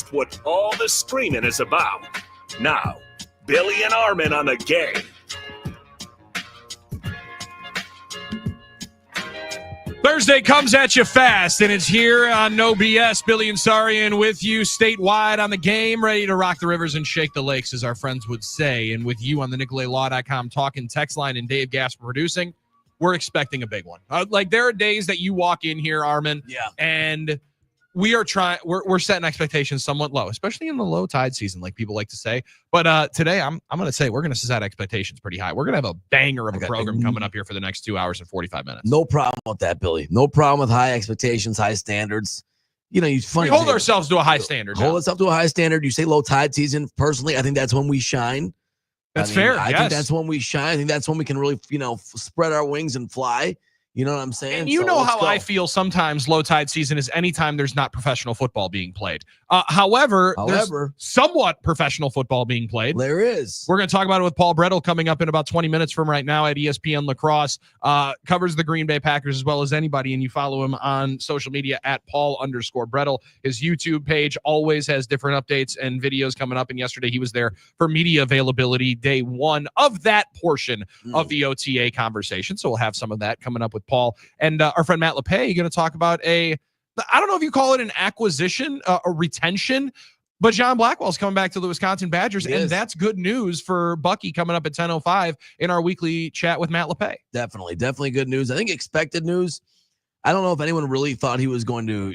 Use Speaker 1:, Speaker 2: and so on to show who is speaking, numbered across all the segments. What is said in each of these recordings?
Speaker 1: what all the screaming is about. Now, Billy and Armin on the game.
Speaker 2: Thursday comes at you fast, and it's here on No BS. Billy and Sarian with you statewide on the game, ready to rock the rivers and shake the lakes, as our friends would say. And with you on the NicoletLaw.com talking text line and Dave Gasper producing, we're expecting a big one. There are days that you walk in here, Armin, and we're setting expectations somewhat low, especially in the low tide season, like people like to say. But today, I'm going to say we're going to set expectations pretty high. We're going to have a banger of a program coming up here for the next 2 hours and 45 minutes.
Speaker 3: No problem with that, Billy. No problem with high expectations, high standards. You know,
Speaker 2: we hold ourselves to a high standard.
Speaker 3: Hold us up to a high standard. You say low tide season. Personally, I think that's when we shine.
Speaker 2: That's fair.
Speaker 3: I think that's when we shine. I think that's when we can really, spread our wings and fly. You know what I'm saying?
Speaker 2: And you know how I feel sometimes low tide season is anytime there's not professional football being played. However, there's somewhat professional football being played.
Speaker 3: There is.
Speaker 2: We're going to talk about it with Paul Brettel coming up in about 20 minutes from right now at ESPN Lacrosse. Covers the Green Bay Packers as well as anybody, and you follow him on social media at Paul_Brettel. His YouTube page always has different updates and videos coming up, and yesterday he was there for media availability day one of that portion of the OTA conversation. So we'll have some of that coming up with Paul. And our friend Matt LePay going to talk about I don't know if you call it an acquisition, a retention, but John Blackwell's coming back to the Wisconsin Badgers, and that's good news for Bucky coming up at 10:05 in our weekly chat with Matt LePay.
Speaker 3: Definitely good news. I think expected news. I don't know if anyone really thought he was going to,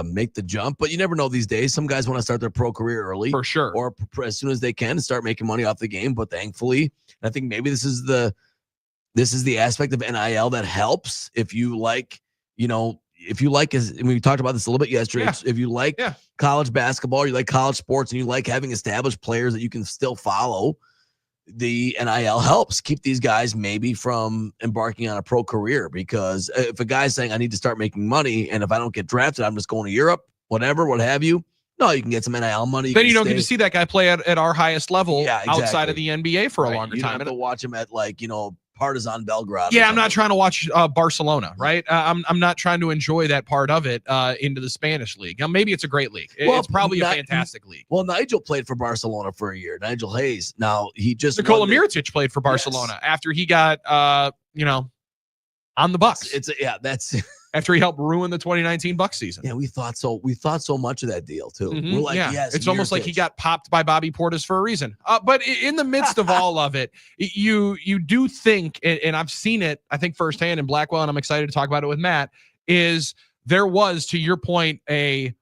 Speaker 3: make the jump, but you never know these days. Some guys want to start their pro career early,
Speaker 2: for sure,
Speaker 3: or as soon as they can start making money off the game. But thankfully, I think maybe this is the aspect of NIL that helps if you like, and we talked about this a little bit yesterday. If you like college basketball, you like college sports, and you like having established players that you can still follow, the NIL helps keep these guys maybe from embarking on a pro career. Because if a guy's saying, I need to start making money, and if I don't get drafted, I'm just going to Europe, what have you. No, you can get some NIL money.
Speaker 2: Then you don't get to see that guy play at our highest level outside of the NBA for a longer time.
Speaker 3: You don't have to watch him at Partizan Belgrade.
Speaker 2: Yeah, I'm not trying to watch Barcelona, right? I'm not trying to enjoy that part of it into the Spanish league. Now, maybe it's a great league. It's probably a fantastic league.
Speaker 3: Well, Nigel played for Barcelona for a year. Nigel Hayes. Now, he just
Speaker 2: Nikola Mirotic played for Barcelona after he got on the Bucks.
Speaker 3: That's
Speaker 2: after he helped ruin the 2019 Bucks season.
Speaker 3: Yeah, we thought so much of that deal too.
Speaker 2: Mm-hmm.
Speaker 3: We're like, yes,
Speaker 2: it's almost like he got popped by Bobby Portis for a reason. But in the midst of all of it, you do think, and I've seen it, I think firsthand in Blackwell, and I'm excited to talk about it with Matt, is there was, to your point, a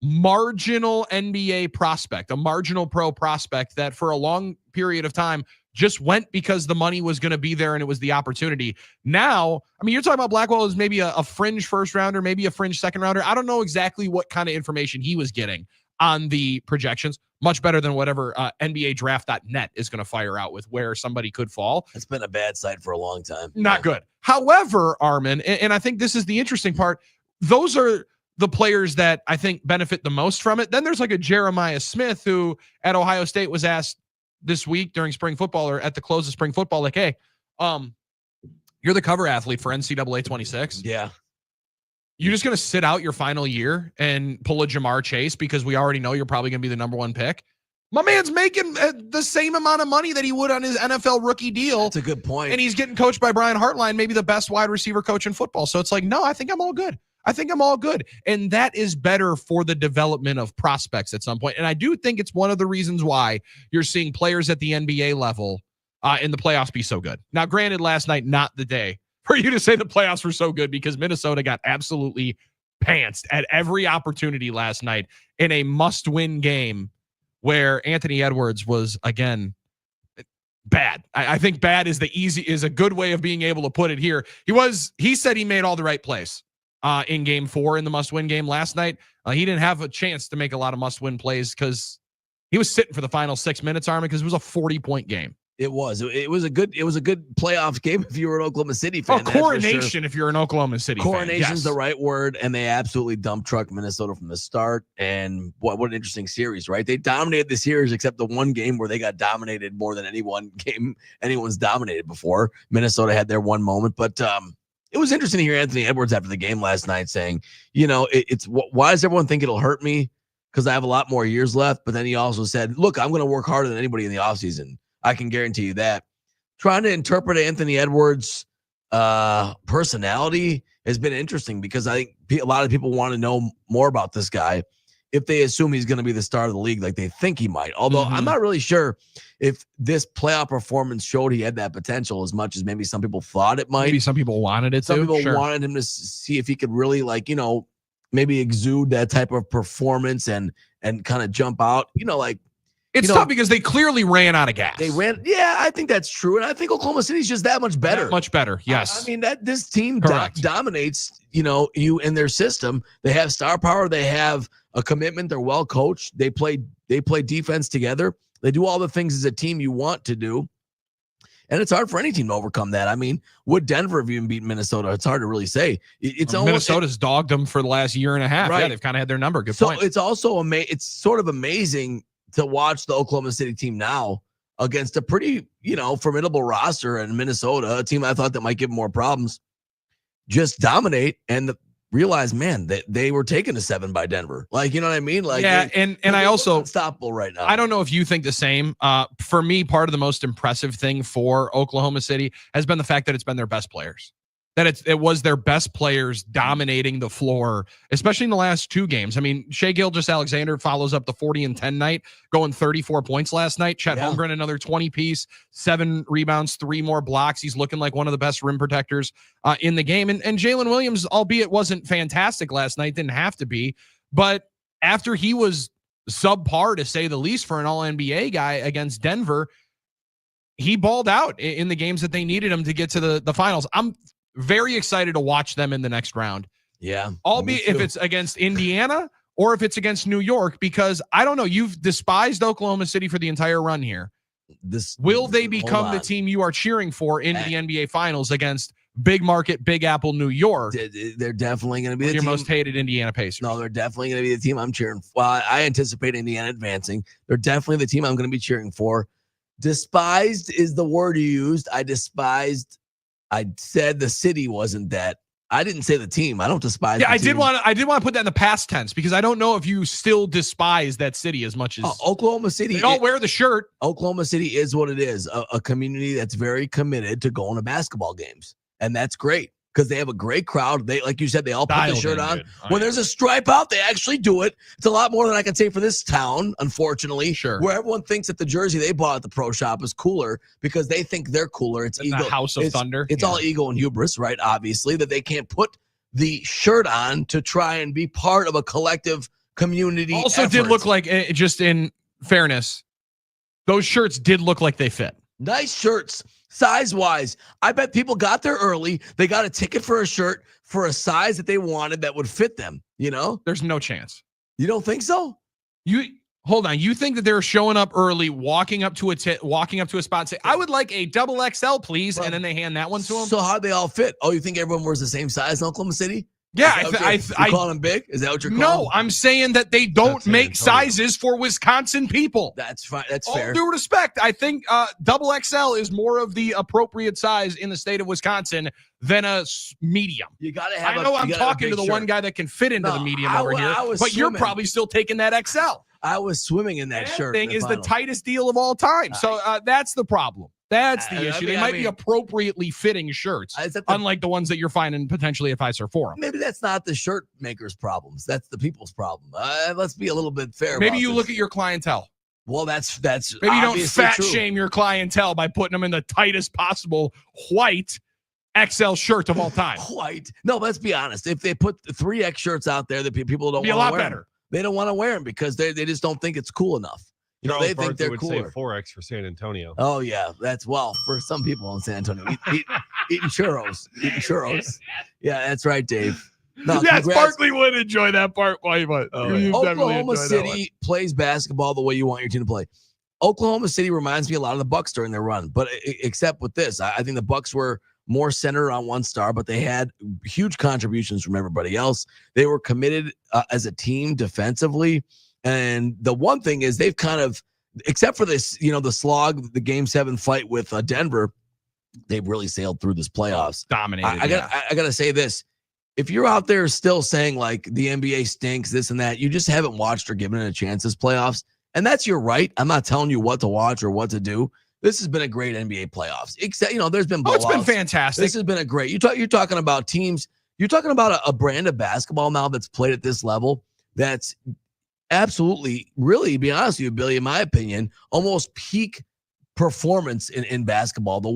Speaker 2: marginal NBA prospect, a marginal pro prospect that for a long period of time just went because the money was going to be there and it was the opportunity. Now, I mean, you're talking about Blackwell as maybe a fringe first rounder, maybe a fringe second rounder. I don't know exactly what kind of information he was getting on the projections. Much better than whatever NBA draft.net is going to fire out with where somebody could fall.
Speaker 3: It's been a bad site for a long time.
Speaker 2: Not good. However, Armin, and I think this is the interesting part, those are the players that I think benefit the most from it. Then there's like a Jeremiah Smith who at Ohio State was asked this week during spring football, or at the close of spring football, like, hey, you're the cover athlete for NCAA 26.
Speaker 3: Yeah.
Speaker 2: You're just going to sit out your final year and pull a Jamar Chase because we already know you're probably going to be the number one pick. My man's making the same amount of money that he would on his NFL rookie deal.
Speaker 3: That's a good point.
Speaker 2: And he's getting coached by Brian Hartline, maybe the best wide receiver coach in football. So it's like, no, I think I'm all good. And that is better for the development of prospects at some point. And I do think it's one of the reasons why you're seeing players at the NBA level in the playoffs be so good. Now, granted, last night, not the day for you to say the playoffs were so good, because Minnesota got absolutely pantsed at every opportunity last night in a must-win game where Anthony Edwards was, again, bad. I think bad is a good way of being able to put it here. He said he made all the right plays in game 4 in the must-win game last night. He didn't have a chance to make a lot of must-win plays because he was sitting for the final 6 minutes, Armin, because it was a 40-point game.
Speaker 3: It was a good playoff game if you were an Oklahoma City fan.
Speaker 2: Coronation if you're an Oklahoma City fan.
Speaker 3: Coronation's the right word, and they absolutely dump trucked Minnesota from the start. And what an interesting series, right? They dominated the series except the one game where they got dominated more than anyone's dominated before. Minnesota had their one moment, but it was interesting to hear Anthony Edwards after the game last night saying, it's why does everyone think it'll hurt me because I have a lot more years left. But then he also said, look, I'm going to work harder than anybody in the offseason. I can guarantee you that. Trying to interpret Anthony Edwards' personality has been interesting because I think a lot of people want to know more about this guy if they assume he's going to be the star of the league like they think he might. Although I'm not really sure if this playoff performance showed he had that potential as much as maybe some people thought it might.
Speaker 2: Maybe some people wanted it
Speaker 3: Some
Speaker 2: to.
Speaker 3: people wanted him to see if he could really, like, you know, maybe exude that type of performance and kind of jump out. You know, like,
Speaker 2: It's tough because they clearly ran out of gas.
Speaker 3: they ran. Yeah, I think that's true. And I think Oklahoma City's just that much better.
Speaker 2: That much better. Yes.
Speaker 3: I mean, that this team dominates, you know, you in their system. They have star power. They have a commitment. They're well coached. They play defense together. They do all the things as a team you want to do. And it's hard for any team to overcome that. I mean, would Denver have even beaten Minnesota? It's hard to really say.
Speaker 2: Minnesota's dogged them for the last year and a half.
Speaker 3: Right.
Speaker 2: Yeah, they've kind of had their number. Good
Speaker 3: so
Speaker 2: point.
Speaker 3: it's also it's sort of amazing to watch the Oklahoma City team now against a pretty, you know, formidable roster in Minnesota, a team I thought that might give them more problems, just dominate and realize, man, that they were taken to 7 by Denver. Like, you know what I mean? Like,
Speaker 2: yeah, and I also
Speaker 3: unstoppable right now.
Speaker 2: I don't know if you think the same. For me, part of the most impressive thing for Oklahoma City has been the fact that it's been their best players. That it was their best players dominating the floor, especially in the last 2 games. I mean, Shai Gilgeous-Alexander follows up the 40-10 night, going 34 points last night. Chet Holmgren, another 20-piece, 7 rebounds, 3 more blocks. He's looking like one of the best rim protectors in the game. And Jalen Williams, albeit wasn't fantastic last night, didn't have to be. But after he was subpar, to say the least, for an all-NBA guy against Denver, he balled out in the games that they needed him to get to the finals. I'm very excited to watch them in the next round.
Speaker 3: Yeah.
Speaker 2: Albeit if it's against Indiana or if it's against New York, because I don't know, you've despised Oklahoma City for the entire run here. Will they become the team you are cheering for in the NBA Finals against big market, Big Apple, New York?
Speaker 3: They're definitely going to be
Speaker 2: your most hated Indiana Pacers.
Speaker 3: No, they're definitely going to be the team I'm cheering for. Well, I anticipate Indiana advancing. They're definitely the team I'm going to be cheering for. Despised is the word you used. I said the city wasn't that. I didn't say the team. I don't despise.
Speaker 2: Yeah,
Speaker 3: the team.
Speaker 2: I did want to put that in the past tense because I don't know if you still despise that city as much as
Speaker 3: Oklahoma City.
Speaker 2: They all wear the shirt.
Speaker 3: Oklahoma City is what it is. A community that's very committed to going to basketball games, and that's great because they have a great crowd. They, like you said, they all put the shirt on. When there's a stripe out, they actually do it. It's a lot more than I can say for this town, unfortunately.
Speaker 2: Sure.
Speaker 3: Where everyone thinks that the jersey they bought at the pro shop is cooler because they think they're cooler. It's ego.
Speaker 2: The House of Thunder.
Speaker 3: It's all ego and hubris, right? Obviously, that they can't put the shirt on to try and be part of a collective community.
Speaker 2: Also did look like, just in fairness, those shirts did look like they fit.
Speaker 3: Nice shirts. Size-wise, I bet people got there early. They got a ticket for a shirt for a size that they wanted that would fit them, you know?
Speaker 2: There's no chance.
Speaker 3: You don't think so?
Speaker 2: Hold on. You think that they're showing up early, walking up to a spot and say, I would like a double XL, please, and then they hand that one to them?
Speaker 3: So how'd they all fit? Oh, you think everyone wears the same size in Oklahoma City?
Speaker 2: Yeah,
Speaker 3: you call them big? Is that what you're calling?
Speaker 2: No, I'm saying that they don't make sizes for Wisconsin people.
Speaker 3: That's fine. That's
Speaker 2: all
Speaker 3: fair.
Speaker 2: All due respect, I think double XL is more of the appropriate size in the state of Wisconsin than a medium.
Speaker 3: You got to have.
Speaker 2: I know I'm talking to the one guy that can fit into the medium over here, but you're probably still taking that XL.
Speaker 3: I was swimming in that shirt.
Speaker 2: Thing is the tightest deal of all time. So that's the problem. That's the issue. They might be appropriately fitting shirts, unlike the ones that you're finding potentially at Fiserv Forum.
Speaker 3: Maybe that's not the shirt maker's problems. That's the people's problem. Let's be a little bit fair.
Speaker 2: Maybe you look at your clientele.
Speaker 3: Well, that's
Speaker 2: maybe you don't fat shame your clientele by putting them in the tightest possible white XL shirt of all time.
Speaker 3: White. No, let's be honest. If they put 3X shirts out there that people don't want to wear,
Speaker 2: be a lot better.
Speaker 3: They don't want to wear them because they just don't think it's cool enough. You know, they think they're cooler.
Speaker 4: Say 4X for San Antonio.
Speaker 3: Oh yeah, that's for some people in San Antonio eating churros. Yeah, that's right, Dave.
Speaker 2: No, yeah, Sparkly would enjoy that part. Why?
Speaker 3: Oklahoma City plays basketball the way you want your team to play. Oklahoma City reminds me a lot of the Bucks during their run, but except with this, I think the Bucks were more centered on one star, but they had huge contributions from everybody else. They were committed as a team defensively. And the one thing is they've kind of, except for this, the slog, the Game 7 fight with Denver, they've really sailed through this playoffs.
Speaker 2: Dominated.
Speaker 3: I gotta say this. if you're out there still saying like the NBA stinks, this and that, you just haven't watched or given it a chance this playoffs. And that's your right. I'm not telling you what to watch or what to do. This has been a great NBA playoffs. Except, there's been blowouts.
Speaker 2: It's been fantastic.
Speaker 3: This has been a great. You're talking about teams. You're talking about a brand of basketball now that's played at this level. That's absolutely, really, to be honest with you, Billy, in my opinion, almost peak performance in basketball. The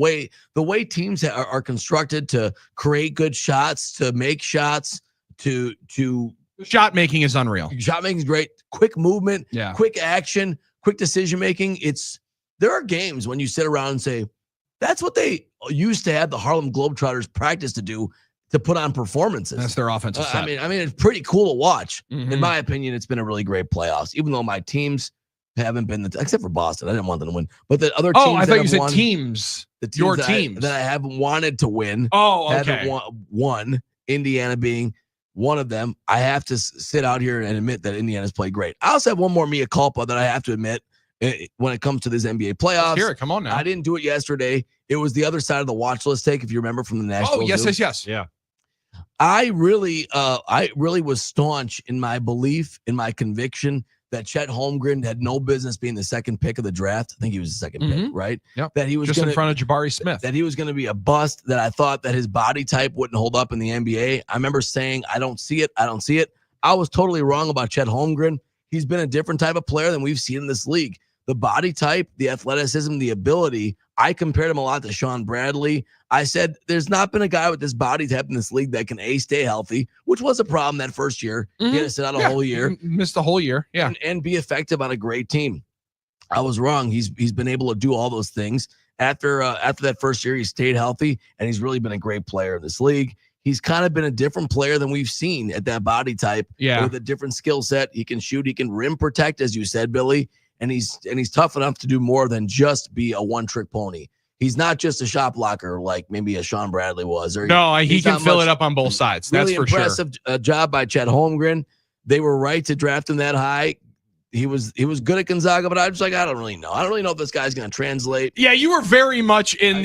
Speaker 3: way teams are constructed to create good shots, to make shots, to
Speaker 2: shot making is unreal.
Speaker 3: Shot making is great. Quick movement, quick action, quick decision making. There are games when you sit around and say, that's what they used to have the Harlem Globetrotters practice to do, to put on performances.
Speaker 2: That's their offensive set.
Speaker 3: I mean, it's pretty cool to watch. In my opinion, it's been a really great playoffs, even though my teams haven't been except for Boston. I didn't want them to win, but the other teams.
Speaker 2: Oh, I thought you said teams.
Speaker 3: The teams
Speaker 2: your
Speaker 3: that
Speaker 2: teams
Speaker 3: that I haven't wanted to win.
Speaker 2: Oh, okay.
Speaker 3: Haven't won. Indiana being one of them. I have to sit out here and admit that Indiana's played great. I also have one more mea culpa that I have to admit when it comes to this NBA playoffs.
Speaker 2: Let's hear it. Come on now.
Speaker 3: I didn't do it yesterday. It was the other side of the watch list take, if you remember from the Nashville.
Speaker 2: Oh, yes,
Speaker 3: Zoo.
Speaker 2: yes.
Speaker 4: Yeah.
Speaker 3: I really was staunch in my belief, in my conviction that Chet Holmgren had no business being the second pick of the draft. I think he was the second pick, right?
Speaker 2: Yep.
Speaker 3: That he was
Speaker 2: just in front of Jabari Smith.
Speaker 3: That he was going to be a bust, that I thought that his body type wouldn't hold up in the NBA. I remember saying, I don't see it. I was totally wrong about Chet Holmgren. He's been a different type of player than we've seen in this league. The body type, the athleticism, the ability. I compared him a lot to Sean Bradley. I said, there's not been a guy with this body type in this league that can stay healthy, which was a problem that first year. He had to sit out a whole year.
Speaker 2: Missed the whole year. Yeah.
Speaker 3: And be effective on a great team. I was wrong. He's been able to do all those things. After that first year, he stayed healthy, and he's really been a great player in this league. He's kind of been a different player than we've seen at that body type.
Speaker 2: Yeah.
Speaker 3: With a different skill set. He can shoot. He can rim protect, as you said, Billy. And he's tough enough to do more than just be a one-trick pony. He's not just a shot blocker like maybe a Sean Bradley was.
Speaker 2: No, he can fill it up on both sides. That's
Speaker 3: really
Speaker 2: for sure.
Speaker 3: Impressive job by Chet Holmgren. They were right to draft him that high. He was good at Gonzaga, but I was like, I don't really know. I don't really know if this guy's going to translate.
Speaker 2: Yeah, you were very much in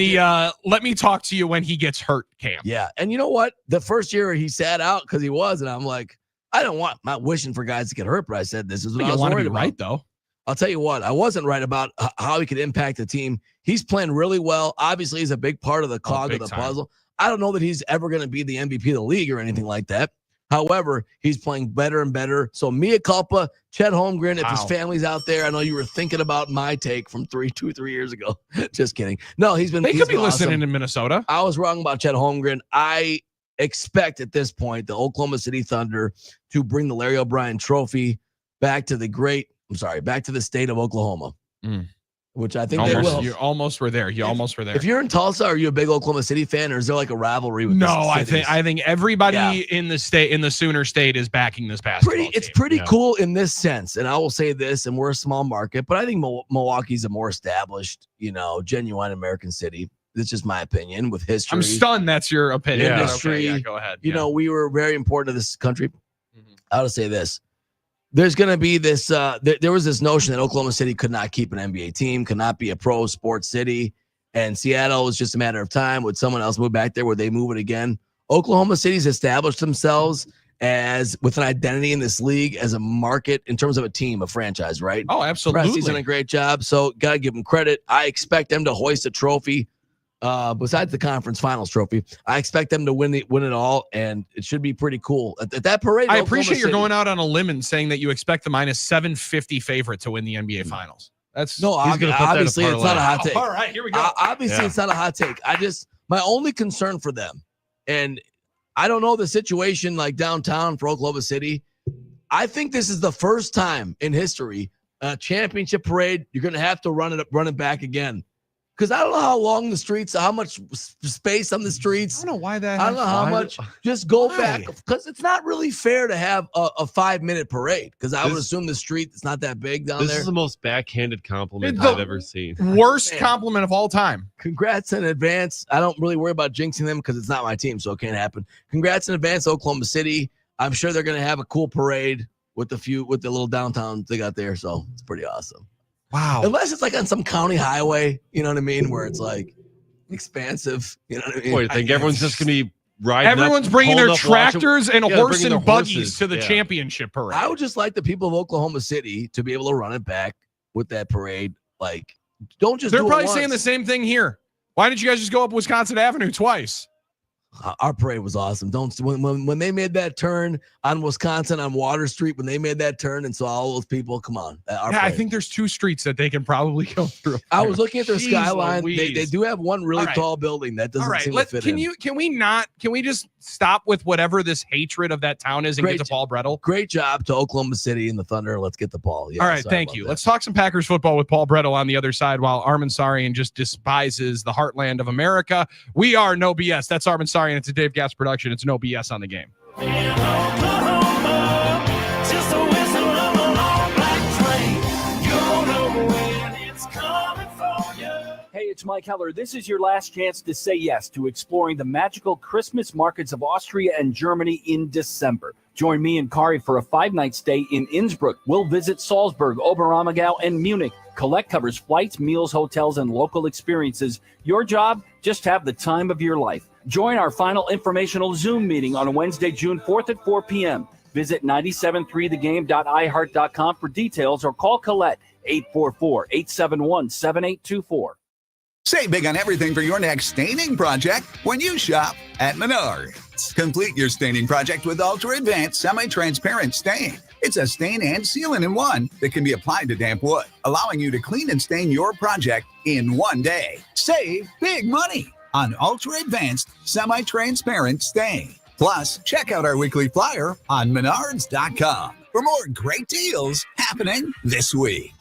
Speaker 2: let me talk to you when he gets hurt camp.
Speaker 3: Yeah, and you know what? The first year he sat out because he was, and I'm like, I'm not wishing for guys to get hurt, but I said this is what I was worried about.
Speaker 2: Right, though.
Speaker 3: I'll tell you what, I wasn't right about how he could impact the team. He's playing really well. Obviously, he's a big part of the cog of the puzzle. I don't know that he's ever going to be the MVP of the league or anything like that. However, he's playing better and better. So mea culpa, Chet Holmgren, if his family's out there, I know you were thinking about my take from 3 years ago. Just kidding. No, They could
Speaker 2: be listening in Minnesota.
Speaker 3: I was wrong about Chet Holmgren. I expect at this point the Oklahoma City Thunder to bring the Larry O'Brien trophy back to the state of Oklahoma, which I think they will.
Speaker 2: You almost were there.
Speaker 3: If you're in Tulsa, are you a big Oklahoma City fan, or is there like a rivalry with
Speaker 2: I think everybody in the Sooner State is backing this basketball team.
Speaker 3: It's pretty cool in this sense, and I will say this, and we're a small market, but I think Milwaukee's a more established, genuine American city. That's just my opinion with history.
Speaker 2: I'm stunned that's your opinion.
Speaker 3: Industry.
Speaker 2: Okay, go ahead.
Speaker 3: We were very important to this country. I would say this. There's going to be this, there was this notion that Oklahoma City could not keep an NBA team, could not be a pro sports city, and Seattle was just a matter of time. Would someone else move back there? Would they move it again? Oklahoma City's established themselves with an identity in this league as a market in terms of a team, a franchise, right?
Speaker 2: Oh, absolutely.
Speaker 3: Presti's done a great job, so got to give them credit. I expect them to hoist a trophy. Besides the conference finals trophy, I expect them to win it all, and it should be pretty cool at that parade.
Speaker 2: I appreciate you're going out on a limb and saying that you expect the minus 750 favorite to win the NBA Finals. That's
Speaker 3: obviously it's not a hot take.
Speaker 2: All right, here we go.
Speaker 3: Obviously, it's not a hot take. My only concern for them, and I don't know the situation like downtown for Oklahoma City. I think this is the first time in history a championship parade you're going to have to run it back again. Because I don't know how long the streets, how much space on the streets.
Speaker 2: I don't know why that.
Speaker 3: I don't know how much. Just go back, because it's not really fair to have a 5-minute parade. Because I would assume the street is not that big down there.
Speaker 4: This is the most backhanded compliment I've ever seen.
Speaker 2: Worst compliment of all time.
Speaker 3: Congrats in advance. I don't really worry about jinxing them because it's not my team, so it can't happen. Congrats in advance, Oklahoma City. I'm sure they're going to have a cool parade with the little downtown they got there. So it's pretty awesome.
Speaker 2: Wow.
Speaker 3: Unless it's like on some county highway, you know what I mean, where it's like expansive, you know what I mean?
Speaker 4: Boy, I think everyone's just going to be riding
Speaker 2: Everyone's
Speaker 4: up,
Speaker 2: bringing their
Speaker 4: pulling up, watching-
Speaker 2: tractors and
Speaker 4: yeah,
Speaker 2: horse
Speaker 4: bringing
Speaker 2: and
Speaker 4: their
Speaker 2: buggies
Speaker 4: horses.
Speaker 2: to the
Speaker 4: Yeah.
Speaker 2: championship parade.
Speaker 3: I would just like the people of Oklahoma City to be able to run it back with that parade. Like, don't just
Speaker 2: They're
Speaker 3: do it
Speaker 2: probably
Speaker 3: once.
Speaker 2: saying the same thing here. Why didn't you guys just go up Wisconsin Avenue twice?
Speaker 3: Our parade was awesome. When they made that turn on Wisconsin on Water Street, when they made that turn and saw all those people, come on.
Speaker 2: I think there's 2 streets that they can probably go through.
Speaker 3: I was looking at their
Speaker 2: Jeez
Speaker 3: skyline. They
Speaker 2: Louise.
Speaker 3: do have one really
Speaker 2: All right.
Speaker 3: tall building that doesn't
Speaker 2: All right,
Speaker 3: seem to fit in.
Speaker 2: can we just stop with whatever this hatred of that town is and
Speaker 3: Great
Speaker 2: get to Paul Brettel?
Speaker 3: Great job to Oklahoma City and the Thunder. Let's get the ball. Yeah,
Speaker 2: All right,
Speaker 3: so I
Speaker 2: thank
Speaker 3: love
Speaker 2: you.
Speaker 3: that.
Speaker 2: Let's talk some Packers football with Paul Brettel on the other side while Armin Sarian just despises the heartland of America. We are No BS. That's Armin Sarian. It's a Dave Gass production. It's No BS on the game.
Speaker 5: Hey, it's Mike Heller. This is your last chance to say yes to exploring the magical Christmas markets of Austria and Germany in December. Join me and Kari for a 5-night stay in Innsbruck. We'll visit Salzburg, Oberammergau, and Munich. Collect covers flights, meals, hotels, and local experiences. Your job? Just have the time of your life. Join our final informational Zoom meeting on Wednesday, June 4th at 4 p.m. Visit 973thegame.iheart.com for details or call Colette 844-871-7824.
Speaker 6: Save big on everything for your next staining project when you shop at Menards. Complete your staining project with Ultra Advanced Semi-Transparent Stain. It's a stain and sealant in one that can be applied to damp wood, allowing you to clean and stain your project in one day. Save big money on Ultra Advanced Semi-Transparent Stain. Plus, check out our weekly flyer on Menards.com for more great deals happening this week.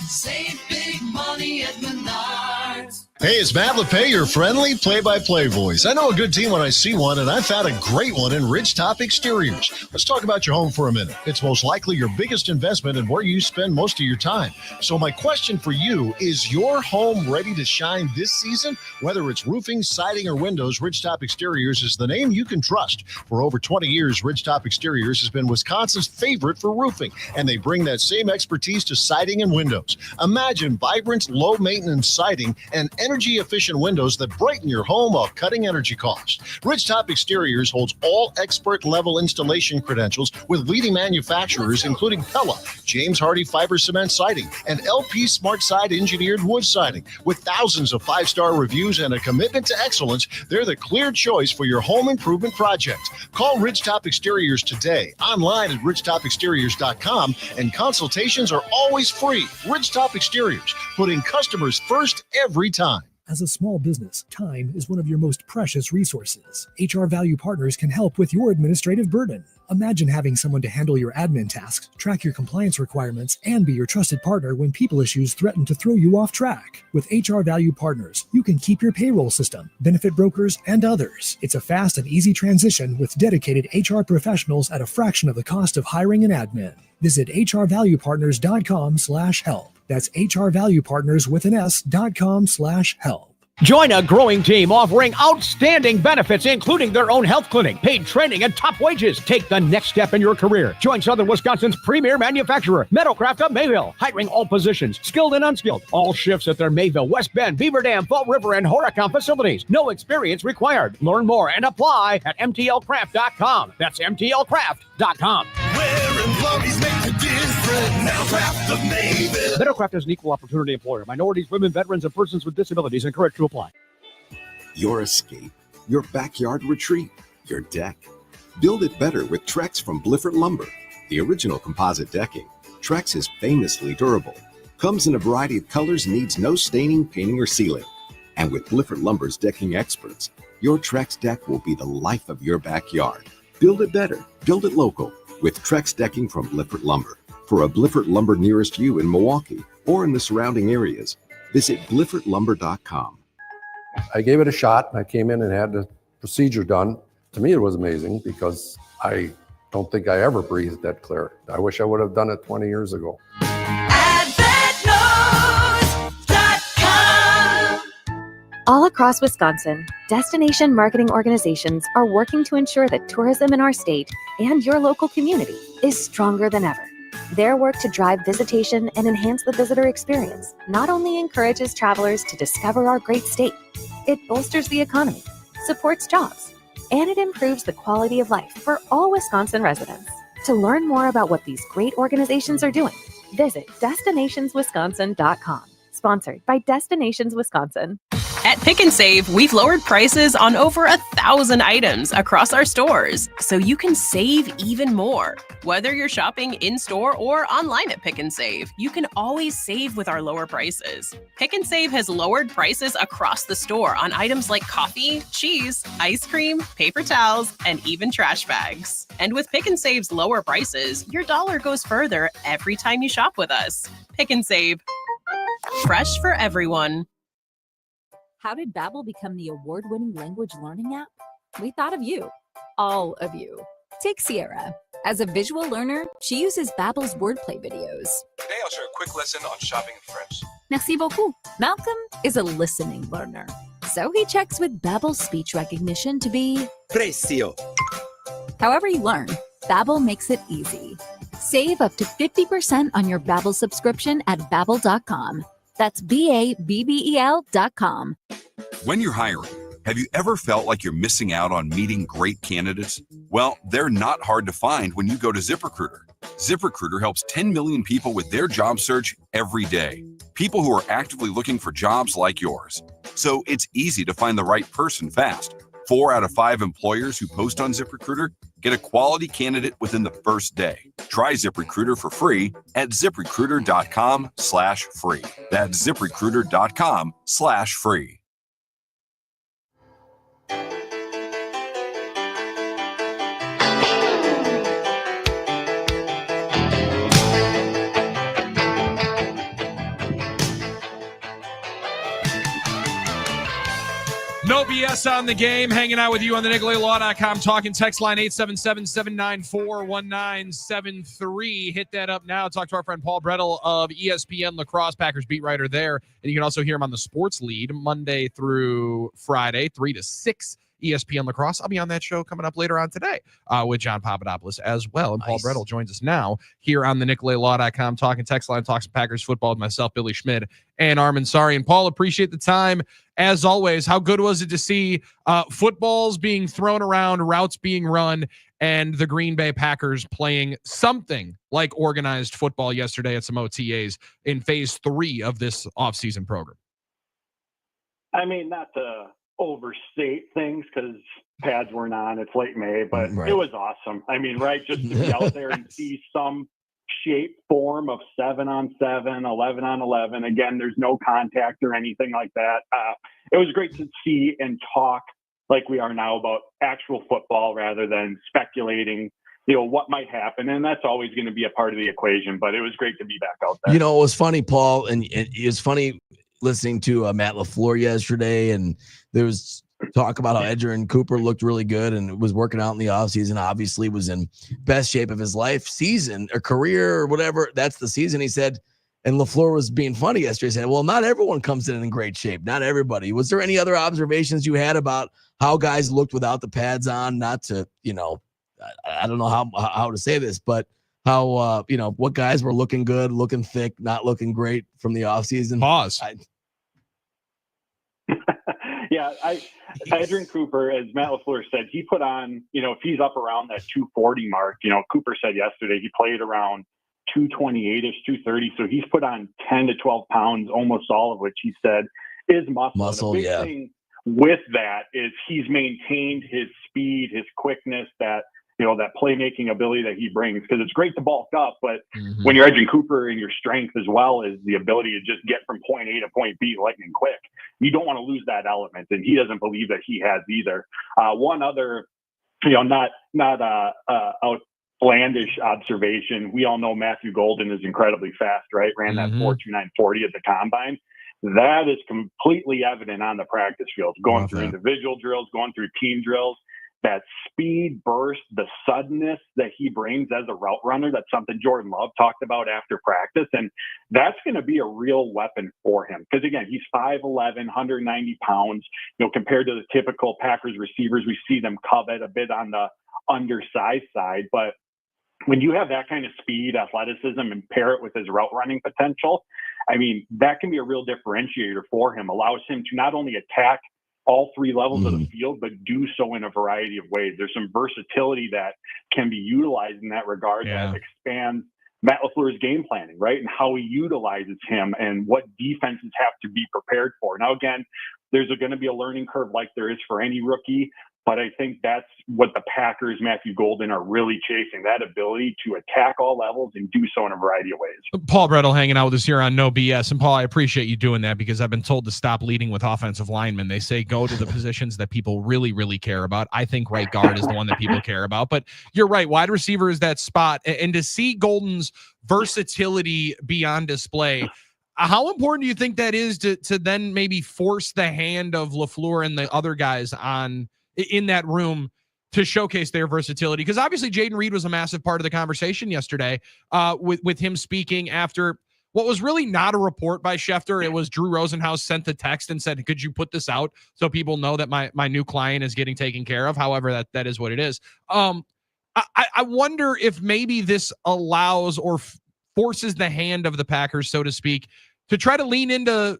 Speaker 7: Save big money at Menards.
Speaker 8: Hey, it's Matt LePay, your friendly play-by-play voice. I know a good team when I see one, and I found a great one in Ridgetop Exteriors. Let's talk about your home for a minute. It's most likely your biggest investment and where you spend most of your time. So my question for you, is your home ready to shine this season? Whether it's roofing, siding, or windows, Ridgetop Exteriors is the name you can trust. For over 20 years, Ridgetop Exteriors has been Wisconsin's favorite for roofing, and they bring that same expertise to siding and windows. Imagine vibrant, low-maintenance siding and energy-efficient windows that brighten your home while cutting energy costs. Ridgetop Exteriors holds all expert-level installation credentials with leading manufacturers, including Pella, James Hardy Fiber Cement Siding, and LP Smart Side Engineered Wood Siding. With thousands of 5-star reviews and a commitment to excellence, they're the clear choice for your home improvement project. Call Ridgetop Exteriors today, online at ridgetopexteriors.com, and consultations are always free. Ridgetop Exteriors, putting customers first every time.
Speaker 9: As a small business, time is one of your most precious resources. HR Value Partners can help with your administrative burden. Imagine having someone to handle your admin tasks, track your compliance requirements, and be your trusted partner when people issues threaten to throw you off track. With HR Value Partners, you can keep your payroll system, benefit brokers, and others. It's a fast and easy transition with dedicated HR professionals at a fraction of the cost of hiring an admin. Visit hrvaluepartners.com/help. That's hrvaluepartners with an S.com/help.
Speaker 10: Join a growing team offering outstanding benefits, including their own health clinic, paid training, and top wages. Take the next step in your career. Join Southern Wisconsin's premier manufacturer, Meadowcraft of Mayville, hiring all positions, skilled and unskilled. All shifts at their Mayville, West Bend, Beaver Dam, Fall River, and Horicon facilities. No experience required. Learn more and apply at MTLcraft.com. That's MTLcraft.com.
Speaker 7: Wearing Lummies make a difference. Meadowcraft of Mayville.
Speaker 10: Meadowcraft is an equal opportunity employer. Minorities, women, veterans, and persons with disabilities encouraged to apply.
Speaker 11: Your escape, your backyard retreat, your deck. Build it better with Trex from Blifford Lumber. The original composite decking. Trex is famously durable. Comes in a variety of colors, needs no staining, painting, or sealing. And with Blifford Lumber's decking experts, your Trex deck will be the life of your backyard. Build it better. Build it local with Trex decking from Blifford Lumber. For a Blifford Lumber nearest you in Milwaukee or in the surrounding areas, visit BliffordLumber.com.
Speaker 12: I gave it a shot. I came in and had the procedure done. To me, it was amazing because I don't think I ever breathed that clear. I wish I would have done it 20 years ago.
Speaker 13: All across Wisconsin, destination marketing organizations are working to ensure that tourism in our state and your local community is stronger than ever. Their work to drive visitation and enhance the visitor experience not only encourages travelers to discover our great state, it bolsters the economy, supports jobs, and it improves the quality of life for all Wisconsin residents. To learn more about what these great organizations are doing, visit destinationswisconsin.com. Sponsored by Destinations Wisconsin.
Speaker 14: At Pick and Save, we've lowered prices on over 1,000 items across our stores, so you can save even more. Whether you're shopping in-store or online at Pick and Save, you can always save with our lower prices. Pick and Save has lowered prices across the store on items like coffee, cheese, ice cream, paper towels, and even trash bags. And with Pick and Save's lower prices, your dollar goes further every time you shop with us. Pick and Save. Fresh for everyone.
Speaker 15: How did Babbel become the award-winning language learning app? We thought of you, all of you. Take Sierra. As a visual learner, she uses Babbel's wordplay videos.
Speaker 16: Today I'll share a quick lesson on shopping in French.
Speaker 15: Merci beaucoup. Malcolm is a listening learner, so he checks with Babbel's speech recognition to be
Speaker 17: Precio.
Speaker 15: However you learn, Babbel makes it easy. Save up to 50% on your Babbel subscription at Babbel.com. That's BABBEL.com.
Speaker 18: When you're hiring, have you ever felt like you're missing out on meeting great candidates? Well, they're not hard to find when you go to ZipRecruiter. ZipRecruiter helps 10 million people with their job search every day. People who are actively looking for jobs like yours. So it's easy to find the right person fast. 4 out of 5 employers who post on ZipRecruiter get a quality candidate within the first day. Try ZipRecruiter for free at ZipRecruiter.com/free. That's ZipRecruiter.com/free.
Speaker 2: No BS on the game. Hanging out with you on the NicoletLaw.com talking text line 877-794-1973. Hit that up now. Talk to our friend Paul Brettel of ESPN Lacrosse, Packers beat writer there. And you can also hear him on the Sports Lead Monday through Friday, 3 to 6 ESPN Lacrosse. I'll be on that show coming up later on today with John Papadopoulos as well. And Paul Brettel joins us now here on the NicoletLaw.com talking text line, talks Packers football with myself, Billy Schmid, and Armin Sari. And Paul, appreciate the time. As always, how good was it to see footballs being thrown around, routes being run, and the Green Bay Packers playing something like organized football yesterday at some OTAs in phase 3 of this offseason program?
Speaker 19: I mean, not to overstate things because pads weren't on, it's late May, but
Speaker 3: Right.
Speaker 19: It was awesome. I mean, right, just to be out there and see some shape, form of 7-on-7, 11-on-11. Again, there's no contact or anything like that. It was great to see and talk like we are now about actual football rather than speculating, what might happen. And that's always going to be a part of the equation, but it was great to be back out there.
Speaker 3: It was funny, Paul, and it was funny listening to Matt LaFleur yesterday, and there was talk about how Edgerrin Cooper looked really good and was working out in the offseason, obviously was in best shape of his life, season or career or whatever. That's the season, he said. And LaFleur was being funny yesterday, saying, well, not everyone comes in great shape. Not everybody. Was there any other observations you had about how guys looked without the pads on? Not to, I don't know how to say this, but how, what guys were looking good, looking thick, not looking great from the offseason?
Speaker 2: Pause.
Speaker 19: Yeah, Edgerrin Cooper, as Matt LaFleur said, he put on, if he's up around that 240 mark, Cooper said yesterday he played around 228-ish, 230. So he's put on 10 to 12 pounds, almost all of which he said is muscle.
Speaker 3: Muscle,
Speaker 19: and the big thing with that is he's maintained his speed, his quickness, that playmaking ability that he brings, because it's great to bulk up, but when you're Edgerrin Cooper and your strength as well is the ability to just get from point A to point B lightning quick, you don't want to lose that element, and he doesn't believe that he has either. One other, not outlandish observation, we all know Matthew Golden is incredibly fast, right? Ran that 4.2940 at the combine. That is completely evident on the practice field, going through individual drills, going through team drills. That speed, burst, the suddenness that he brings as a route runner, that's something Jordan Love talked about after practice. And that's going to be a real weapon for him. Because, again, he's 5'11", 190 pounds. Compared to the typical Packers receivers, we see them covet a bit on the undersized side. But when you have that kind of speed, athleticism, and pair it with his route running potential, I mean, that can be a real differentiator for him. Allows him to not only attack all three levels of the field, but do so in a variety of ways. There's some versatility that can be utilized in that regard that expands Matt LaFleur's game planning, right? And how he utilizes him and what defenses have to be prepared for. Now, again, there's going to be a learning curve like there is for any rookie, but I think that's what the Packers, Matthew Golden, are really chasing, that ability to attack all levels and do so in a variety of ways.
Speaker 2: Paul Brettel hanging out with us here on No BS. And Paul, I appreciate you doing that because I've been told to stop leading with offensive linemen. They say go to the positions that people really, really care about. I think right guard is the one that people care about. But you're right. Wide receiver is that spot. And to see Golden's versatility be on display, how important do you think that is to then maybe force the hand of LaFleur and the other guys in that room to showcase their versatility? Because obviously Jayden Reed was a massive part of the conversation yesterday with him speaking after what was really not a report by Schefter. It was Drew Rosenhaus sent the text and said, could you put this out so people know that my new client is getting taken care of? However, that is what it is. I wonder if maybe this allows or forces the hand of the Packers, so to speak, to try to lean into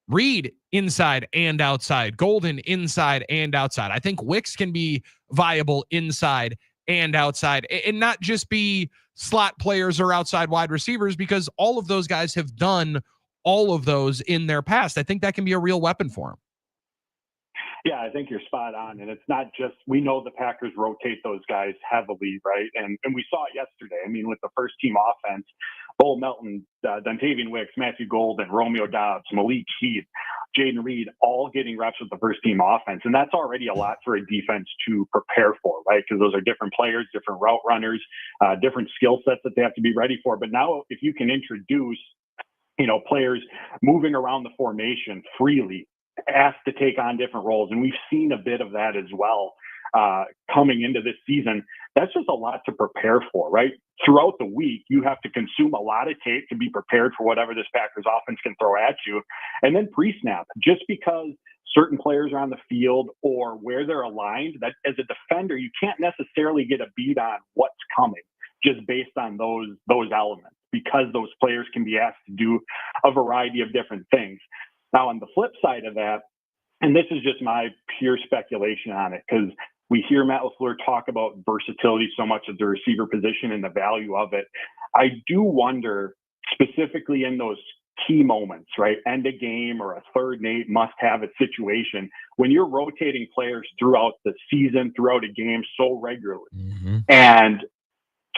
Speaker 2: Reed inside and outside, Golden inside and outside. I think Wicks can be viable inside and outside and not just be slot players or outside wide receivers, because all of those guys have done all of those in their past. I think that can be a real weapon for them.
Speaker 19: Yeah, I think you're spot on. And it's not just, we know the Packers rotate those guys heavily, right? And we saw it yesterday. I mean, with the first team offense, Bo Melton, Dontavian Wicks, Matthew Golden, Romeo Doubs, Malik Heath, Jayden Reed, all getting reps with the first team offense. And that's already a lot for a defense to prepare for, right? Because those are different players, different route runners, different skill sets that they have to be ready for. But now if you can introduce, players moving around the formation freely, asked to take on different roles. And we've seen a bit of that as well coming into this season. That's just a lot to prepare for, right? Throughout the week, you have to consume a lot of tape to be prepared for whatever this Packers offense can throw at you. And then pre-snap, just because certain players are on the field or where they're aligned, that as a defender, you can't necessarily get a beat on what's coming just based on those elements, because those players can be asked to do a variety of different things. Now, on the flip side of that, and this is just my pure speculation on it, because we hear Matt LaFleur talk about versatility so much at the receiver position and the value of it. I do wonder, specifically in those key moments, right? End of game or a third and 8 must-have it situation, when you're rotating players throughout the season, throughout a game so regularly, and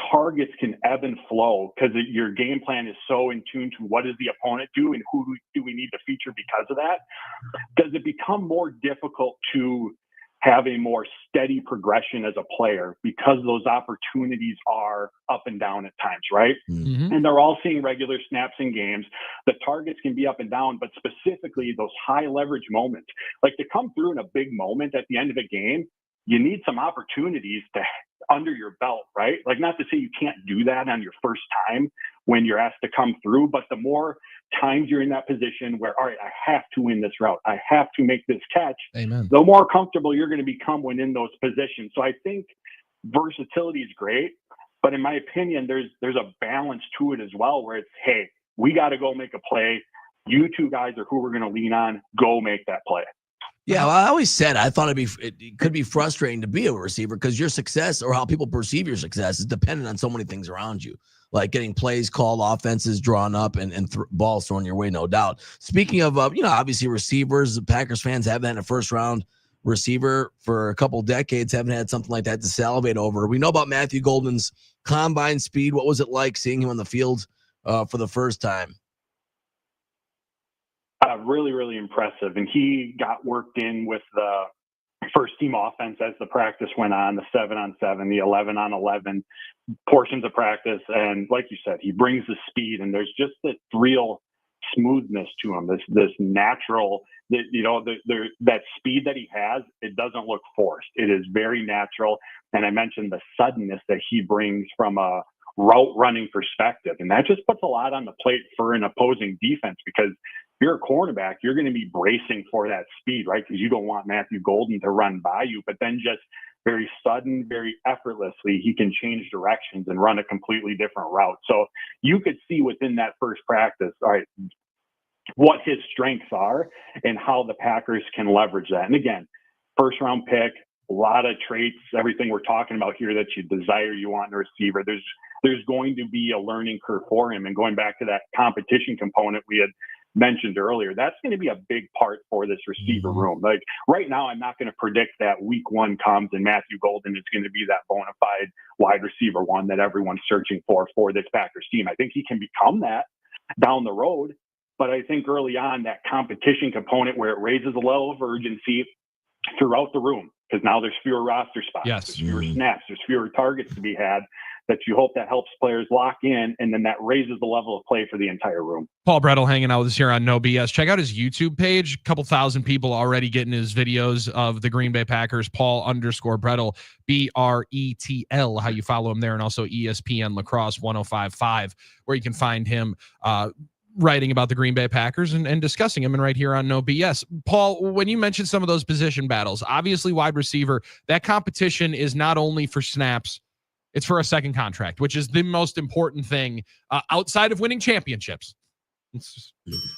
Speaker 19: targets can ebb and flow because your game plan is so in tune to what does the opponent do and who do we need to feature because of that. Does it become more difficult to have a more steady progression as a player because those opportunities are up and down at times, right? And they're all seeing regular snaps in games. The targets can be up and down, but specifically those high leverage moments, like to come through in a big moment at the end of a game, you need some opportunities to under your belt, right? Like, not to say you can't do that on your first time when you're asked to come through, but the more times you're in that position where, all right, I have to win this route, I have to make this catch,
Speaker 2: Amen.
Speaker 19: The more comfortable you're going to become when in those positions. So I think versatility is great, but in my opinion, there's a balance to it as well, where it's, hey, we got to go make a play. You two guys are who we're going to lean on. Go make that play.
Speaker 3: Yeah, well, I always said I thought it could be frustrating to be a receiver because your success or how people perceive your success is dependent on so many things around you, like getting plays called, offenses drawn up, and balls thrown your way, no doubt. Speaking of, obviously receivers, Packers fans haven't had a first-round receiver for a couple decades, haven't had something like that to salivate over. We know about Matthew Golden's combine speed. What was it like seeing him on the field for the first time?
Speaker 19: Really, really impressive. And he got worked in with the first team offense as the practice went on, the 7-on-7, the 11-on-11 portions of practice. And like you said, he brings the speed, and there's just this real smoothness to him, this natural, that speed that he has, it doesn't look forced. It is very natural. And I mentioned the suddenness that he brings from a route running perspective. And that just puts a lot on the plate for an opposing defense, because if you're a cornerback, you're going to be bracing for that speed, right? Because you don't want Matthew Golden to run by you, but then just very sudden, very effortlessly, he can change directions and run a completely different route. So you could see within that first practice, all right, what his strengths are and how the Packers can leverage that. And again, first round pick, a lot of traits, everything we're talking about here that you desire, you want in a receiver. There's going to be a learning curve for him. And going back to that competition component we had mentioned earlier, that's going to be a big part for this receiver room. Like right now, I'm not going to predict that week one comes and Matthew Golden is going to be that bona fide wide receiver one that everyone's searching for this Packers team. I think he can become that down the road, but I think early on that competition component where it raises a level of urgency throughout the room, because now there's fewer roster spots, there's fewer snaps, there's fewer targets to be had, that you hope that helps players lock in, and then that raises the level of play for the entire room.
Speaker 2: Paul Brettel hanging out with us here on No BS. Check out his YouTube page. A couple thousand people already getting his videos of the Green Bay Packers. Paul_Brettel, BRETL, how you follow him there, and also ESPN Lacrosse 105.5, where you can find him writing about the Green Bay Packers and discussing them, and right here on No BS. Paul, when you mentioned some of those position battles, obviously wide receiver, that competition is not only for snaps, it's for a second contract, which is the most important thing outside of winning championships. Let's just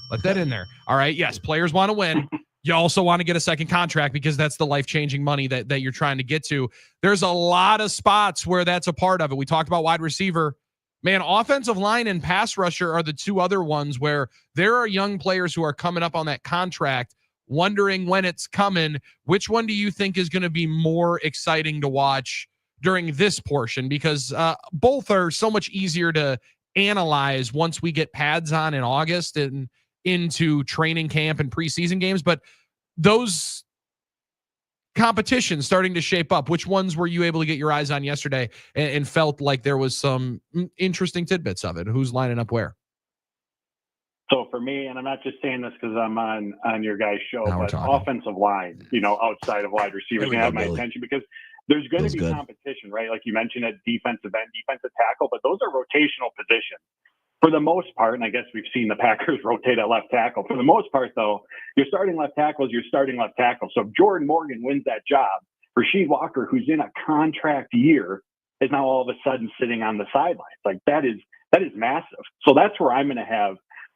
Speaker 2: let that in there. All right. Yes, players want to win. You also want to get a second contract because that's the life-changing money that you're trying to get to. There's a lot of spots where that's a part of it. We talked about wide receiver. Man, offensive line and pass rusher are the two other ones where there are young players who are coming up on that contract, wondering when it's coming. Which one do you think is going to be more exciting to watch during this portion? Because both are so much easier to analyze once we get pads on in August and into training camp and preseason games. But those competitions starting to shape up, which ones were you able to get your eyes on yesterday and felt like there was some interesting tidbits of it? Who's lining up where?
Speaker 19: So for me, and I'm not just saying this because I'm on your guys' show, but offensive line, outside of wide receivers, going to have my attention because there's going to be competition, right? Like you mentioned at defensive end, defensive tackle, but those are rotational positions for the most part. And I guess we've seen the Packers rotate at left tackle. For the most part, though, your starting left tackle is your starting left tackle. So if Jordan Morgan wins that job, Rasheed Walker, who's in a contract year, is now all of a sudden sitting on the sidelines. Like that is massive. So that's where I'm going to have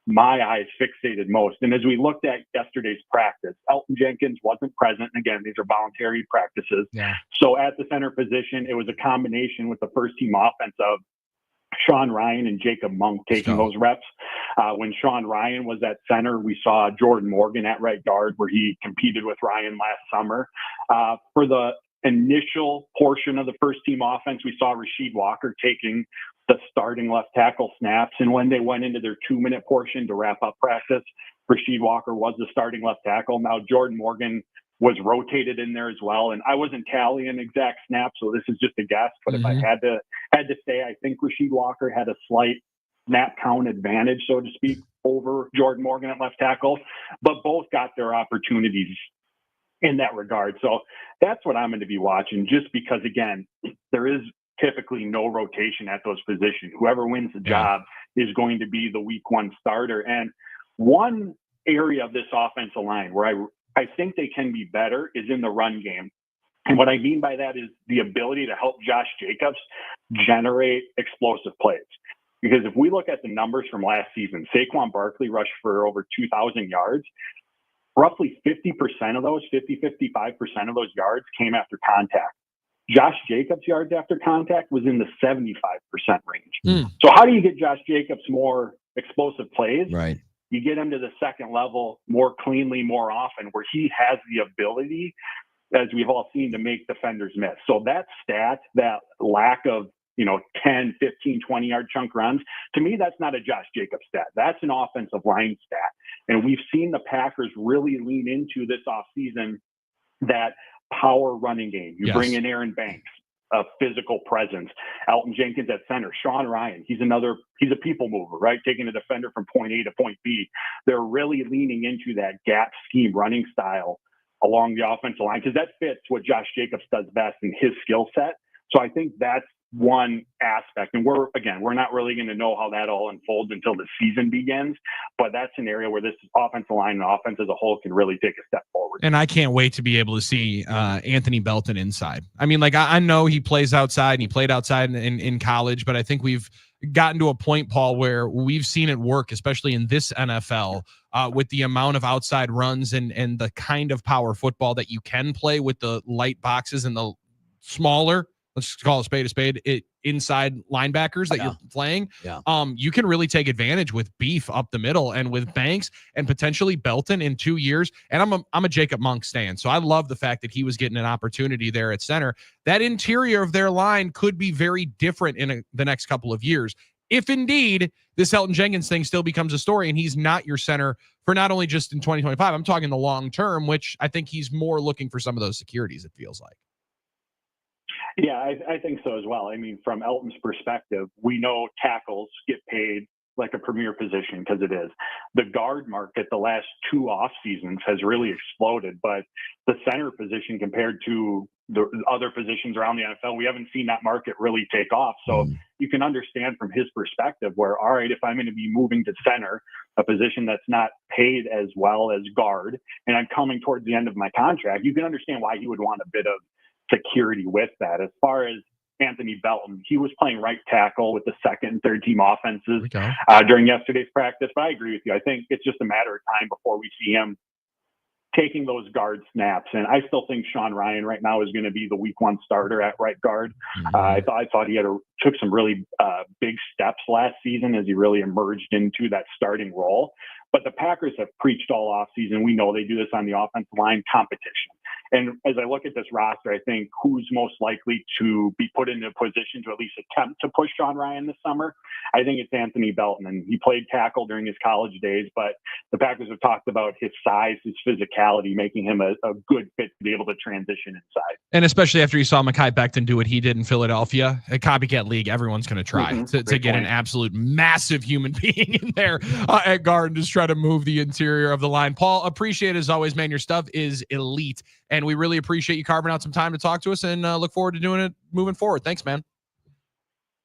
Speaker 19: my eyes fixated most. And as we looked at yesterday's practice, Elton Jenkins wasn't present. And again, these are voluntary practices.
Speaker 2: Yeah.
Speaker 19: So at the center position, it was a combination with the first team offense of Sean Ryan and Jacob Monk taking those reps. When Sean Ryan was at center, we saw Jordan Morgan at right guard where he competed with Ryan last summer. For the initial portion of the first team offense, we saw Rasheed Walker taking the starting left tackle snaps. And when they went into their 2-minute portion to wrap up practice, Rasheed Walker was the starting left tackle. Now Jordan Morgan was rotated in there as well. And I wasn't tallying exact snaps, so this is just a guess. But if I had to say, I think Rasheed Walker had a slight snap count advantage, so to speak, over Jordan Morgan at left tackle. But both got their opportunities in that regard. So that's what I'm going to be watching, just because, again, there is typically no rotation at those positions. Whoever wins the job is going to be the week one starter. And one area of this offensive line where I think they can be better is in the run game. And what I mean by that is the ability to help Josh Jacobs generate explosive plays. Because if we look at the numbers from last season, Saquon Barkley rushed for over 2,000 yards. Roughly 50% of those, 55% of those yards came after contact. Josh Jacobs' yards after contact was in the 75% range. So how do you get Josh Jacobs more explosive plays?
Speaker 3: Right.
Speaker 19: You get him to the second level more cleanly, more often, where he has the ability, as we've all seen, to make defenders miss. So that stat, that lack of 10, 15, 20-yard chunk runs, to me, that's not a Josh Jacobs stat. That's an offensive line stat. And we've seen the Packers really lean into this offseason that power running game. You bring in Aaron Banks, a physical presence. Elton Jenkins at center. Sean Ryan, he's a people mover, right? Taking a defender from point A to point B. They're really leaning into that gap scheme running style along the offensive line because that fits what Josh Jacobs does best in his skill set. So I think that's one aspect. And we're not really going to know how that all unfolds until the season begins. But that's an area where this offensive line and offense as a whole can really take a step forward.
Speaker 2: And I can't wait to be able to see Anthony Belton inside. I mean, like I know he plays outside and he played outside in college, but I think we've gotten to a point, Paul, where we've seen it work, especially in this NFL, with the amount of outside runs and the kind of power football that you can play with the light boxes and the smaller, let's call a spade, inside linebackers that you're playing.
Speaker 3: Yeah.
Speaker 2: You can really take advantage with beef up the middle and with Banks and potentially Belton in 2 years. And I'm a Jacob Monk stan, so I love the fact that he was getting an opportunity there at center. That interior of their line could be very different in the next couple of years, if indeed this Elgton Jenkins thing still becomes a story and he's not your center for not only just in 2025, I'm talking the long term, which I think he's more looking for some of those securities, it feels like.
Speaker 19: Yeah, I think so as well. I mean, from Elton's perspective, we know tackles get paid like a premier position because it is. The guard market the last 2 off seasons has really exploded, but the center position compared to the other positions around the NFL, we haven't seen that market really take off. So you can understand from his perspective where, all right, if I'm going to be moving to center, a position that's not paid as well as guard, and I'm coming towards the end of my contract, you can understand why he would want a bit of security with that. As far as Anthony Belton, he was playing right tackle with the second and third team offenses during yesterday's practice. But I agree with you. I think it's just a matter of time before we see him taking those guard snaps. And I still think Sean Ryan right now is going to be the week 1 starter at right guard. I thought he took some really big steps last season as he really emerged into that starting role. But the Packers have preached all offseason. We know they do this on the offensive line, competition. And as I look at this roster, I think who's most likely to be put into a position to at least attempt to push Sean Ryan this summer, I think it's Anthony Belton. And he played tackle during his college days, but the Packers have talked about his size, his physicality, making him a good fit to be able to transition inside.
Speaker 2: And especially after you saw Mekhi Becton do what he did in Philadelphia, a copycat league, everyone's going to try to get an absolute massive human being in there at guard and just try to move the interior of the line. Paul, appreciate it as always, man. Your stuff is elite. And we really appreciate you carving out some time to talk to us and look forward to doing it moving forward. Thanks, man.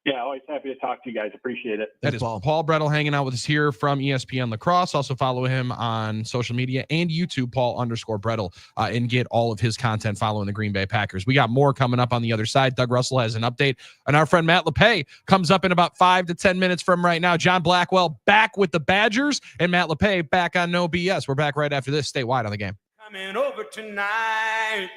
Speaker 19: Yeah, always happy to talk to you guys. Appreciate it.
Speaker 2: That is Paul Brettel hanging out with us here from ESPN Lacrosse. Also follow him on social media and YouTube, Paul_Brettel, and get all of his content following the Green Bay Packers. We got more coming up on the other side. Doug Russell has an update. And our friend Matt LePay comes up in about 5 to 10 minutes from right now. John Blackwell back with the Badgers and Matt LePay back on No BS. We're back right after this. Stay wide on the game.
Speaker 7: Coming over tonight.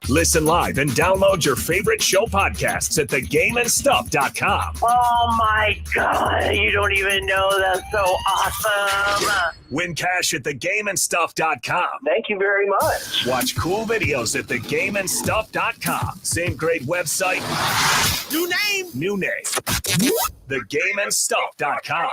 Speaker 1: Listen live and download your favorite show podcasts at thegameandstuff.com.
Speaker 17: Oh my God, you don't even know, that's so awesome.
Speaker 1: Win cash at thegameandstuff.com.
Speaker 17: Thank you very much.
Speaker 1: Watch cool videos at thegameandstuff.com. Same great website. New name. Thegameandstuff.com.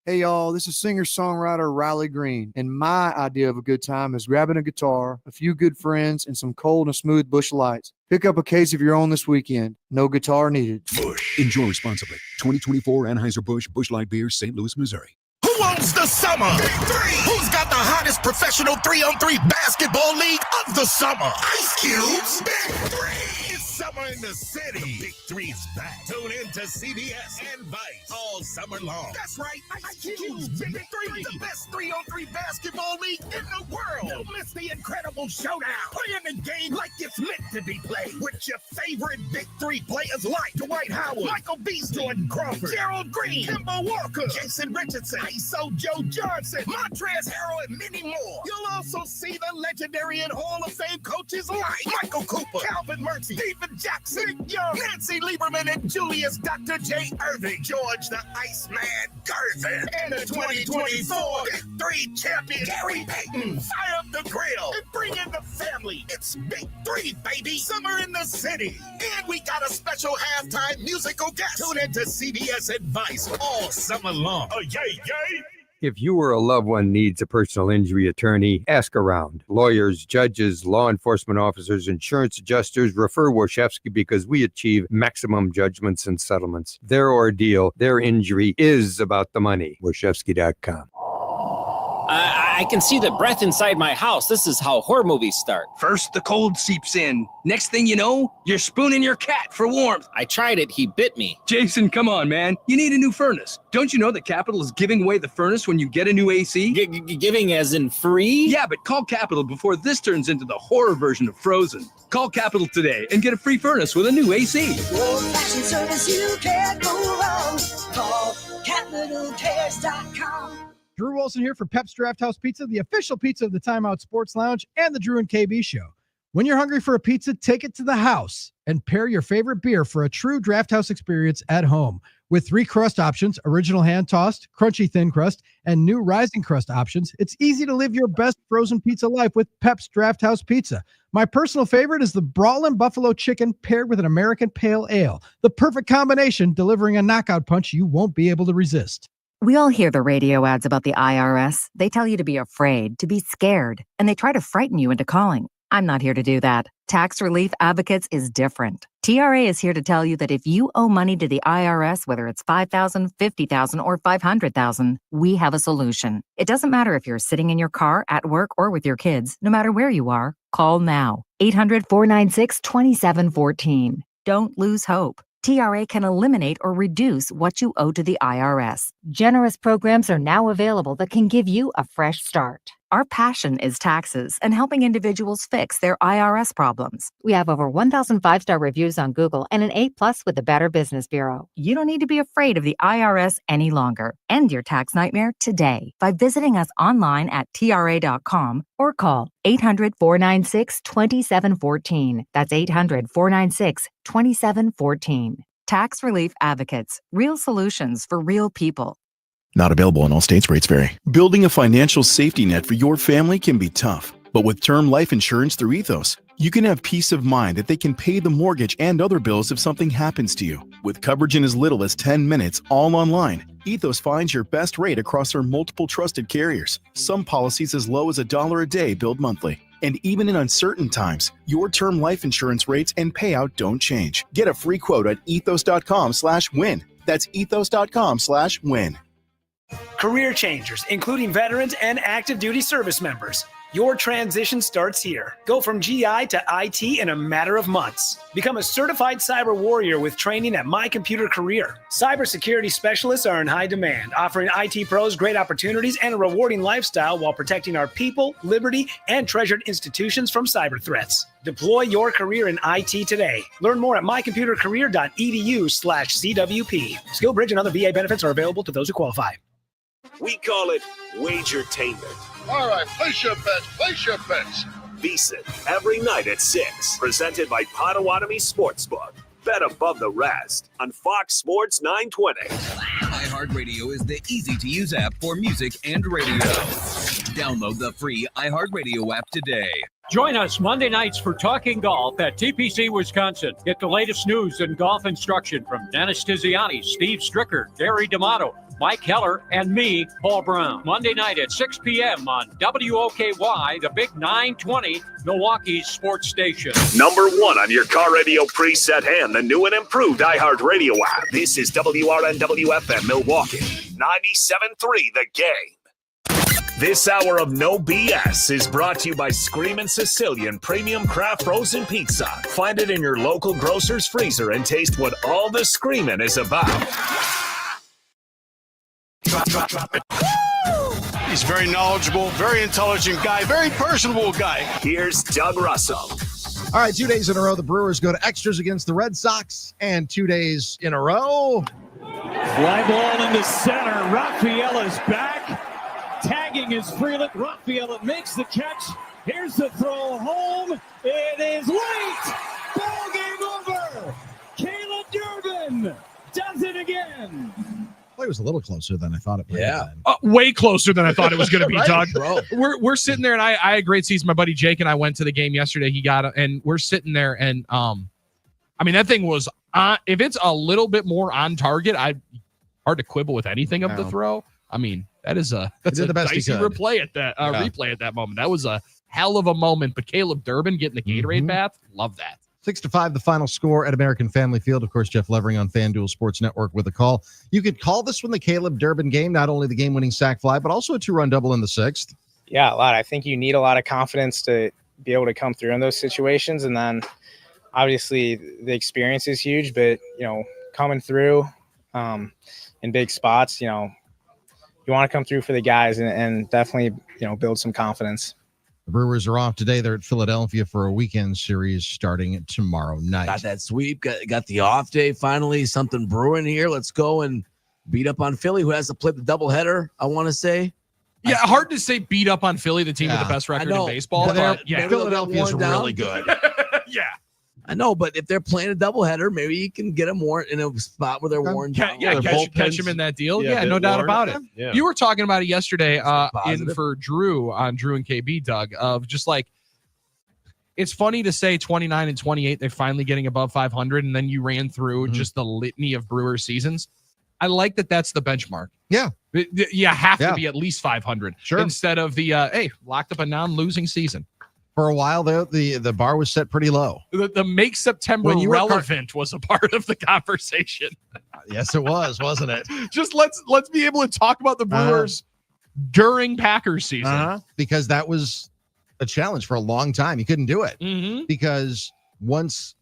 Speaker 20: Hey y'all, this is singer-songwriter Riley Green, and my idea of a good time is grabbing a guitar, a few good friends, and some cold and smooth Busch Lights. Pick up a case of your own this weekend. No guitar needed.
Speaker 21: Busch. Enjoy responsibly. 2024 Anheuser-Busch Busch Light Beer, St. Louis, Missouri.
Speaker 7: Who owns the summer? Big Three. Who's got the hottest professional 3-on-3 basketball league of the summer? Ice Cube's Big Three. It's summer in the city. Big Three's back. Tune in to CBS and Vice all summer long. That's right. Ice Cube's Big Three. The best 3-on-3 basketball league in the world. Don't miss the incredible showdown. Playing the game like it's meant to be played. With your favorite Big Three players like Dwight Howard, Michael Beast, Jordan Crawford, Gerald Green, Kemba Walker, Jason Richardson, ISO Joe Johnson, Montrezl Harrell, and many more. You'll also see the legendary and Hall of Fame coaches like Michael Cooper, Calvin Murphy, Stephen Jackson, Nick Young, Nancy Lieberman, and Julius Dr. J. Irving, George the Iceman Gervin, and the 2024 Big Three champion Gary Payton. Fire up the grill and bring in the family. It's Big Three, baby. Summer in the city. And we got a special halftime musical guest. Tune into CBS Advice all summer long. Oh, yay, yay.
Speaker 22: If you or a loved one needs a personal injury attorney, ask around. Lawyers, judges, law enforcement officers, insurance adjusters, refer Warshevsky because we achieve maximum judgments and settlements. Their ordeal, their injury is about the money. Warshevsky.com.
Speaker 4: I can see the breath inside my house. This is how horror movies start.
Speaker 5: First, the cold seeps in. Next thing you know, you're spooning your cat for warmth.
Speaker 4: I tried it. He bit me.
Speaker 5: Jason, come on, man. You need a new furnace. Don't you know that Capital is giving away the furnace when you get a new AC?
Speaker 4: Giving as in free?
Speaker 5: Yeah, but call Capital before this turns into the horror version of Frozen. Call Capital today and get a free furnace with a new AC.
Speaker 23: Old-fashioned service you can't go wrong. Call CapitalCares.com.
Speaker 24: Drew Wilson here for Pep's Draft House Pizza, the official pizza of the Timeout Sports Lounge and the Drew and KB Show. When you're hungry for a pizza, take it to the house and pair your favorite beer for a true Draft House experience at home. With 3 crust options, original hand-tossed, crunchy thin crust, and new rising crust options, it's easy to live your best frozen pizza life with Pep's Draft House Pizza. My personal favorite is the Brawlin' Buffalo Chicken paired with an American Pale Ale. The perfect combination, delivering a knockout punch you won't be able to resist.
Speaker 25: We all hear the radio ads about the IRS. They tell you to be afraid, to be scared, and they try to frighten you into calling. I'm not here to do that. Tax Relief Advocates is different. TRA is here to tell you that if you owe money to the IRS, whether it's $5,000, $50,000, or $500,000, we have a solution. It doesn't matter if you're sitting in your car, at work, or with your kids. No matter where you are, call now. 800-496-2714. Don't lose hope. TRA can eliminate or reduce what you owe to the IRS. Generous programs are now available that can give you a fresh start. Our passion is taxes and helping individuals fix their IRS problems. We have over 1,000 5-star reviews on Google and an A+ with the Better Business Bureau. You don't need to be afraid of the IRS any longer. End your tax nightmare today by visiting us online at TRA.com or call 800-496-2714. That's 800-496-2714. Tax Relief Advocates. Real solutions for real people.
Speaker 26: Not available in all states. Rates vary. Building a financial safety net for your family can be tough, but with term life insurance through Ethos, you can have peace of mind that they can pay the mortgage and other bills if something happens to you. With coverage in as little as 10 minutes, all online, Ethos finds your best rate across their multiple trusted carriers. Some policies as low as $1 a day billed monthly. And even in uncertain times, your term life insurance rates and payout don't change. Get a free quote at ethos.com/win. That's ethos.com/win.
Speaker 27: Career changers, including veterans and active duty service members. Your transition starts here. Go from GI to IT in a matter of months. Become a certified cyber warrior with training at My Computer Career. Cybersecurity specialists are in high demand, offering IT pros great opportunities and a rewarding lifestyle while protecting our people, liberty, and treasured institutions from cyber threats. Deploy your career in IT today. Learn more at mycomputercareer.edu/CWP. SkillBridge and other VA benefits are available to those who qualify.
Speaker 1: We call it Wagertainment.
Speaker 8: All right, place your bets.
Speaker 1: VSiN, every night at 6. Presented by Potawatomi Sportsbook. Bet above the rest on Fox Sports 920.
Speaker 28: iHeartRadio is the easy-to-use app for music and radio. Download the free iHeartRadio app today.
Speaker 10: Join us Monday nights for Talking Golf at TPC Wisconsin. Get the latest news and golf instruction from Dennis Tiziani, Steve Stricker, Gary D'Amato, Mike Heller, and me, Paul Brown. Monday night at 6 p.m. on WOKY, the Big 920, Milwaukee's sports station.
Speaker 1: Number 1 on your car radio preset and the new and improved iHeartRadio app. This is WRNW-FM Milwaukee, 97.3 The Game. This hour of No BS is brought to you by Screamin' Sicilian Premium Craft Frozen Pizza. Find it in your local grocer's freezer and taste what all the screamin' is about.
Speaker 29: Drop it. He's very knowledgeable, very intelligent guy, very personable guy.
Speaker 1: Here's Doug Russell.
Speaker 24: All right, 2 days in a row, the Brewers go to extras against the Red Sox, and 2 days in a row.
Speaker 30: Fly ball in the center. Raphael is back. Tagging is Freeland. Raphael makes the catch. Here's the throw home. It is late. Ball game over. Caleb Durbin does it again.
Speaker 24: It was a little closer than I thought it would.
Speaker 2: Yeah. Way closer than I thought it was going to be,
Speaker 24: Right,
Speaker 2: Doug.
Speaker 24: bro.
Speaker 2: We're sitting there, and I had a great season. My buddy Jake and I went to the game yesterday. And we're sitting there, and I mean, that thing was on. If it's a little bit more on target, hard to quibble with anything of the throw. I mean, that's the best dicey replay at that moment. That was a hell of a moment. But Caleb Durbin getting the Gatorade bath, love that.
Speaker 3: 6-5, the final score at American Family Field. Of course, Jeff Levering on FanDuel Sports Network with a call. You could call this one the Caleb Durbin game, not only the game-winning sack fly, but also a 2-run double in the 6th.
Speaker 6: Yeah, a lot. I think you need a lot of confidence to be able to come through in those situations. And then obviously the experience is huge, but, coming through in big spots, you want to come through for the guys and definitely, build some confidence.
Speaker 3: The Brewers are off today. They're at Philadelphia for a weekend series starting tomorrow night.
Speaker 9: Got that sweep, got the off day finally, something brewing here. Let's go and beat up on Philly, who has to play the doubleheader, I want to say.
Speaker 2: Yeah, hard to say beat up on Philly, the team with the best record in baseball. But
Speaker 3: Philadelphia is really good.
Speaker 2: Yeah.
Speaker 9: I know, but if they're playing a doubleheader, maybe you can get them more in a spot where they're worn down.
Speaker 2: Yeah, catch him in that deal. Yeah, no doubt about it. Yeah. You were talking about it yesterday in for Drew on Drew and KB, Doug, of just like, it's funny to say 29 and 28, they're finally getting above 500, and then you ran through just the litany of Brewer seasons. I like that that's the benchmark.
Speaker 3: Yeah.
Speaker 2: You have to be at least 500 instead of the, hey, locked up a non-losing season.
Speaker 3: For a while, though, the bar was set pretty low.
Speaker 2: The make September relevant was a part of the conversation.
Speaker 3: Yes, it was, wasn't it?
Speaker 2: Just let's be able to talk about the Brewers during Packers season.
Speaker 3: Because that was a challenge for a long time. You couldn't do it because once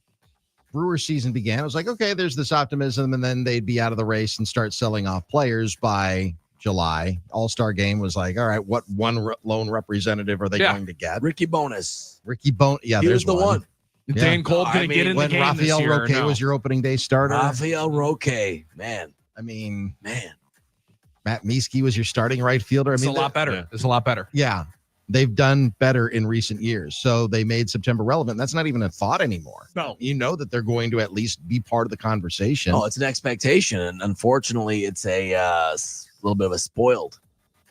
Speaker 3: Brewers season began, it was like, okay, there's this optimism, and then they'd be out of the race and start selling off players by July. All-Star game was like, all right, what one lone representative are they going to get?
Speaker 9: Ricky Bonas.
Speaker 3: Yeah,
Speaker 9: there's the one.
Speaker 2: Dan Cole going to get in the game
Speaker 3: Rafael
Speaker 2: this year.
Speaker 3: Roque was your opening day starter.
Speaker 9: Rafael Roque, man.
Speaker 3: I mean, Matt Mieske was your starting right fielder.
Speaker 2: It's a lot better. Yeah. It's a lot better.
Speaker 3: Yeah. They've done better in recent years. So they made September relevant. That's not even a thought anymore.
Speaker 2: No.
Speaker 3: You know that they're going to at least be part of the conversation.
Speaker 9: Oh, it's an expectation. And unfortunately, it's a little bit of a spoiled.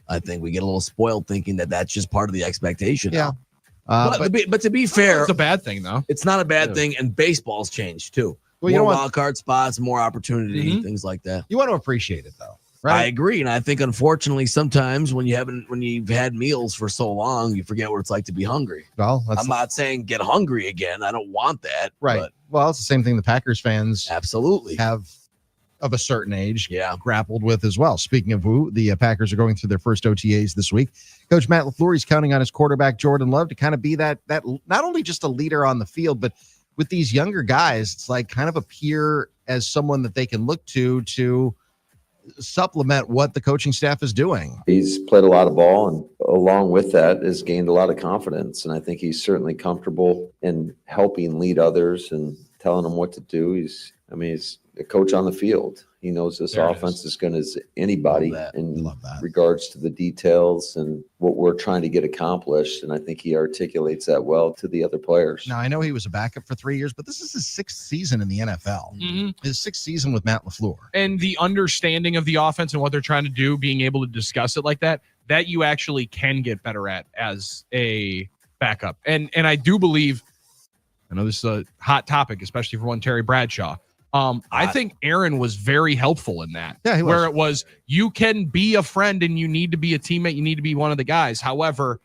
Speaker 9: I think we get a little spoiled thinking that that's just part of the expectation.
Speaker 3: Yeah.
Speaker 9: But to be fair,
Speaker 2: it's a bad thing, though.
Speaker 9: It's not a bad thing. And baseball's changed, too.
Speaker 3: Well,
Speaker 9: more wild card spots, more opportunity, things like that.
Speaker 3: You want to appreciate it, though. Right?
Speaker 9: I agree, and I think unfortunately sometimes when you've had meals for so long, you forget what it's like to be hungry.
Speaker 3: Well,
Speaker 9: I'm not saying get hungry again. I don't want that.
Speaker 3: Right.
Speaker 9: But
Speaker 3: well, it's the same thing the Packers fans
Speaker 9: absolutely
Speaker 3: have of a certain age grappled with as well. Speaking of who, the Packers are going through their first OTAs this week. Coach Matt LaFleur is counting on his quarterback Jordan Love to kind of be that not only just a leader on the field, but with these younger guys, it's like kind of appear as someone that they can look to supplement what the coaching staff is doing.
Speaker 11: He's played a lot of ball, and along with that has gained a lot of confidence. And I think he's certainly comfortable in helping lead others and telling them what to do. He's a coach on the field. He knows this offense as good as anybody in regards to the details and what we're trying to get accomplished. And I think he articulates that well to the other players.
Speaker 3: Now, I know he was a backup for 3 years, but this is his 6th season in the NFL. His 6th season with Matt LaFleur.
Speaker 2: And the understanding of the offense and what they're trying to do, being able to discuss it like that you actually can get better at as a backup. And I do believe, I know this is a hot topic, especially for one Terry Bradshaw. I think Aaron was very helpful in that.
Speaker 3: Yeah, he was.
Speaker 2: Where it was, you can be a friend and you need to be a teammate. You need to be one of the guys. However,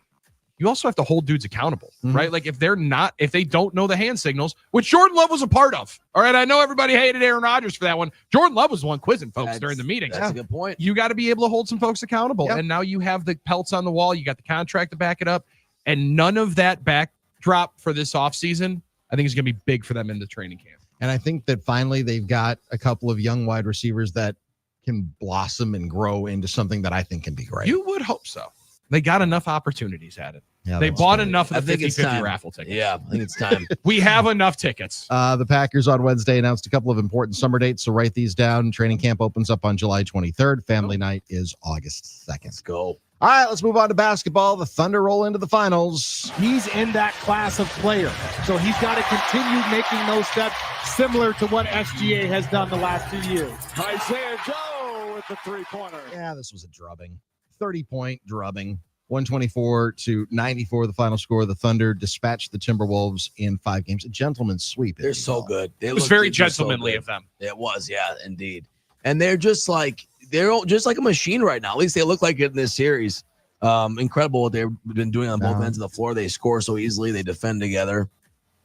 Speaker 2: you also have to hold dudes accountable, right? Like if they don't know the hand signals, which Jordan Love was a part of. All right. I know everybody hated Aaron Rodgers for that one. Jordan Love was the one quizzing folks during the meeting.
Speaker 9: That's a good point.
Speaker 2: You got to be able to hold some folks accountable.
Speaker 3: Yep.
Speaker 2: And now you have the pelts on the wall. You got the contract to back it up. And none of that backdrop for this offseason, I think is going to be big for them in the training camp.
Speaker 3: And I think that finally they've got a couple of young wide receivers that can blossom and grow into something that I think can be great.
Speaker 2: You would hope so. They got enough opportunities at it.
Speaker 3: Yeah,
Speaker 2: they bought enough of
Speaker 9: I
Speaker 2: the
Speaker 9: think it's
Speaker 2: 50-50
Speaker 9: time.
Speaker 2: raffle tickets.
Speaker 9: Yeah, I think it's time.
Speaker 2: We have enough tickets.
Speaker 3: The Packers on Wednesday announced a couple of important summer dates, so write these down. Training camp opens up on July 23rd. Family night is August 2nd.
Speaker 9: Let's go.
Speaker 3: All right, let's move on to basketball. The Thunder roll into the finals.
Speaker 30: He's in that class of player, so he's got to continue making those steps similar to what SGA has done the last 2 years. Isaiah Joe with the three-pointer.
Speaker 3: Yeah, this was a drubbing. 30-point drubbing. 124-94, the final score. The Thunder dispatched the Timberwolves in 5 games. A gentleman's sweep.
Speaker 9: They're so good.
Speaker 2: It was very gentlemanly of them.
Speaker 9: It was, yeah, indeed. And they're just like a machine right now. At least they look like it in this series. Incredible what they've been doing on both ends of the floor. They score so easily. They defend together.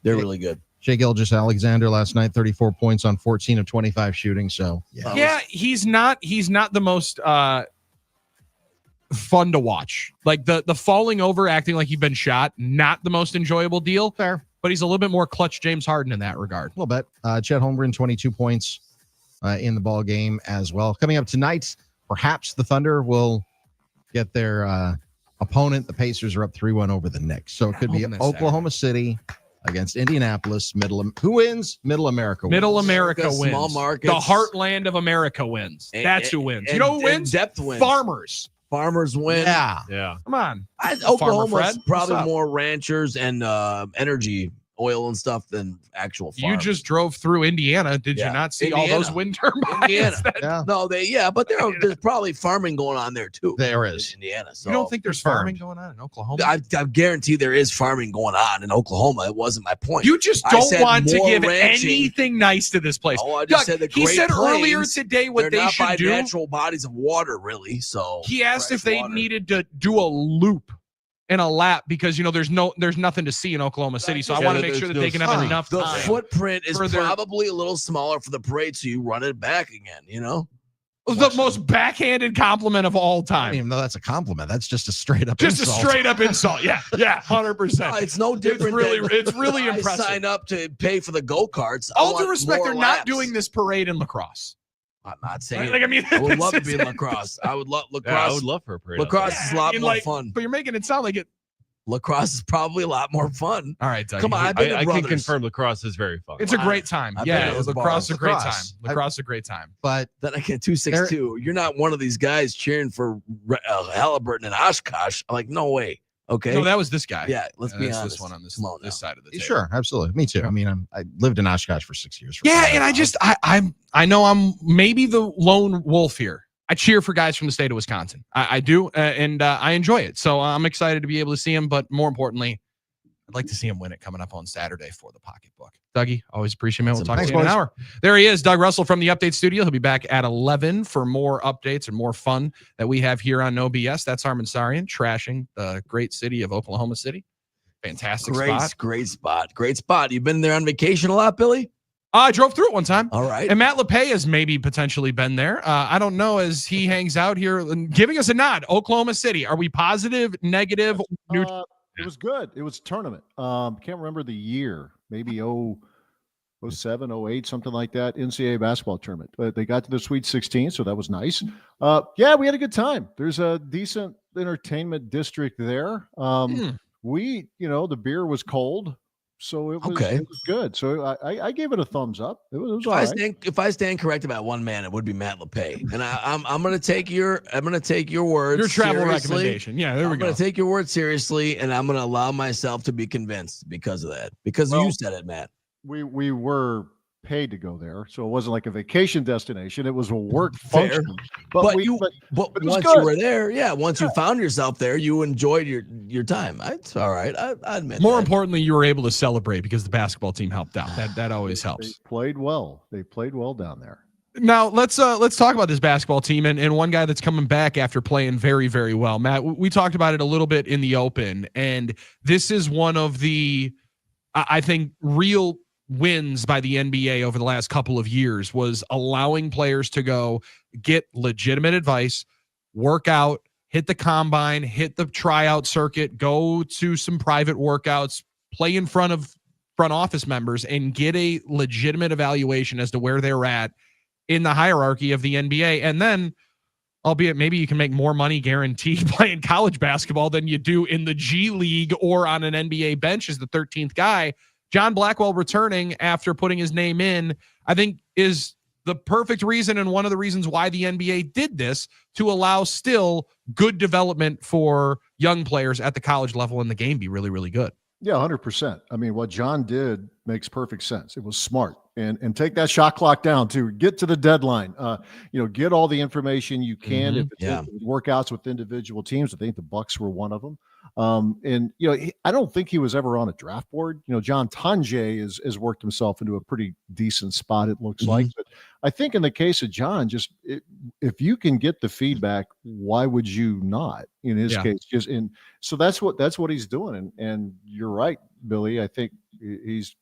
Speaker 9: They're really good.
Speaker 3: Shai Gilgeous-Alexander last night, 34 points on 14 of 25 shooting. So
Speaker 2: yeah, he's not the most fun to watch. Like the falling over, acting like he'd been shot, not the most enjoyable deal.
Speaker 3: Fair.
Speaker 2: But he's a little bit more clutch James Harden in that regard.
Speaker 3: A little bit. Chet Holmgren, 22 points in the ball game as well. Coming up tonight, perhaps the Thunder will get their opponent. The Pacers are up 3-1 over the Knicks. So it could be Oklahoma City against Indianapolis. Who wins? Middle America wins.
Speaker 2: Middle America wins.
Speaker 9: Small markets.
Speaker 2: The heartland of America wins. That's who wins. You know who wins?
Speaker 9: Depth wins.
Speaker 2: Farmers
Speaker 9: win.
Speaker 2: Yeah. Come on.
Speaker 9: Oklahoma's probably more ranchers and energy, oil and stuff than actual farmers.
Speaker 2: You just drove through Indiana. Did you not see all those wind turbines?
Speaker 9: No, but there's probably farming going on there too.
Speaker 3: There is.
Speaker 9: In Indiana. So
Speaker 2: you don't think there's farming going on in Oklahoma?
Speaker 9: I guarantee there is farming going on in Oklahoma. It wasn't my point.
Speaker 2: You just don't want to give anything nice to this place.
Speaker 9: Oh, I just
Speaker 2: Doug,
Speaker 9: said
Speaker 2: he said earlier today what
Speaker 9: they're
Speaker 2: they
Speaker 9: not
Speaker 2: should
Speaker 9: by
Speaker 2: do.
Speaker 9: natural bodies of water, really. So
Speaker 2: he asked if they needed to do a loop in a lap because there's nothing to see in Oklahoma City. So I want to make sure that they can have enough
Speaker 9: the
Speaker 2: time.
Speaker 9: Footprint is probably a little smaller for the parade, so you run it back again.
Speaker 2: The most backhanded compliment of all
Speaker 3: I
Speaker 2: time.
Speaker 3: don't even know that's a compliment. That's just a straight up
Speaker 2: Just
Speaker 3: insult.
Speaker 2: a straight up insult. Yeah, 100%.
Speaker 9: It's no different.
Speaker 2: It's really impressive.
Speaker 9: I sign up to pay for the go-karts.
Speaker 2: All due respect, they're not doing this parade in lacrosse.
Speaker 9: I'm not saying.
Speaker 2: I
Speaker 9: would love to be in lacrosse. I would love lacrosse.
Speaker 12: Yeah, I would love for a parade.
Speaker 9: Lacrosse is a lot more fun.
Speaker 2: But you're making it sound like it.
Speaker 9: Lacrosse is probably a lot more fun.
Speaker 2: All right, Doug.
Speaker 9: Come on,
Speaker 12: I can confirm lacrosse is very fun.
Speaker 2: It's a great time. Lacrosse is a great time. Lacrosse is a great time.
Speaker 3: But
Speaker 9: then I get 262. You're not one of these guys cheering for Halliburton and Oshkosh. I'm like, no way. Okay.
Speaker 2: No, that was this guy.
Speaker 9: Yeah, let's be honest.
Speaker 2: This one on this side of the table.
Speaker 3: Sure, absolutely. Me too. I mean, I lived in Oshkosh for 6 years.
Speaker 2: And I know I'm maybe the lone wolf here. I cheer for guys from the state of Wisconsin. I do, and I enjoy it. So I'm excited to be able to see him. But more importantly, I'd like to see him win it coming up on Saturday for the Pocketbook. Dougie, always appreciate it. We'll talk to you in an hour. There he is, Doug Russell from the Update Studio. He'll be back at 11 for more updates and more fun that we have here on No BS. That's Harman Sarian trashing the great city of Oklahoma City. Fantastic spot.
Speaker 9: Great spot. You've been there on vacation a lot, Billy?
Speaker 2: I drove through it one time.
Speaker 9: All right.
Speaker 2: And Matt LePay has maybe potentially been there. I don't know, as he hangs out here and giving us a nod. Oklahoma City. Are we positive, negative, neutral?
Speaker 13: It was good. It was a tournament. Can't remember the year. Maybe 07, 08, something like that. NCAA basketball tournament. But they got to the Sweet 16, so that was nice. Yeah, we had a good time. There's a decent entertainment district there. The beer was cold. So it was good. So I gave it a thumbs up. It was all right.
Speaker 9: If I stand corrected by one man, it would be Matt LePay. And I'm going to take your words.
Speaker 2: Your travel
Speaker 9: seriously.
Speaker 2: Recommendation. Yeah, there we go.
Speaker 9: I'm going to take your word seriously, and I'm going to allow myself to be convinced because of that. Because you said it, Matt.
Speaker 13: We were paid to go there, so it wasn't like a vacation destination. It was a work function. But
Speaker 9: once you were there, once you
Speaker 13: Yeah.
Speaker 9: found yourself there, you enjoyed your time. It's all right. I admit.
Speaker 2: More importantly, you were able to celebrate because the basketball team helped out. That always helps.
Speaker 13: They played well. They played well down there.
Speaker 2: Now let's talk about this basketball team and one guy that's coming back after playing very, very well. Matt, we talked about it a little bit in the open, and this is one of the, I think, real wins by the NBA over the last couple of years was allowing players to go get legitimate advice, work out, hit the combine, hit the tryout circuit, go to some private workouts, play in front of front office members, and get a legitimate evaluation as to where they're at in the hierarchy of the NBA. And then, albeit maybe you can make more money guaranteed playing college basketball than you do in the G League or on an NBA bench as the 13th guy. John Blackwell returning after putting his name in, I think, is the perfect reason and one of the reasons why the NBA did this, to allow still good development for young players at the college level and the game be really, really good.
Speaker 13: Yeah, 100%. I mean, what John did makes perfect sense. It was smart. And take that shot clock down to get to the deadline. Get all the information you can. If it's workouts with individual teams, I think the Bucks were one of them. I don't think he was ever on a draft board. John Tonje has worked himself into a pretty decent spot, it looks like. But I think in the case of John, if you can get the feedback, why would you not? In his case, so that's what he's doing. And you're right, Billy. I think he's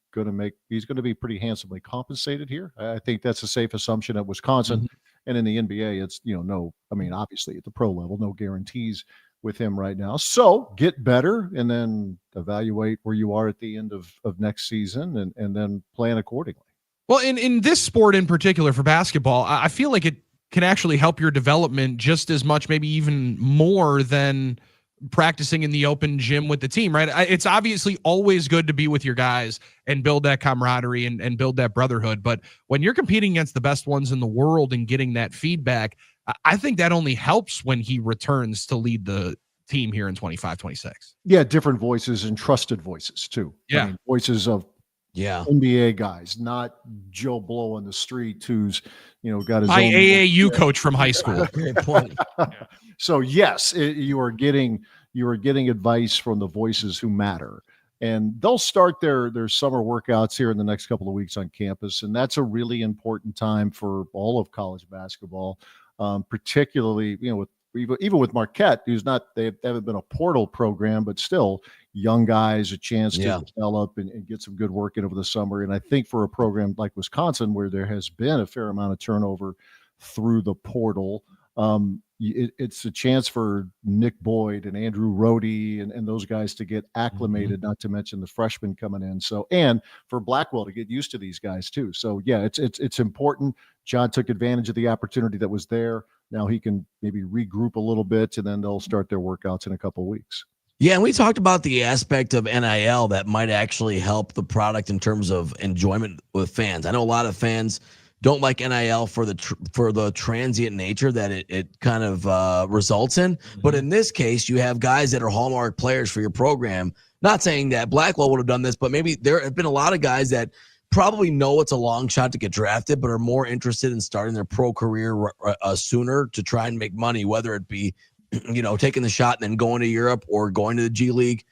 Speaker 13: he's going to be pretty handsomely compensated here. I think that's a safe assumption at Wisconsin. And in the NBA, it's, obviously at the pro level, no guarantees with him right now. So get better and then evaluate where you are at the end of next season and then plan accordingly.
Speaker 2: Well, in this sport in particular for basketball, I feel like it can actually help your development just as much, maybe even more than practicing in the open gym with the team, right? It's obviously always good to be with your guys and build that camaraderie and build that brotherhood. But when you're competing against the best ones in the world and getting that feedback, I think that only helps when he returns to lead the team here in 25-26.
Speaker 13: Yeah, different voices and trusted voices too.
Speaker 2: Yeah.
Speaker 13: Voices of NBA guys, not Joe Blow on the street who's, got his own
Speaker 2: AAU coach from high school.
Speaker 9: Great point.
Speaker 13: So yes, you are getting advice from the voices who matter. And they'll start their summer workouts here in the next couple of weeks on campus. And that's a really important time for all of college basketball. Particularly, with even with Marquette, they haven't been a portal program, but still young guys a chance to develop and get some good work in over the summer. And I think for a program like Wisconsin, where there has been a fair amount of turnover through the portal, it's a chance for Nick Boyd and Andrew Rohde and those guys to get acclimated, not to mention the freshmen coming in. So, and for Blackwell to get used to these guys too. So yeah, it's important. John took advantage of the opportunity that was there. Now he can maybe regroup a little bit, and then they'll start their workouts in a couple of weeks.
Speaker 9: Yeah, and we talked about the aspect of NIL that might actually help the product in terms of enjoyment with fans. I know a lot of fans don't like NIL for the transient nature that it kind of results in. But in this case, you have guys that are hallmark players for your program. Not saying that Blackwell would have done this, but maybe there have been a lot of guys that probably know it's a long shot to get drafted, but are more interested in starting their pro career sooner to try and make money, whether it be, taking the shot and then going to Europe or going to the G League.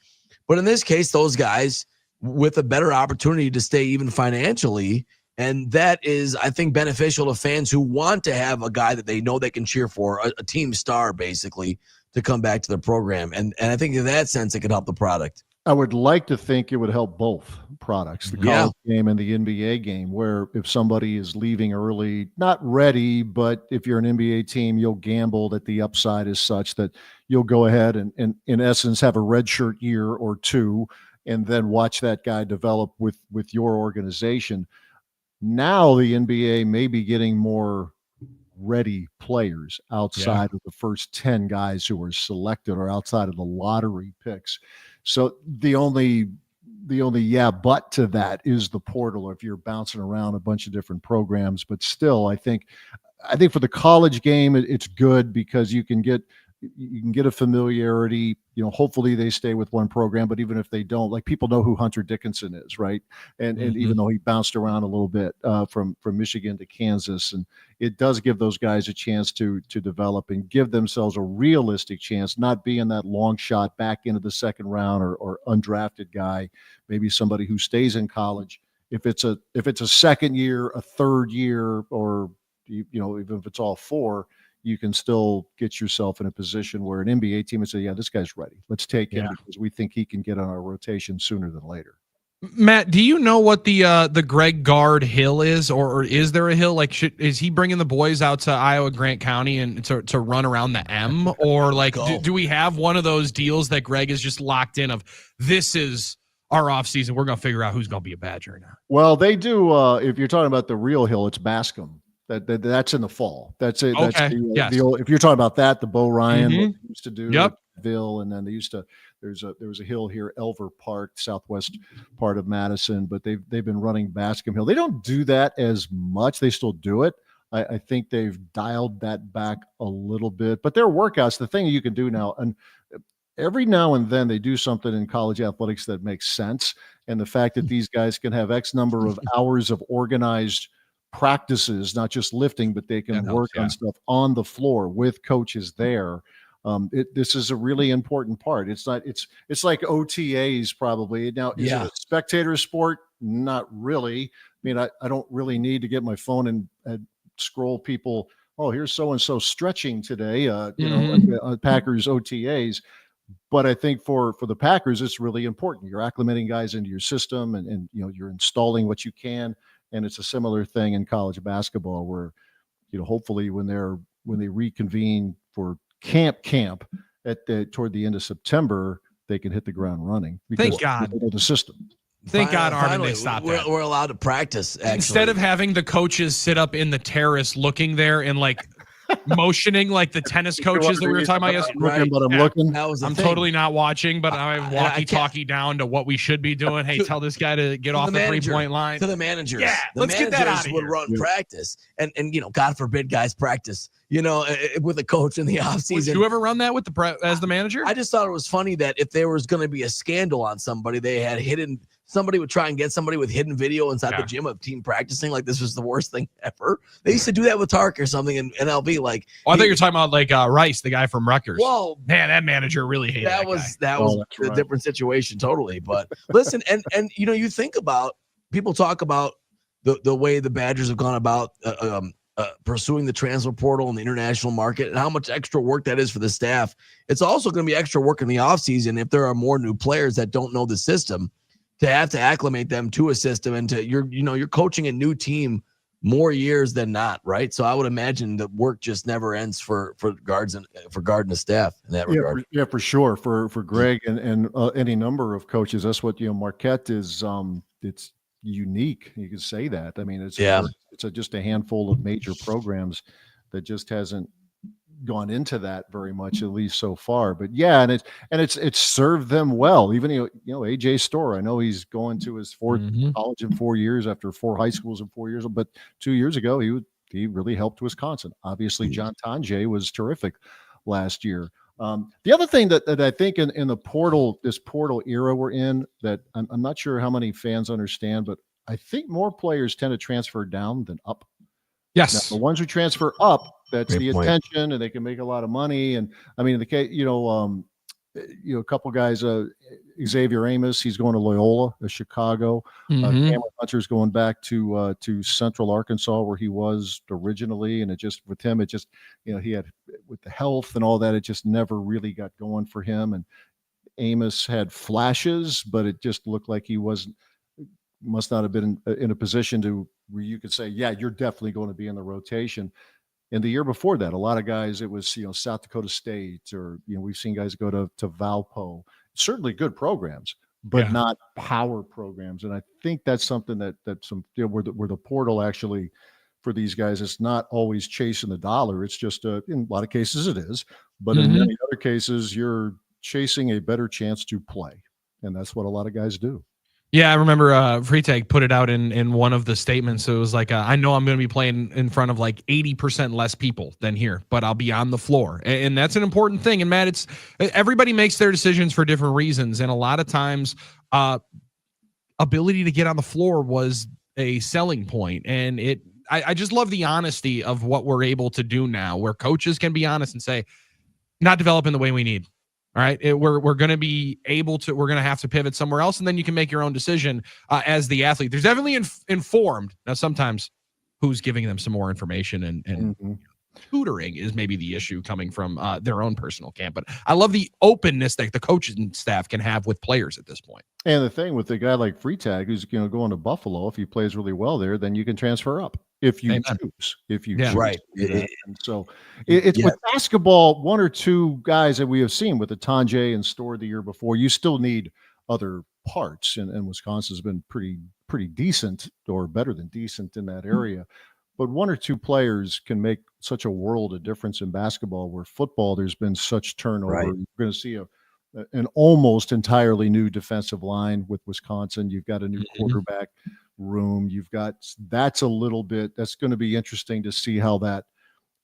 Speaker 9: But in this case, those guys with a better opportunity to stay even financially. And that is, I think, beneficial to fans who want to have a guy that they know they can cheer for, a team star, basically, to come back to their program. And I think in that sense, it could help the product.
Speaker 13: I would like to think it would help both products, the college game and the NBA game, where if somebody is leaving early, not ready, but if you're an NBA team, you'll gamble that the upside is such that you'll go ahead and in essence, have a redshirt year or two, and then watch that guy develop with your organization. Now the NBA may be getting more ready players outside of the first 10 guys who were selected or outside of the lottery picks. So the only but to that is the portal, if you're bouncing around a bunch of different programs. But still, I think for the college game, it's good because you can get a familiarity. Hopefully they stay with one program, but even if they don't, like, people know who Hunter Dickinson is, right? And even though he bounced around a little bit from Michigan to Kansas, and it does give those guys a chance to develop and give themselves a realistic chance, not being that long shot back into the second round or undrafted guy, maybe somebody who stays in college. If it's a second year, a third year, or even if it's all four, you can still get yourself in a position where an NBA team would say, yeah, this guy's ready. Let's take him because we think he can get on our rotation sooner than later.
Speaker 2: Matt, do you know what the Greg Gard Hill is, or is there a hill? Like, is he bringing the boys out to Iowa Grant County and to run around the M, or like do we have one of those deals that Greg is just locked in of, this is our off season, we're gonna figure out who's gonna be a Badger now?
Speaker 13: Well, they do. If you're talking about the real hill, it's Bascom. That's in the fall. That's it.
Speaker 2: Okay.
Speaker 13: That's the old, if you're talking about that, the Bo Ryan used to do. Ville, and then they used to. There was a hill here, Elver Park, southwest part of Madison, but they've been running Bascom Hill. They don't do that as much. They still do it. I think they've dialed that back a little bit, but their workouts, the thing you can do now, and every now and then they do something in college athletics that makes sense. And the fact that these guys can have X number of hours of organized practices, not just lifting, but they can work on stuff on the floor with coaches there. This is a really important part. It's like OTAs probably. Now, is it a spectator sport? Not really. I mean, I don't really need to get my phone and scroll people. Oh, here's so-and-so stretching today, Packers OTAs. But I think for the Packers, it's really important. You're acclimating guys into your system, and you're installing what you can. And it's a similar thing in college basketball, where hopefully when they reconvene for camp toward the end of September, they can hit the ground running.
Speaker 2: Thank God.
Speaker 13: They know the system.
Speaker 2: Thank God, Armin, they stopped that.
Speaker 9: We're allowed to practice. Actually.
Speaker 2: Instead of having the coaches sit up in the terrace looking there and motioning like the tennis coaches that we were talking about yesterday.
Speaker 13: Right. But I'm looking.
Speaker 2: I'm totally not watching, but I have walkie-talkie down to what we should be doing. Hey, tell this guy to get off the 3-point line.
Speaker 9: To the managers.
Speaker 2: Yeah, let's get that out of here.
Speaker 9: Would run practice. And God forbid guys practice, with a coach in the offseason.
Speaker 2: Would you ever run that with as the manager?
Speaker 9: I just thought it was funny that if there was going to be a scandal on somebody, they had somebody would try and get somebody with hidden video inside the gym of team practicing. Like this was the worst thing ever. They used to do that with Tark or something, and MLB. I
Speaker 2: thought you were talking about Rice, the guy from Rutgers.
Speaker 9: Well,
Speaker 2: man, that manager really hated that
Speaker 9: That was a different situation, totally. But listen, and you think about people talk about the way the Badgers have gone about pursuing the transfer portal and the international market, and how much extra work that is for the staff. It's also going to be extra work in the offseason if there are more new players that don't know the system, to have to acclimate them to a system, and you're coaching a new team more years than not, right? So I would imagine the work just never ends for guards and for guard and the staff in that regard.
Speaker 13: For sure. For Greg and any number of coaches, that's what Marquette is. It's unique. You can say that. I mean, it's just a handful of major programs that just hasn't gone into that very much, at least so far. But and it's served them well. Even AJ Storr, I know he's going to his fourth college in 4 years after 4 high schools in 4 years, but 2 years ago he really helped Wisconsin. Obviously, John Tonje was terrific last year. The other thing that I think in this portal era we're in, that I'm not sure how many fans understand, but I think more players tend to transfer down than up.
Speaker 2: Yes.
Speaker 13: Now, the ones who transfer up, that's Great the point. Attention, and they can make a lot of money. And I mean, in the case, a couple guys, Xavier Amos, he's going to Loyola, Chicago. Cameron Hunter's going back to Central Arkansas, where he was originally. And with him, he had, with the health and all that, it just never really got going for him. And Amos had flashes, but it just looked like he must not have been in a position where you could say, yeah, you're definitely going to be in the rotation. And the year before that, a lot of guys, it was, South Dakota State, or, we've seen guys go to Valpo, certainly good programs, but not power programs. And I think that's something that where the portal actually, for these guys, it's not always chasing the dollar. It's just, in a lot of cases it is, but in many other cases, you're chasing a better chance to play. And that's what a lot of guys do.
Speaker 2: Yeah, I remember Freitag put it out in one of the statements. It was like, I know I'm going to be playing in front of 80% less people than here, but I'll be on the floor. And that's an important thing. And Matt, everybody makes their decisions for different reasons. And a lot of times ability to get on the floor was a selling point. And I just love the honesty of what we're able to do now, where coaches can be honest and say, not developing the way we need. All right, we're going to be able to. We're going to have to pivot somewhere else, and then you can make your own decision as the athlete. There's definitely informed. Now, sometimes who's giving them some more information and tutoring is maybe the issue coming from their own personal camp. But I love the openness that the coaching staff can have with players at this point. And
Speaker 13: the thing with a guy like Freitag, who's going to Buffalo, if he plays really well there, then you can transfer up if you choose. If you choose,
Speaker 9: right.
Speaker 13: And so it's with basketball, one or two guys that we have seen with the Tonje and Storr the year before. You still need other parts, and Wisconsin's been pretty decent, or better than decent, in that area. But one or two players can make such a world of difference in basketball, where football, there's been such turnover. Right. You're going to see an almost entirely new defensive line with Wisconsin. You've got a new quarterback room. That's going to be interesting to see how that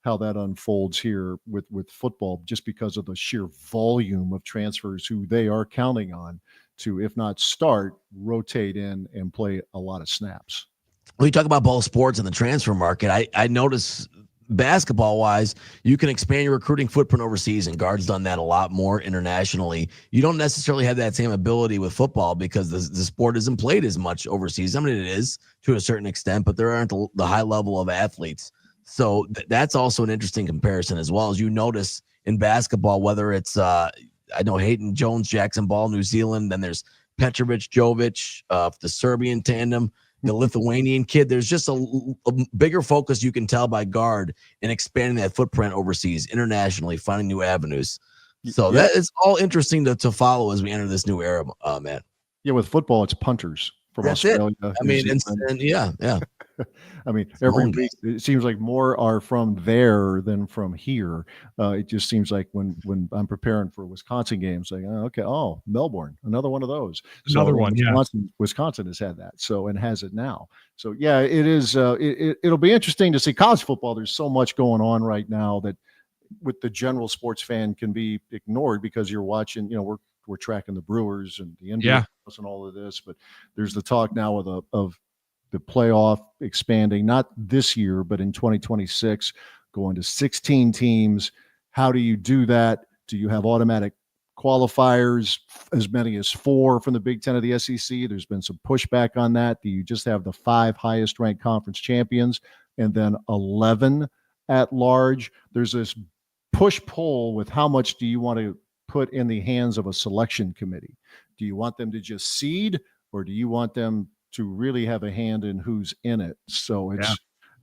Speaker 13: unfolds here with football, just because of the sheer volume of transfers who they are counting on to, if not start, rotate in and play a lot of snaps.
Speaker 9: When you talk about both sports and the transfer market, I notice basketball-wise, you can expand your recruiting footprint overseas, and guards done that a lot more internationally. You don't necessarily have that same ability with football because the sport isn't played as much overseas. I mean, it is to a certain extent, but there aren't the high level of athletes. So that's also an interesting comparison as well. As you notice in basketball, whether it's I know Hayden Jones, Jackson Ball, New Zealand. Then there's Petrovic, Jovic, the Serbian tandem, the Lithuanian kid. There's just a bigger focus you can tell by Gard in expanding that footprint overseas, internationally, finding new avenues. So that is all interesting to follow as we enter this new era, Matt.
Speaker 13: Yeah, with football, it's punters from
Speaker 9: That's
Speaker 13: Australia.
Speaker 9: it. I mean, and yeah.
Speaker 13: I mean, every week it seems like more are from there than from here. It just seems like when I'm preparing for Wisconsin games, like, Melbourne, another one of those.
Speaker 2: Another one,
Speaker 13: Wisconsin has had that, and has it now. So yeah, it is. It'll be interesting to see college football. There's so much going on right now that, with the general sports fan, can be ignored because you're watching. We're tracking the Brewers and the NBA and all of this, but there's the talk now of the playoff expanding, not this year, but in 2026, going to 16 teams. How do you do that? Do you have automatic qualifiers, as many as 4 from the Big Ten of the SEC? There's been some pushback on that. Do you just have the 5 highest ranked conference champions and then 11 at large? There's this push-pull with how much do you want to put in the hands of a selection committee? Do you want them to just seed, or do you want them to really have a hand in who's in it? So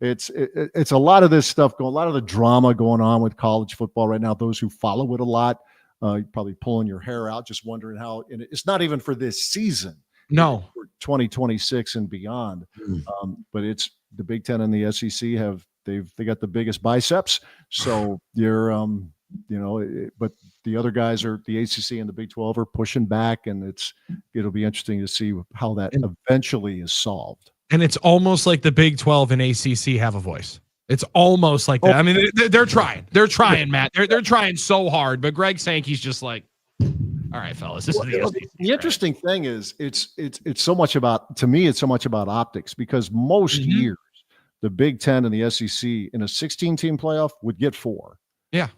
Speaker 13: it's a lot of this stuff a lot of the drama going on with college football right now. Those who follow it a lot, you're probably pulling your hair out, just wondering how. And it's not even for this season.
Speaker 2: No,
Speaker 13: for 2026 and beyond. But it's the Big Ten and the SEC they got the biggest biceps. So you're but the other guys are the ACC and the Big 12 are pushing back, and it'll be interesting to see how that eventually is solved.
Speaker 2: And it's almost like the Big 12 and ACC have a voice. It's almost like that. I mean, they're trying. They're trying, Matt. They're trying so hard. But Greg Sankey's just like, all right, fellas, this is the SEC.
Speaker 13: The interesting thing is it's so much about, to me, it's so much about optics, because most years the Big 10 and the SEC in a 16-team playoff would get 4.
Speaker 2: Yeah.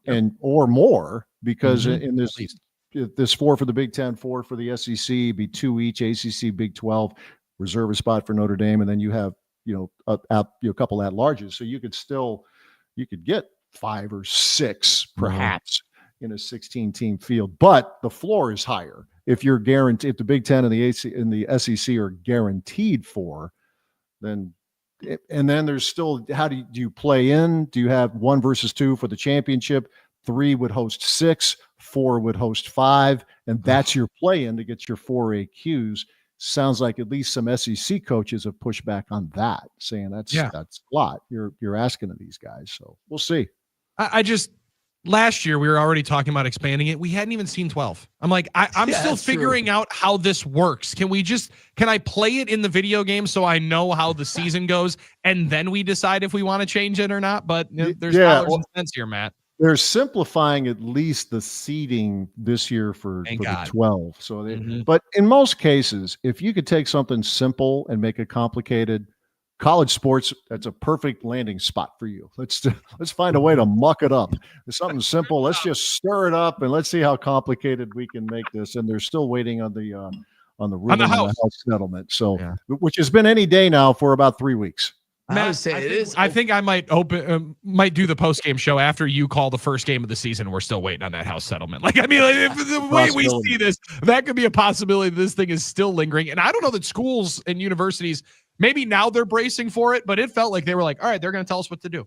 Speaker 13: And or more, because in this 4 for the Big 10, 4 for the SEC, be 2 each, ACC, Big 12, reserve a spot for Notre Dame, and then you have a couple at larges, so you could get 5 or 6 perhaps in a 16-team field, but the floor is higher if you're guaranteed. If the Big 10 and the AC and the SEC are guaranteed 4, then. And then there's still, how do you play in? Do you have 1 versus 2 for the championship? 3 would host 6, 4 would host 5, and that's your play in to get your 4 AQs. Sounds like at least some SEC coaches have pushed back on that, saying that's a lot you're asking of these guys. So we'll see.
Speaker 2: I just, last year we were already talking about expanding it. We hadn't even seen 12. I'm like, I'm still figuring out how this works. Can I play it in the video game so I know how the season goes, and then we decide if we want to change it or not? But there's dollars and cents here, Matt.
Speaker 13: They're simplifying at least the seeding this year for the 12. So, but in most cases, if you could take something simple and make it complicated, college sports, that's a perfect landing spot for you. Let's find a way to muck it up. It's something simple. Let's just stir it up and let's see how complicated we can make this. And they're still waiting on the house settlement. So, which has been any day now for about 3 weeks.
Speaker 2: Matt, I think I might do the post game show after you call the first game of the season. We're still waiting on that house settlement. If the way we see this, that could be a possibility. This thing is still lingering, and I don't know that schools and universities, maybe now they're bracing for it, but it felt like they were like, all right, they're going to tell us what to do.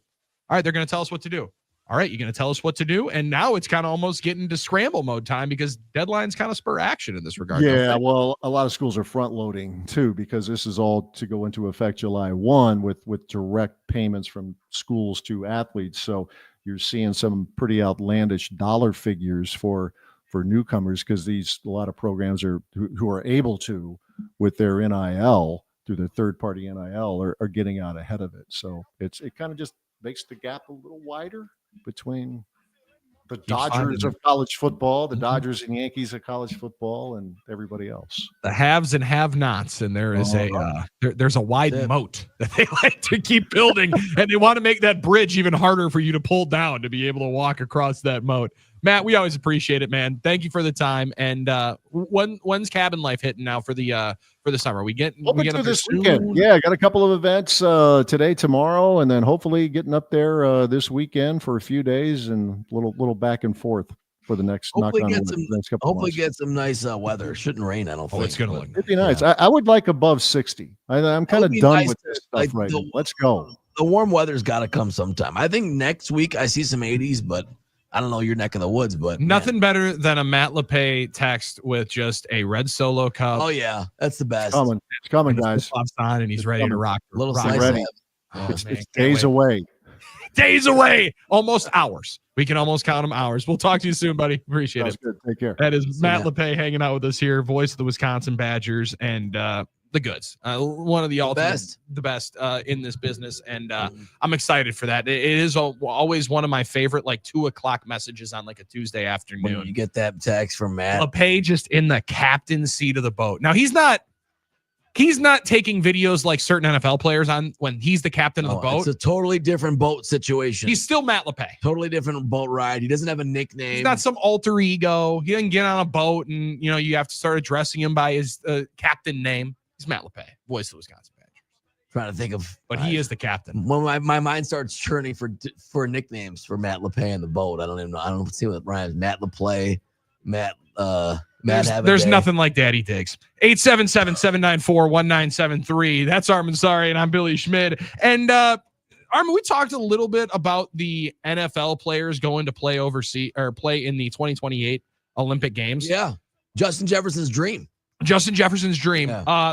Speaker 2: All right, they're going to tell us what to do. All right, you're going to tell us what to do. And now it's kind of almost getting to scramble mode time, because deadlines kind of spur action in this regard.
Speaker 13: Yeah, well, a lot of schools are front loading too, because this is all to go into effect July 1 with direct payments from schools to athletes. So you're seeing some pretty outlandish dollar figures for newcomers, because a lot of programs who are able to, with their NIL, through their third-party NIL, are getting out ahead of it. So it kind of just makes the gap a little wider between the Dodgers of college football, the Dodgers and Yankees of college football, and everybody else.
Speaker 2: The haves and have-nots, and there is there's a wide moat that they like to keep building, and they want to make that bridge even harder for you to pull down to be able to walk across that moat. Matt, we always appreciate it, man. Thank you for the time. And when's Cabin Life hitting now for the summer? We get
Speaker 13: this weekend. Yeah, I got a couple of events today, tomorrow, and then hopefully getting up there this weekend for a few days and little back and forth. for the next
Speaker 9: Hopefully
Speaker 13: knock on
Speaker 9: get
Speaker 13: wood,
Speaker 9: some.
Speaker 13: the next couple of
Speaker 9: Hopefully
Speaker 13: months.
Speaker 9: get some nice weather. Shouldn't rain. I don't think.
Speaker 2: It's gonna look.
Speaker 13: It'd be nice. I would like above 60. I'm kind of
Speaker 9: be
Speaker 13: done
Speaker 9: nice
Speaker 13: with
Speaker 9: to,
Speaker 13: this stuff
Speaker 9: like,
Speaker 13: right
Speaker 9: the-
Speaker 13: now. Let's go.
Speaker 9: The warm weather's got to come sometime. I think next week I see some 80s, but I don't know your neck of the woods. But
Speaker 2: Nothing better than a Matt LePay text with just a red Solo cup.
Speaker 9: Oh yeah, that's the best.
Speaker 13: It's coming,
Speaker 2: and his
Speaker 13: guys.
Speaker 2: flip-flops on, and he's ready to rock.
Speaker 9: Little
Speaker 2: rock
Speaker 9: slice of
Speaker 2: ready.
Speaker 9: heaven.
Speaker 2: Oh,
Speaker 13: It's
Speaker 2: man, can't
Speaker 13: days
Speaker 2: wait.
Speaker 13: away.
Speaker 2: Days away, almost hours. We can almost count them hours. We'll talk to you soon, buddy. Appreciate
Speaker 13: Sounds
Speaker 2: it.
Speaker 13: good. Take care.
Speaker 2: That is Matt LePay hanging out with us here, voice of the Wisconsin Badgers and the goods. One of the best in this business, and I'm excited for that. It is always one of my favorite, like 2:00 messages on like a Tuesday afternoon.
Speaker 9: When you get that text from Matt.
Speaker 2: LePay just in the captain's seat of the boat. Now he's not taking videos like certain NFL players on when he's the captain of the boat.
Speaker 9: It's a totally different boat situation.
Speaker 2: He's still Matt LePay.
Speaker 9: Totally different boat ride. He doesn't have a nickname.
Speaker 2: He's not some alter ego. He doesn't get on a boat and you have to start addressing him by his captain name. He's Matt LePay, voice of the Wisconsin Badgers.
Speaker 9: Trying to think of,
Speaker 2: but he is the captain.
Speaker 9: When my mind starts churning for nicknames for Matt LePay and the boat, I don't even know. I don't see what rhymes. Matt LePlay, Matt.
Speaker 2: There's nothing like Daddy Diggs. 877-794-1973. That's Armin Sari, and I'm Billy Schmid. And Armin, we talked a little bit about the NFL players going to play overseas or play in the 2028 Olympic Games.
Speaker 9: Yeah, Justin Jefferson's dream.
Speaker 2: Yeah.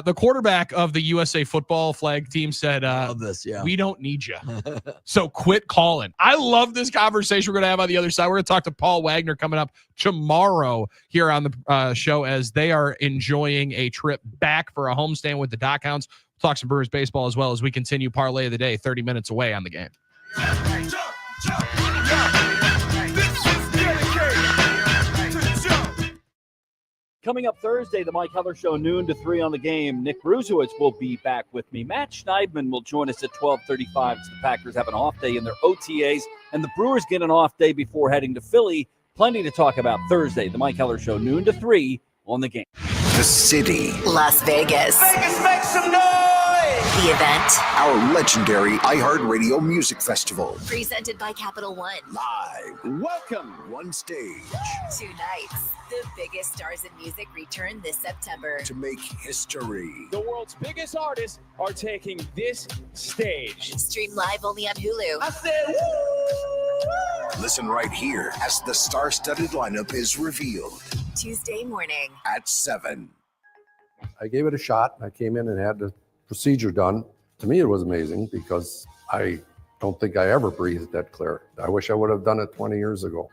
Speaker 2: The quarterback of the USA football flag team said, we don't need you. So quit calling. I love this conversation we're going to have on the other side. We're going to talk to Paul Wagner coming up tomorrow here on the show as they are enjoying a trip back for a homestand with the Dock Hounds. We'll talk some Brewers baseball as well as we continue Parlay of the Day 30 minutes away on the game.
Speaker 7: Coming up Thursday, the Mike Heller Show, noon to 3 on the game. Nick Bruzowitz will be back with me. Matt Schneidman will join us at 12:35 as the Packers have an off day in their OTAs, and the Brewers get an off day before heading to Philly. Plenty to talk about Thursday, the Mike Heller Show, noon to 3 on the game.
Speaker 14: The city.
Speaker 23: Las Vegas.
Speaker 14: Vegas, make some noise!
Speaker 23: The event.
Speaker 14: Our legendary iHeartRadio Music Festival.
Speaker 23: Presented by Capital One.
Speaker 14: Live. Welcome. One stage.
Speaker 23: 2 nights. The biggest stars in music return this September.
Speaker 14: To make history.
Speaker 30: The world's biggest artists are taking this stage.
Speaker 23: Stream live only on Hulu.
Speaker 14: I said, woo! Listen right here as the star-studded lineup is revealed.
Speaker 23: Tuesday morning.
Speaker 14: At 7.
Speaker 15: I gave it a shot. I came in and had the procedure done. To me, it was amazing because I don't think I ever breathed that clear. I wish I would have done it 20 years ago.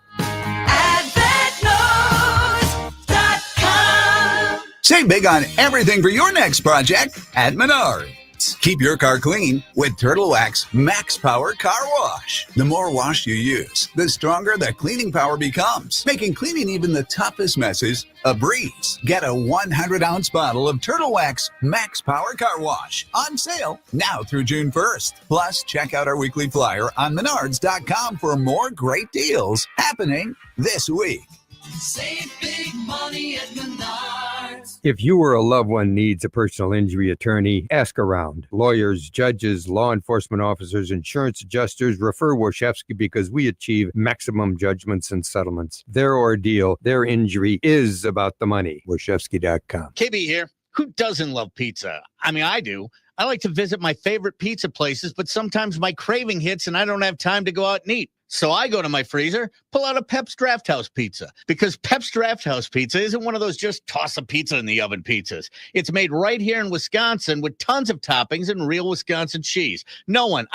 Speaker 28: Save big on everything for your next project at Menards. Keep your car clean with Turtle Wax Max Power Car Wash. The more wash you use, the stronger the cleaning power becomes, making cleaning even the toughest messes a breeze. Get a 100-ounce bottle of Turtle Wax Max Power Car Wash on sale now through June 1st. Plus, check out our weekly flyer on Menards.com for more great deals happening this week.
Speaker 23: Save big money at Menards.
Speaker 16: If you or a loved one needs a personal injury attorney, ask around. Lawyers, judges, law enforcement officers, insurance adjusters refer Warshevsky because we achieve maximum judgments and settlements. Their ordeal, their injury is about the money. Warshevsky.com.
Speaker 17: KB here. Who doesn't love pizza? I mean, I do. I like to visit my favorite pizza places, but sometimes my craving hits and I don't have time to go out and eat. So I go to my freezer, pull out a Pep's Draft House pizza, because Pep's Draft House pizza isn't one of those just toss a pizza in the oven pizzas. It's made right here in Wisconsin with tons of toppings and real Wisconsin cheese. No one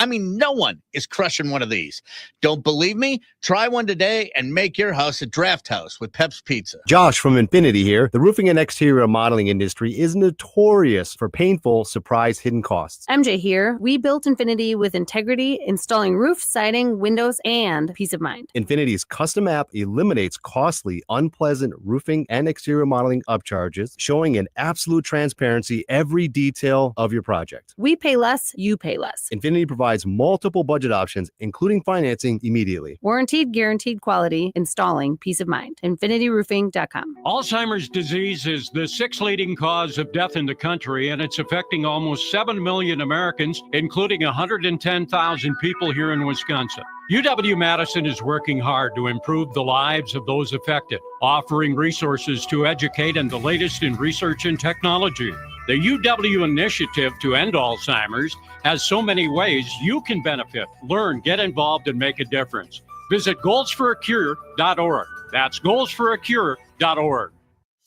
Speaker 17: is crushing one of these. Don't believe me? Try one today and make your house a Draft House with Pep's Pizza.
Speaker 18: Josh from Infinity here. The roofing and exterior modeling industry is notorious for painful, surprise hidden costs.
Speaker 19: MJ here. We built Infinity with integrity, installing roof, siding, windows, and peace of mind.
Speaker 18: Infinity's custom app eliminates costly, unpleasant roofing and exterior modeling upcharges, showing in absolute transparency every detail of your project.
Speaker 19: We pay less, you pay less.
Speaker 18: Infinity provides multiple budget options, including financing immediately.
Speaker 19: Warranted, guaranteed quality, installing peace of mind. InfinityRoofing.com.
Speaker 30: Alzheimer's disease is the 6th leading cause of death in the country, and it's affecting almost 7 million Americans, including 110,000 people here in Wisconsin.
Speaker 4: UW-Madison is working hard to improve the lives of those affected, offering resources to educate and the latest in research and technology. The UW Initiative to End Alzheimer's has so many ways you can benefit, learn, get involved, and make a difference. Visit goalsforacure.org. That's goalsforacure.org.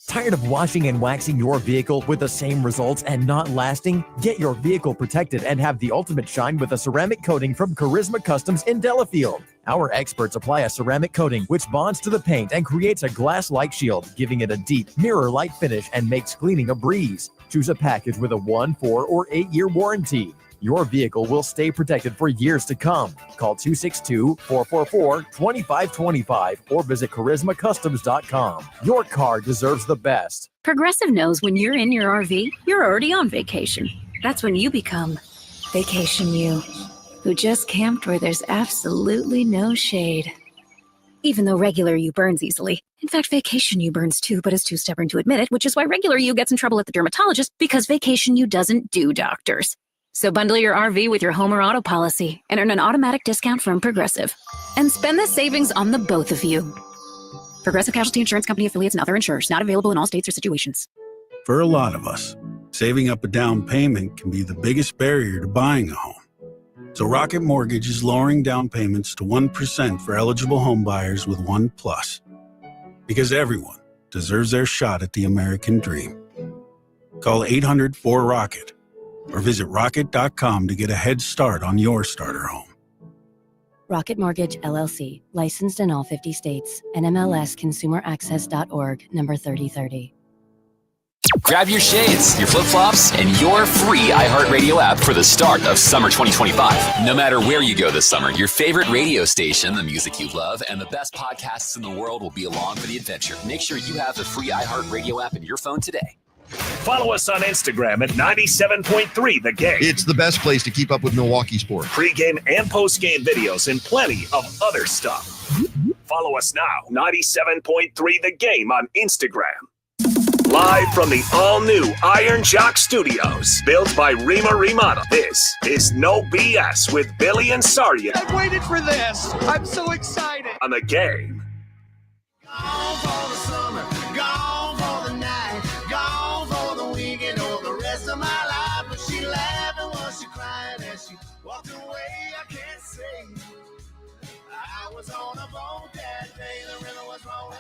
Speaker 5: Tired of washing and waxing your vehicle with the same results and not lasting? Get your vehicle protected and have the ultimate shine with a ceramic coating from Charisma Customs in Delafield. Our experts apply a ceramic coating which bonds to the paint and creates a glass-like shield, giving it a deep, mirror-like finish and makes cleaning a breeze. Choose a package with a 1, 4, or 8-year warranty. Your vehicle will stay protected for years to come. Call 262-444-2525 or visit charismacustoms.com. Your car deserves the best.
Speaker 8: Progressive knows when you're in your RV, you're already on vacation. That's when you become Vacation You, who just camped where there's absolutely no shade. Even though regular you burns easily. In fact, Vacation You burns too, but is too stubborn to admit it, which is why regular you gets in trouble at the dermatologist because Vacation You doesn't do doctors. So bundle your RV with your home or auto policy and earn an automatic discount from Progressive. And spend the savings on the both of you. Progressive Casualty Insurance Company affiliates and other insurers. Not available in all states or situations.
Speaker 10: For a lot of us, saving up a down payment can be the biggest barrier to buying a home. So Rocket Mortgage is lowering down payments to 1% for eligible home buyers with ONE+. Because everyone deserves their shot at the American dream. Call 800-4ROCKET. Or visit rocket.com to get a head start on your starter home.
Speaker 8: Rocket Mortgage, LLC. Licensed in all 50 states. NMLSConsumerAccess.org, number 3030.
Speaker 20: Grab your shades, your flip-flops, and your free iHeartRadio app for the start of summer 2025. No matter where you go this summer, your favorite radio station, the music you love, and the best podcasts in the world will be along for the adventure. Make sure you have the free iHeartRadio app in your phone today.
Speaker 1: Follow us on Instagram at 97.3 The Game.
Speaker 21: It's the best place to keep up with Milwaukee sports.
Speaker 1: Pre-game and post-game videos and plenty of other stuff. Follow us now, 97.3 The Game on Instagram. Live from the all-new Iron Jock Studios, built by Rima Remodel. This is No BS with Billy and Saria.
Speaker 22: I've waited for this. I'm so excited.
Speaker 1: On The Game.
Speaker 22: Gone for the summer, gone for the night, gone for the weekend or the rest of my life. But she laughed and was she crying as she walked away. I can't say I was on a boat that day. The river was rolling.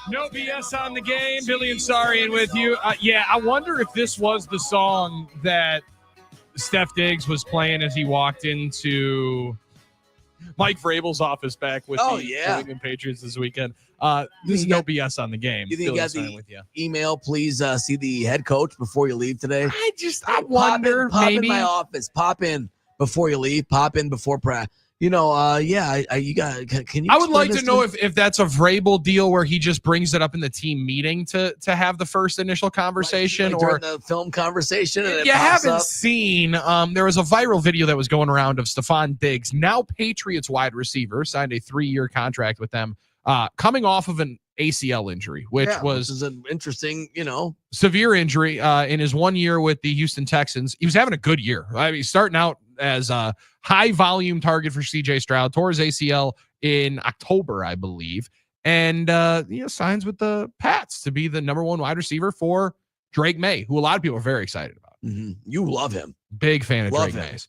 Speaker 2: No BS on The Game. Billy and Sarian with you. Yeah, I wonder if this was the song that Steph Diggs was playing as he walked into Mike Vrabel's office back with the New England Patriots this weekend. This is No BS on The Game.
Speaker 9: You think you got the email? Please see the head coach before you leave today.
Speaker 2: I wonder,
Speaker 9: pop
Speaker 2: maybe.
Speaker 9: in my office. Pop in before you leave. Pop in before practice. You know, you got. Can you?
Speaker 2: I would like to know if that's a Vrabel deal where he just brings it up in the team meeting to have the first initial conversation,
Speaker 9: like
Speaker 2: or
Speaker 9: during the film conversation. And
Speaker 2: you haven't seen. There was a viral video that was going around of Stephon Diggs, now Patriots wide receiver, signed a 3-year contract with them, coming off of an ACL injury, which
Speaker 9: was an interesting,
Speaker 2: severe injury in his 1 year with the Houston Texans. He was having a good year. I mean, starting out as a high volume target for CJ Stroud, tore his ACL in October, I believe, and signs with the Pats to be the number 1 wide receiver for Drake May, who a lot of people are very excited about.
Speaker 9: Mm-hmm. You love him.
Speaker 2: Big fan of Drake
Speaker 9: him.
Speaker 2: Mays.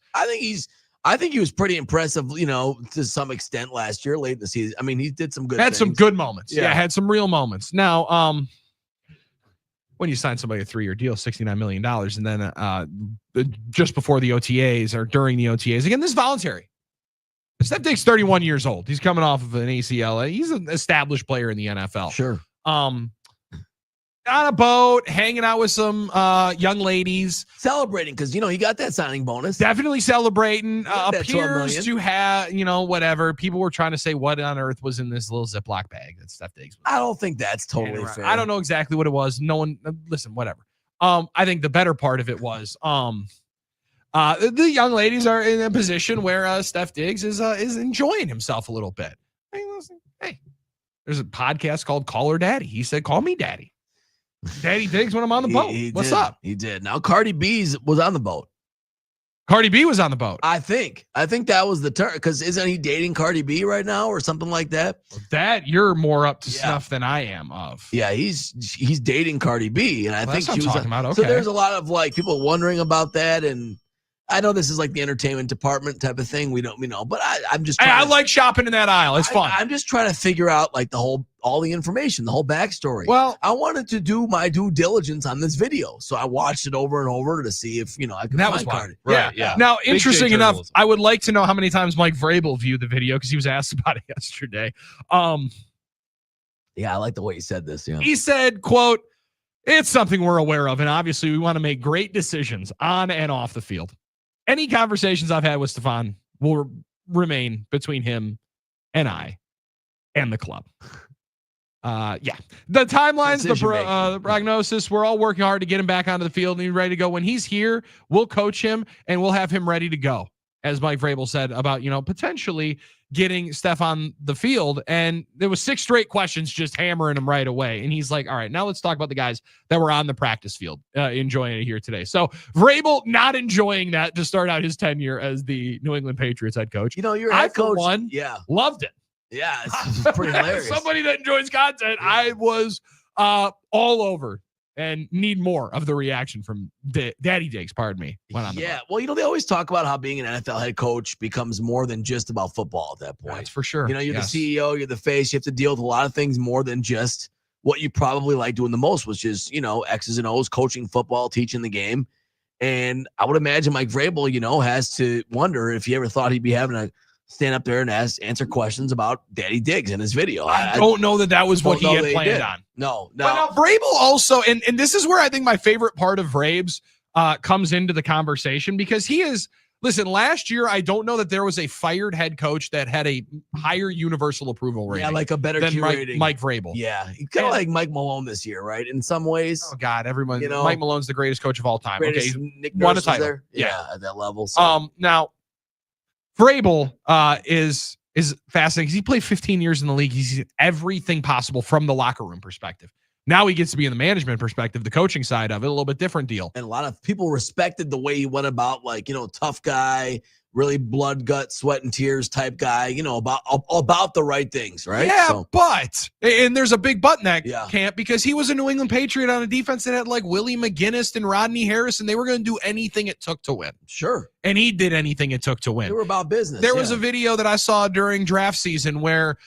Speaker 9: I think he was pretty impressive, to some extent last year, late in the season. I mean, he did some good
Speaker 2: Had
Speaker 9: things.
Speaker 2: some good moments.
Speaker 9: Yeah.
Speaker 2: Had some real moments. Now, when you sign somebody a 3-year deal, $69 million, and then just before the OTAs or during the OTAs, again, this is voluntary. Steph Diggs, 31 years old. He's coming off of an ACL. He's an established player in the NFL.
Speaker 9: Sure.
Speaker 2: On a boat, hanging out with some young ladies.
Speaker 9: Celebrating because, he got that signing bonus.
Speaker 2: Definitely celebrating. Appears
Speaker 9: $12
Speaker 2: to have, whatever. People were trying to say what on earth was in this little Ziploc bag that Steph Diggs was.
Speaker 9: I don't think that's totally fair.
Speaker 2: I don't know exactly what it was. No one, listen, whatever. I think the better part of it was the young ladies are in a position where Steph Diggs is enjoying himself a little bit. Hey, there's a podcast called Call Her Daddy. He said, call me daddy. Daddy Diggs when I'm on the boat. What's up?
Speaker 9: He did. Now Cardi B was on the boat.
Speaker 2: Cardi B was on the boat.
Speaker 9: I think that was the turn, because isn't he dating Cardi B right now or something like that?
Speaker 2: That you're more up to snuff than I am of.
Speaker 9: Yeah, he's dating Cardi B, and I think
Speaker 2: that's
Speaker 9: she
Speaker 2: what
Speaker 9: was
Speaker 2: I'm talking about.
Speaker 9: So
Speaker 2: Okay.
Speaker 9: there's a lot of like people wondering about that, and I know this is like the entertainment department type of thing. We know, but I'm just.
Speaker 2: I like shopping in that aisle. It's fun.
Speaker 9: I'm just trying to figure out like all the information, the whole backstory.
Speaker 2: Well,
Speaker 9: I wanted to do my due diligence on this video, so I watched it over and over to see if I could
Speaker 2: That
Speaker 9: find
Speaker 2: was why.
Speaker 9: Cardi.
Speaker 2: Yeah. Now, interesting enough, I would like to know how many times Mike Vrabel viewed the video because he was asked about it yesterday.
Speaker 9: Yeah, I like the way he said this. Yeah.
Speaker 2: He said, quote, "It's something we're aware of, and obviously we want to make great decisions on and off the field. Any conversations I've had with Stefan will remain between him and I and the club." Yeah. The timelines, the prognosis, we're all working hard to get him back onto the field and he's ready to go. When he's here, we'll coach him and we'll have him ready to go. As Mike Vrabel said about, potentially getting Steph on the field. And there was 6 straight questions just hammering him right away. And he's like, all right, now let's talk about the guys that were on the practice field enjoying it here today. So Vrabel not enjoying that to start out his tenure as the New England Patriots head coach.
Speaker 9: Your
Speaker 2: I,
Speaker 9: head
Speaker 2: for
Speaker 9: coach,
Speaker 2: one,
Speaker 9: loved it.
Speaker 2: Yeah,
Speaker 9: it's pretty hilarious.
Speaker 2: Somebody that enjoys content, I was all over and need more of the reaction from Daddy Diggs, pardon me.
Speaker 9: Well, they always talk about how being an NFL head coach becomes more than just about football at that point.
Speaker 2: That's for sure.
Speaker 9: You're the CEO, you're the face, you have to deal with a lot of things more than just what you probably like doing the most, which is, X's and O's, coaching football, teaching the game. And I would imagine Mike Vrabel, has to wonder if he ever thought he'd be having to stand up there and answer questions about Daddy Diggs in his video.
Speaker 2: I don't know that was what he had planned on.
Speaker 9: No.
Speaker 2: But now Vrabel also, and this is where I think my favorite part of Vrabes comes into the conversation, because he is, listen, last year, I don't know that there was a fired head coach that had a higher universal approval rating.
Speaker 9: Yeah, like a better
Speaker 2: than
Speaker 9: Q rating.
Speaker 2: Mike Vrabel.
Speaker 9: Yeah, kind of like Mike Malone this year, right? In some ways.
Speaker 2: Oh God, everyone. Mike Malone's the greatest coach of all time. Okay,
Speaker 9: Nick
Speaker 2: won a
Speaker 9: Nurse was
Speaker 2: title.
Speaker 9: there. Yeah, at that level. So.
Speaker 2: Now, Vrabel is fascinating because he played 15 years in the league. He's seen everything possible from the locker room perspective. Now he gets to be in the management perspective, the coaching side of it, a little bit different deal.
Speaker 9: And a lot of people respected the way he went about, like, tough guy, really blood, gut, sweat, and tears type guy, about the right things, right?
Speaker 2: Yeah, but, and there's a big but in that camp, because he was a New England Patriot on a defense that had like Willie McGinnis and Rodney Harris, and they were going to do anything it took to win.
Speaker 9: Sure.
Speaker 2: And he did anything it took to win.
Speaker 9: They were about business.
Speaker 2: There was a video that I saw during draft season where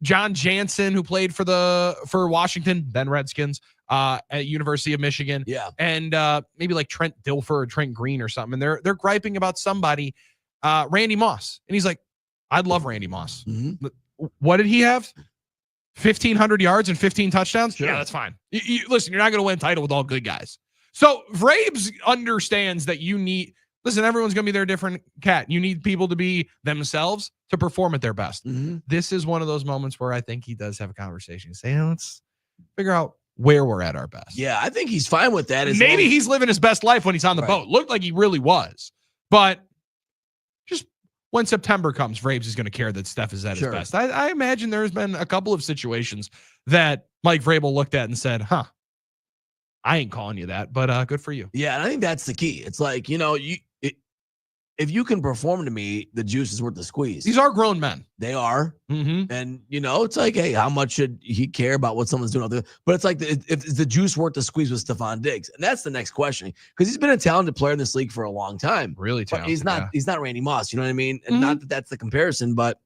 Speaker 2: John Jansen, who played for Washington, then Redskins, at University of Michigan.
Speaker 9: Yeah.
Speaker 2: And maybe like Trent Dilfer or Trent Green or something. And they're griping about somebody, Randy Moss. And he's like, I'd love Randy Moss.
Speaker 9: Mm-hmm.
Speaker 2: What did he have? 1,500 yards and 15 touchdowns?
Speaker 9: Sure.
Speaker 2: Yeah, that's fine. Listen, you're not going to win a title with all good guys. So Vrabes understands that listen, everyone's going to be their different cat. You need people to be themselves to perform at their best.
Speaker 9: Mm-hmm.
Speaker 2: This is one of those moments where I think he does have a conversation. Say, let's figure out where we're at our best.
Speaker 9: Yeah, I think he's fine with that.
Speaker 2: Maybe he's living his best life when he's on the boat. Looked like he really was. But just when September comes, Vrabes is going to care that Steph is at his best. I imagine there's been a couple of situations that Mike Vrabel looked at and said, I ain't calling you that, but good for you.
Speaker 9: Yeah, and I think that's the key. It's like, if you can perform to me, the juice is worth the squeeze.
Speaker 2: These are grown men.
Speaker 9: They are.
Speaker 2: Mm-hmm.
Speaker 9: And, it's like, hey, how much should he care about what someone's doing out there? But it's like, is the juice worth the squeeze with Stefan Diggs? And that's the next question, because he's been a talented player in this league for a long time.
Speaker 2: Really talented.
Speaker 9: But he's not Randy Moss. You know what I mean? And not that that's the comparison, but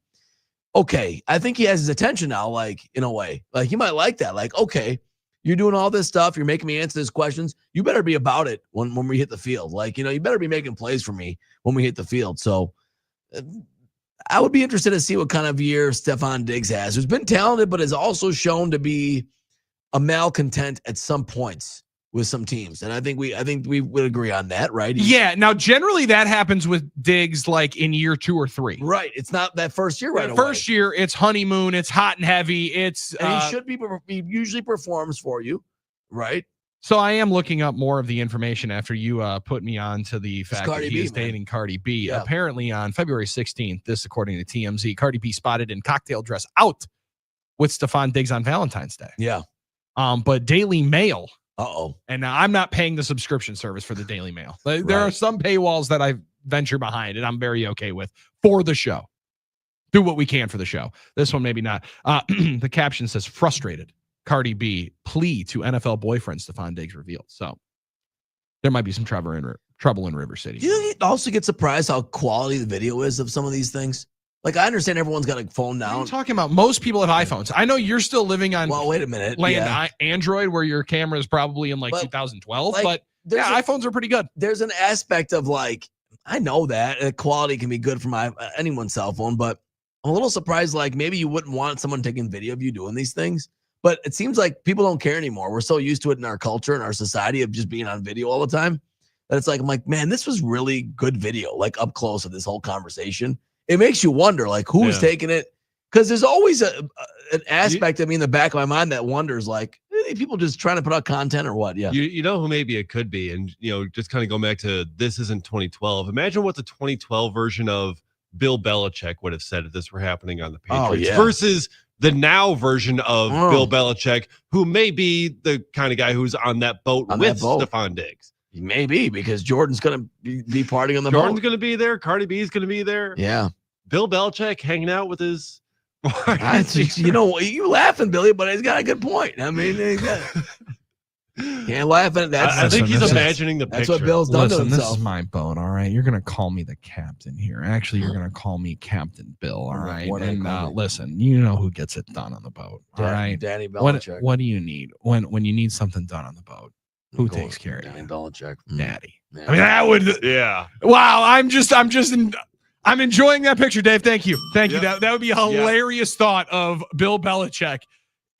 Speaker 9: okay. I think he has his attention now, like, in a way. Like, he might like that. Like, okay, you're doing all this stuff. You're making me answer these questions. You better be about it when we hit the field. Like, you better be making plays for me when we hit the field. So I would be interested to see what kind of year Stefan Diggs has, who's been talented, but has also shown to be a malcontent at some points with some teams. And I think we would agree on that, right?
Speaker 2: Yeah. Now, generally that happens with Diggs like in year 2 or 3.
Speaker 9: Right. It's not that first year right away.
Speaker 2: First year, it's honeymoon. It's hot and heavy.
Speaker 9: And he should be, he usually performs for you, right?
Speaker 2: So I am looking up more of the information after you put me on to the fact that he is dating Cardi B.
Speaker 9: Yeah.
Speaker 2: Apparently on February 16th, this according to TMZ, Cardi B spotted in cocktail dress out with Stefan Diggs on Valentine's Day.
Speaker 9: Yeah.
Speaker 2: But Daily Mail
Speaker 9: Uh-oh.
Speaker 2: And now I'm not paying the subscription service for the Daily Mail. There are some paywalls that I venture behind, and I'm very okay with for the show. Do what we can for the show. This one, maybe not. The caption says, frustrated. Cardi B plea to NFL boyfriend Stephon Diggs revealed. So there might be some trouble in River City.
Speaker 9: Do you also get surprised how quality the video is of some of these things? Like, I understand everyone's got a phone now.
Speaker 2: I'm talking about most people have iPhones. I know you're still living on.
Speaker 9: Well, wait a minute.
Speaker 2: Android, where your camera is probably in 2012. But iPhones are pretty good.
Speaker 9: There's an aspect of like, I know that quality can be good from anyone's cell phone, but I'm a little surprised. Like, maybe you wouldn't want someone taking video of you doing these things. But it seems like people don't care anymore. We're so used to it in our culture and our society of just being on video all the time that it's like, I'm like, man, this was really good video, like up close of this whole conversation. It makes you wonder, like, who's taking it? Because there's always an aspect of me in the back of my mind that wonders, like, are people just trying to put out content or what? Yeah.
Speaker 3: You know who maybe it could be? And, just kind of going back to this isn't 2012. Imagine what the 2012 version of Bill Belichick would have said if this were happening on the Patriots versus the now version of Bill Belichick, who may be the kind of guy who's on that boat with Stephon Diggs.
Speaker 9: He may be, because Jordan's going to be partying on the boat.
Speaker 3: Jordan's going to be there. Cardi B is going to be there.
Speaker 9: Yeah.
Speaker 3: Bill Belichick hanging out with his.
Speaker 9: You laughing, Billy, but he's got a good point. I mean, can't laugh at that.
Speaker 3: I think he's imagining the picture.
Speaker 9: That's what Bill's done to himself.
Speaker 2: This is my boat, all right? You're going to call me the captain here. Actually, you're going to call me Captain Bill, all right? And listen, you know who gets it done on the boat, all right?
Speaker 9: Danny Belichick.
Speaker 2: What do you need? When you need something done on the boat, who takes care of you?
Speaker 9: Danny Belichick.
Speaker 2: Daddy.
Speaker 9: Yeah.
Speaker 2: I mean, that would.
Speaker 3: Yeah.
Speaker 2: Wow. I'm enjoying that picture, Dave. Thank you. Thank you. That would be a hilarious thought of Bill Belichick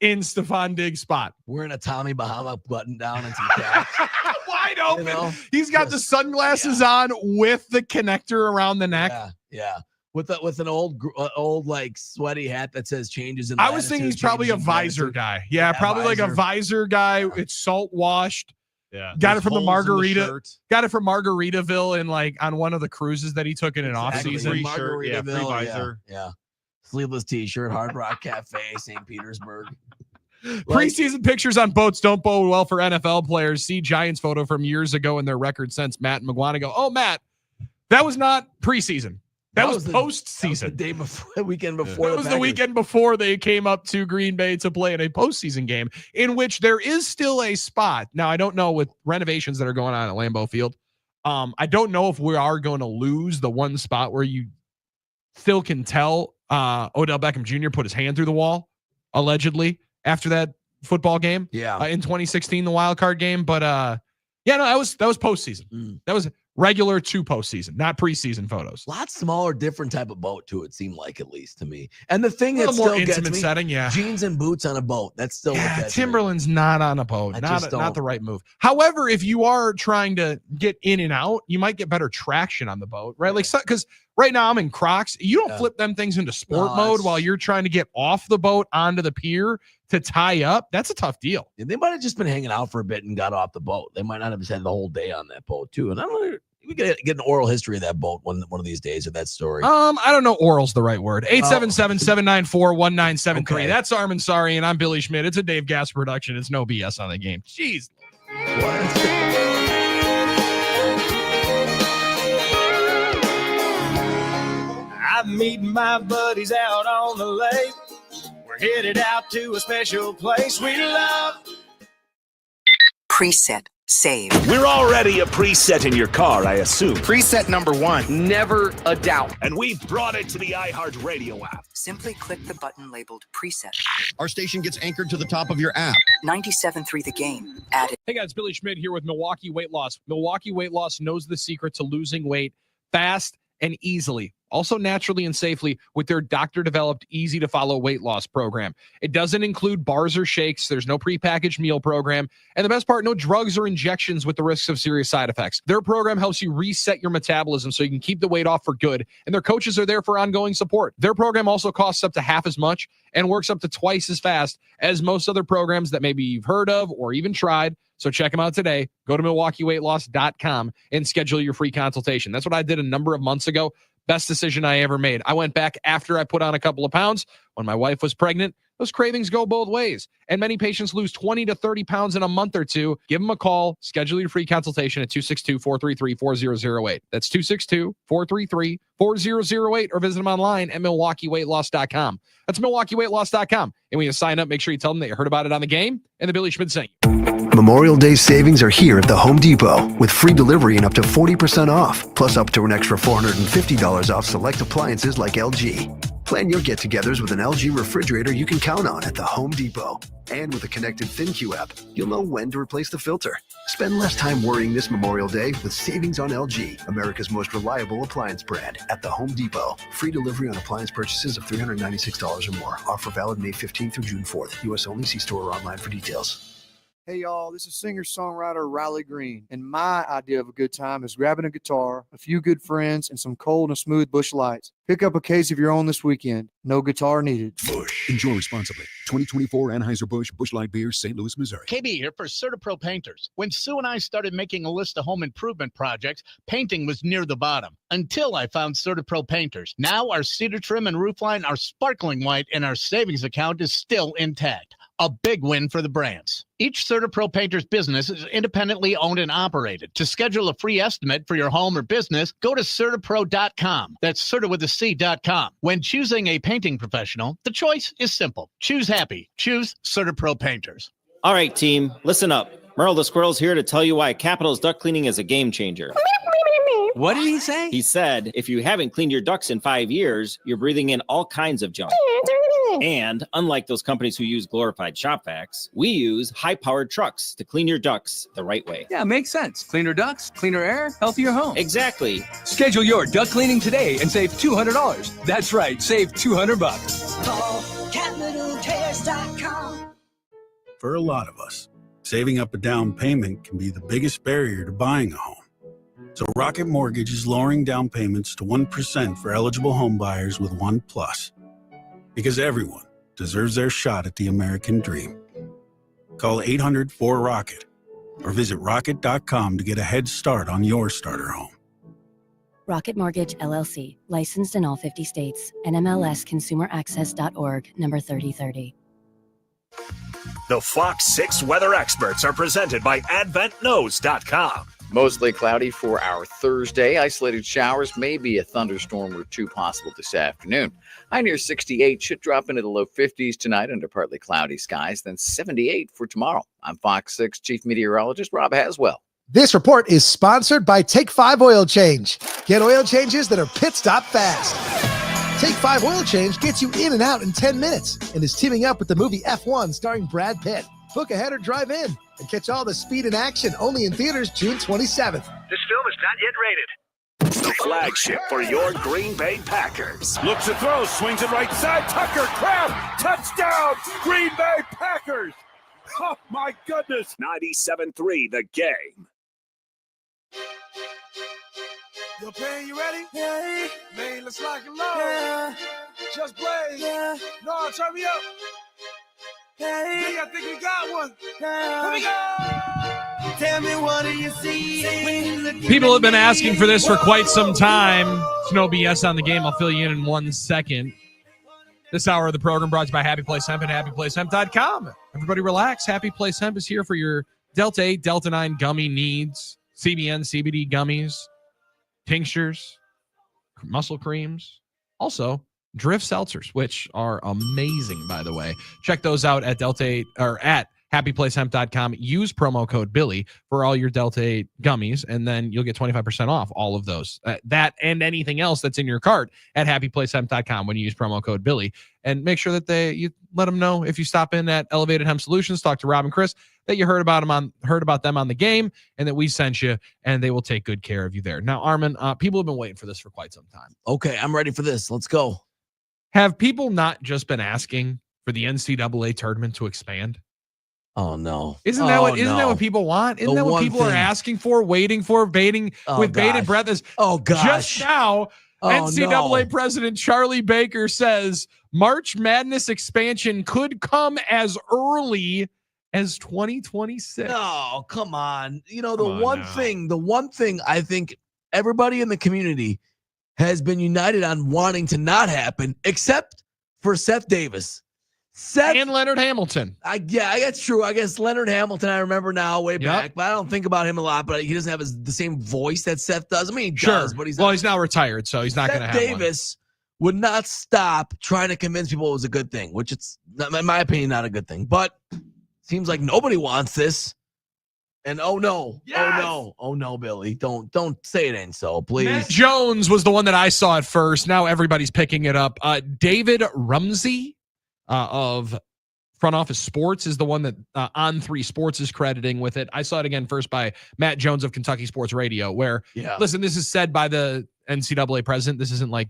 Speaker 2: in Stephon Diggs' spot.
Speaker 9: Wearing a Tommy Bahama button down and some caps.
Speaker 2: Wide open. He's got the sunglasses on with the connector around the neck.
Speaker 9: Yeah. With an old like sweaty hat that says changes in.
Speaker 2: I was thinking he's probably a visor guy. Yeah, probably like a visor guy. It's salt washed.
Speaker 3: Yeah.
Speaker 2: Got it from the Margarita. Got it from Margaritaville and like on one of the cruises that he took in an off season.
Speaker 3: Free shirt, free visor.
Speaker 9: Yeah. Sleeveless t-shirt, Hard Rock Cafe, St. Petersburg.
Speaker 2: Preseason pictures on boats don't bode well for NFL players. See Giants photo from years ago in their record since Matt and McGuanago. Oh, Matt, that was not preseason. That was postseason.
Speaker 9: The day before, the weekend before.
Speaker 2: That was the weekend before they came up to Green Bay to play in a postseason game in which there is still a spot. Now, I don't know with renovations that are going on at Lambeau Field. I don't know if we are going to lose the one spot where you still can tell Odell Beckham Jr. put his hand through the wall, allegedly, after that football game.
Speaker 9: Yeah.
Speaker 2: In 2016, the wild card game. But that was postseason. That was regular to postseason, not preseason photos.
Speaker 9: A lot smaller, different type of boat too. It seemed like, at least to me. And the thing that
Speaker 2: more
Speaker 9: still gets
Speaker 2: intimate
Speaker 9: me,
Speaker 2: setting,
Speaker 9: jeans and boots on a boat. That's still
Speaker 2: Timberland's not on a boat. Not the right move. However, if you are trying to get in and out, you might get better traction on the boat, right? Like, because right now I'm in Crocs. You don't flip them things into sport mode while you're trying to get off the boat onto the pier to tie up. That's a tough deal.
Speaker 9: They might have just been hanging out for a bit and got off the boat. They might not have spent the whole day on that boat too. And I don't know. We get an oral history of that boat one of these days, of that story.
Speaker 2: I don't know. Oral's the right word. 877-794-1973.
Speaker 9: Okay.
Speaker 2: That's Armin Sari, and I'm Billy Schmidt. It's a Dave Gas production. It's no BS on the game. Jeez.
Speaker 30: I'm meeting my buddies out on the lake. We're headed out to a special place we love.
Speaker 6: Preset. Save.
Speaker 1: We're already a preset in your car, I assume.
Speaker 6: Preset number 1. Never a doubt.
Speaker 1: And we've brought it to the iHeartRadio app.
Speaker 6: Simply click the button labeled Preset.
Speaker 21: Our station gets anchored to the top of your app.
Speaker 6: 97.3 The Game. Added.
Speaker 2: Hey guys, Billy Schmidt here with Milwaukee Weight Loss. Milwaukee Weight Loss knows the secret to losing weight fast and easily. Also naturally and safely with their doctor-developed, easy-to-follow weight loss program. It doesn't include bars or shakes. There's no prepackaged meal program. And the best part, no drugs or injections with the risks of serious side effects. Their program helps you reset your metabolism so you can keep the weight off for good. And their coaches are there for ongoing support. Their program also costs up to half as much and works up to twice as fast as most other programs that maybe you've heard of or even tried. So check them out today. Go to MilwaukeeWeightLoss.com and schedule your free consultation. That's what I did a number of months ago. Best decision I ever made. I went back after I put on a couple of pounds when my wife was pregnant. Those cravings go both ways, and many patients lose 20 to 30 pounds in a month or two. Give them a call. Schedule your free consultation at 262-433-4008. That's 262-433-4008, or visit them online at MilwaukeeWeightLoss.com. That's MilwaukeeWeightLoss.com. And when you sign up, make sure you tell them that you heard about it on the game and the Billy Schmidt sent you.
Speaker 7: Memorial Day savings are here at the Home Depot with free delivery and up to 40% off, plus up to an extra $450 off select appliances like LG. Plan your get-togethers with an LG refrigerator you can count on at the Home Depot. And with a connected ThinQ app, you'll know when to replace the filter. Spend less time worrying this Memorial Day with savings on LG, America's most reliable appliance brand, at the Home Depot. Free delivery on appliance purchases of $396 or more. Offer valid May 15th through June 4th. U.S. only. See store or online for details.
Speaker 11: Hey y'all, this is singer-songwriter Riley Green, and my idea of a good time is grabbing a guitar, a few good friends, and some cold and smooth Busch Lights. Pick up a case of your own this weekend. No guitar needed.
Speaker 12: Busch. Enjoy responsibly. 2024 Anheuser-Busch Busch Light Beer, St. Louis, Missouri.
Speaker 17: KB here for CertaPro Painters. When Sue and I started making a list of home improvement projects, painting was near the bottom until I found CertaPro Painters. Now our cedar trim and roofline are sparkling white, and our savings account is still intact. A big win for the brands. Each CertaPro Painters business is independently owned and operated. To schedule a free estimate for your home or business, go to CertaPro.com. That's Certa with a C.com. When choosing a painting professional, the choice is simple. Choose happy. Choose CertaPro Painters.
Speaker 13: All right, team, listen up. Merle the Squirrel's here to tell you why Capital's duct cleaning is a game changer.
Speaker 14: What did he say?
Speaker 13: He said, if you haven't cleaned your ducts in 5 years, you're breathing in all kinds of junk. And unlike those companies who use glorified shop vacs, we use high-powered trucks to clean your ducts the right way.
Speaker 14: Yeah, makes sense. Cleaner ducts, cleaner air, healthier home.
Speaker 13: Exactly.
Speaker 14: Schedule your duct cleaning today and save $200. That's right, save $200.
Speaker 22: Call CapitalCares.com.
Speaker 10: For a lot of us, saving up a down payment can be the biggest barrier to buying a home. So Rocket Mortgage is lowering down payments to 1% for eligible home buyers with One Plus. Because everyone deserves their shot at the American dream. Call 800-4ROCKET or visit rocket.com to get a head start on your starter home.
Speaker 24: Rocket Mortgage, LLC. Licensed in all 50 states. NMLSConsumerAccess.org, number 3030.
Speaker 1: The Fox 6 weather experts are presented by AdventKnows.com.
Speaker 25: Mostly cloudy for our Thursday. Isolated showers, maybe a thunderstorm or two possible this afternoon. High near 68, should drop into the low 50s tonight under partly cloudy skies, then 78 for tomorrow. I'm Fox 6 Chief Meteorologist Rob Haswell.
Speaker 26: This report is sponsored by Take 5 Oil Change. Get oil changes that are pit stop fast. Take 5 Oil Change gets you in and out in 10 minutes and is teaming up with the movie F1 starring Brad Pitt. Book ahead or drive in and catch all the speed and action only in theaters June 27th.
Speaker 1: This film is not yet rated. The flagship for your Green Bay Packers.
Speaker 22: Looks to throw, swings it right side. Tucker, Crab, touchdown, Green Bay Packers. Oh, my goodness.
Speaker 1: 97.3 The Game.
Speaker 22: Yo, Pan, you ready? Yeah. Man, let's lock it low. Yeah. Just play. Yeah. No, turn me up. Hey, I think we got one. Here we go. Tell me, what do you see?
Speaker 2: People have been asking for this for quite some time. There's no BS on the game. I'll fill you in 1 second. This hour of the program brought to you by Happy Place Hemp and HappyPlaceHemp.com. Everybody relax. Happy Place Hemp is here for your Delta 8, Delta 9 gummy needs. CBN, CBD gummies, tinctures, muscle creams. Also, Drift seltzers, which are amazing, by the way. Check those out at Delta 8 or at HappyPlaceHemp.com. Use promo code Billy for all your Delta 8 gummies, and then you'll get 25% off all of those. That and anything else that's in your cart at HappyPlaceHemp.com when you use promo code Billy. And make sure that you let them know if you stop in at Elevated Hemp Solutions, talk to Rob and Chris, that you heard about them on the game, and that we sent you, and they will take good care of you there. Now, Armin, people have been waiting for this for quite some time.
Speaker 9: Okay, I'm ready for this. Let's go.
Speaker 2: Have people not just been asking for the NCAA tournament to expand?
Speaker 9: Oh no!
Speaker 2: Isn't that what people want? Isn't that what people are asking for, waiting for, bated breath? Just now, NCAA President Charlie Baker says March Madness expansion could come as early as 2026.
Speaker 9: Oh, come on! You know, the one thing I think everybody in the community has been united on wanting to not happen, except for Seth Davis.
Speaker 2: and Leonard Hamilton.
Speaker 9: Yeah, that's true. I guess Leonard Hamilton, I remember now way back, but I don't think about him a lot. But he doesn't have the same voice that Seth does. I mean, he does, but he's
Speaker 2: now retired, so he's not going to have
Speaker 9: Davis would not stop trying to convince people it was a good thing, which it's, in my opinion, not a good thing. But seems like nobody wants this. And oh no, Billy, don't say it ain't so, please.
Speaker 2: Matt Jones was the one that I saw at first. Now everybody's picking it up. David Rumsey of Front Office Sports is the one that On3 Sports is crediting with it. I saw it again first by Matt Jones of Kentucky Sports Radio, where, listen, this is said by the NCAA president. This isn't like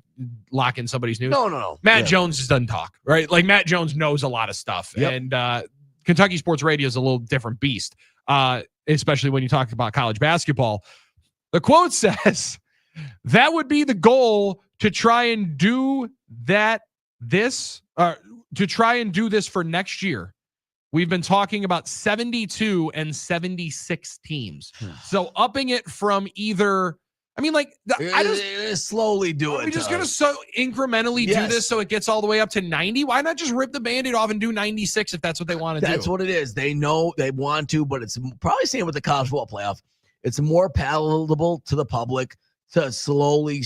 Speaker 2: locking somebody's news.
Speaker 9: No.
Speaker 2: Matt Jones just doesn't talk, right? Like Matt Jones knows a lot of stuff. And Kentucky Sports Radio is a little different beast, especially when you talk about college basketball. The quote says, that would be the goal to try and do this for next year. We've been talking about 72 and 76 teams. So upping it from either, I mean, like, I just
Speaker 9: slowly do it.
Speaker 2: We're just going to incrementally do this so it gets all the way up to 90. Why not just rip the Band-Aid off and do 96 if that's what they want to do?
Speaker 9: That's what it is. They know they want to, but it's probably same with the college football playoff. It's more palatable to the public to slowly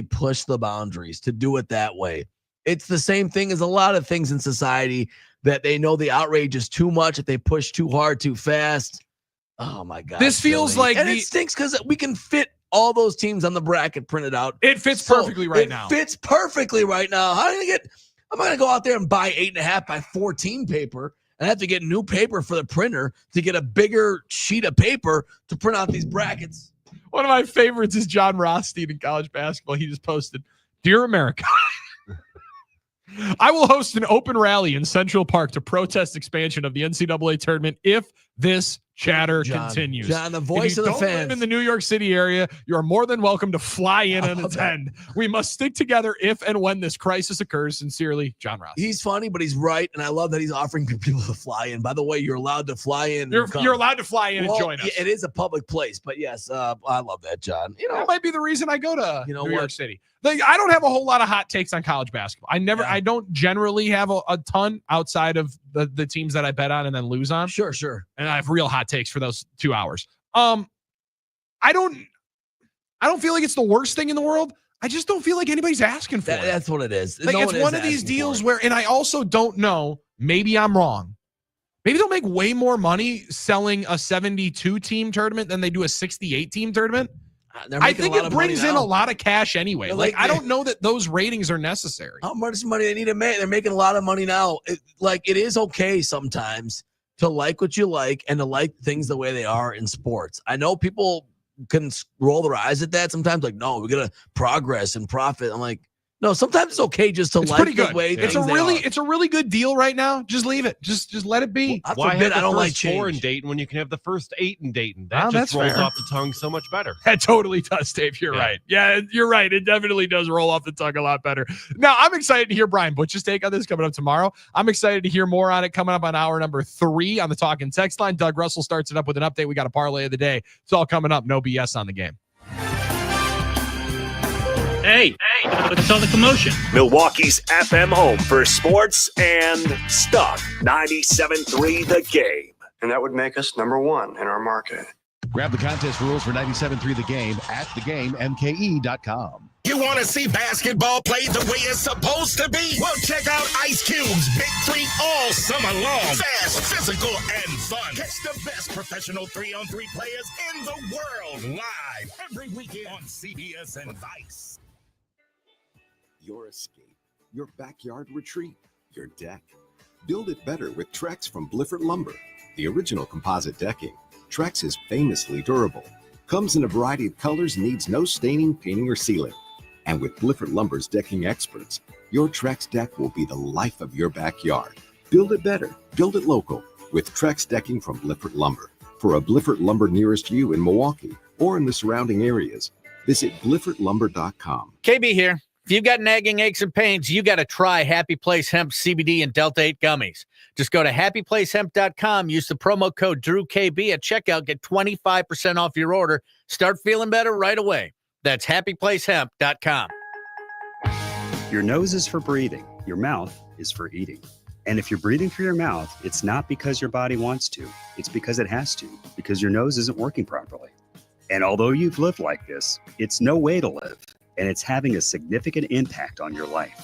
Speaker 9: push the boundaries, to do it that way. It's the same thing as a lot of things in society that they know the outrage is too much if they push too hard, too fast. Oh my God.
Speaker 2: This feels like
Speaker 9: it stinks because we can fit all those teams on the bracket printed out.
Speaker 2: It fits perfectly right now.
Speaker 9: It fits perfectly right now. I'm not going to go out there and buy 8.5 by 14 paper and have to get new paper for the printer to get a bigger sheet of paper to print out these brackets.
Speaker 2: One of my favorites is John Rothstein in college basketball. He just posted, "Dear America, I will host an open rally in Central Park to protest expansion of the NCAA tournament if this chatter continues."
Speaker 9: John, the voice of the fans.
Speaker 2: If you don't live in the New York City area, you are more than welcome to fly in and attend. We must stick together if and when this crisis occurs. Sincerely, John Ross.
Speaker 9: He's funny, but he's right, and I love that he's offering people to fly in. By the way, you're allowed to fly in.
Speaker 2: You're allowed to fly in and join us.
Speaker 9: It is a public place, but yes, I love that, John.
Speaker 2: That might be the reason I go to New York City. Like, I don't have a whole lot of hot takes on college basketball. I don't generally have a ton outside of the teams that I bet on and then lose on.
Speaker 9: Sure.
Speaker 2: And I have real hot takes for those 2 hours. I don't feel like it's the worst thing in the world. I just don't feel like anybody's asking for it.
Speaker 9: That's what it is.
Speaker 2: Like, it's one of these deals where, and I also don't know, maybe I'm wrong. Maybe they'll make way more money selling a 72 team tournament than they do a 68 team tournament. I think it brings in a lot of cash anyway. Like, I don't know that those ratings are necessary.
Speaker 9: How much money they need to make? They're making a lot of money now. It is okay sometimes to like what you like and to like things the way they are in sports. I know people can roll their eyes at that sometimes. Like, no, we got to progress and profit. I'm like, no, sometimes it's okay just to like the way
Speaker 2: it's a really good deal right now. Just leave it. Just let it be.
Speaker 3: Why have the first 4 in Dayton when you can have the first 8 in Dayton? That just rolls off the tongue so much better.
Speaker 2: That totally does, Dave. You're right. Yeah, you're right. It definitely does roll off the tongue a lot better. Now, I'm excited to hear Brian Butch's take on this coming up tomorrow. I'm excited to hear more on it coming up on hour number 3 on the Talk and Text line. Doug Russell starts it up with an update. We got a parlay of the day. It's all coming up. No BS on the game.
Speaker 4: Hey, what's all the commotion?
Speaker 1: Milwaukee's FM home for sports and stuff. 97.3 The Game.
Speaker 5: And that would make us number 1 in our market.
Speaker 12: Grab the contest rules for 97.3 The Game at thegamemke.com.
Speaker 1: You want to see basketball played the way it's supposed to be? Well, check out Ice Cube's Big 3 all summer long. Fast, physical, and fun. Catch the best professional 3-on-3 players in the world live every weekend on CBS and Vice.
Speaker 12: Your escape, your backyard retreat, your deck. Build it better with Trex from Blifford Lumber. The original composite decking. Trex is famously durable. Comes in a variety of colors and needs no staining, painting, or sealing. And with Blifford Lumber's decking experts, your Trex deck will be the life of your backyard. Build it better. Build it local with Trex decking from Blifford Lumber. For a Blifford Lumber nearest you in Milwaukee or in the surrounding areas, visit BliffordLumber.com.
Speaker 17: KB here. If you've got nagging aches and pains, you got to try Happy Place Hemp CBD and Delta 8 gummies. Just go to happyplacehemp.com, use the promo code DrewKB at checkout, get 25% off your order. Start feeling better right away. That's happyplacehemp.com.
Speaker 15: Your nose is for breathing. Your mouth is for eating.
Speaker 8: And if you're breathing through your mouth, it's not because your body wants to. It's because it has to, because your nose isn't working properly. And although you've lived like this, it's no way to live, and it's having a significant impact on your life.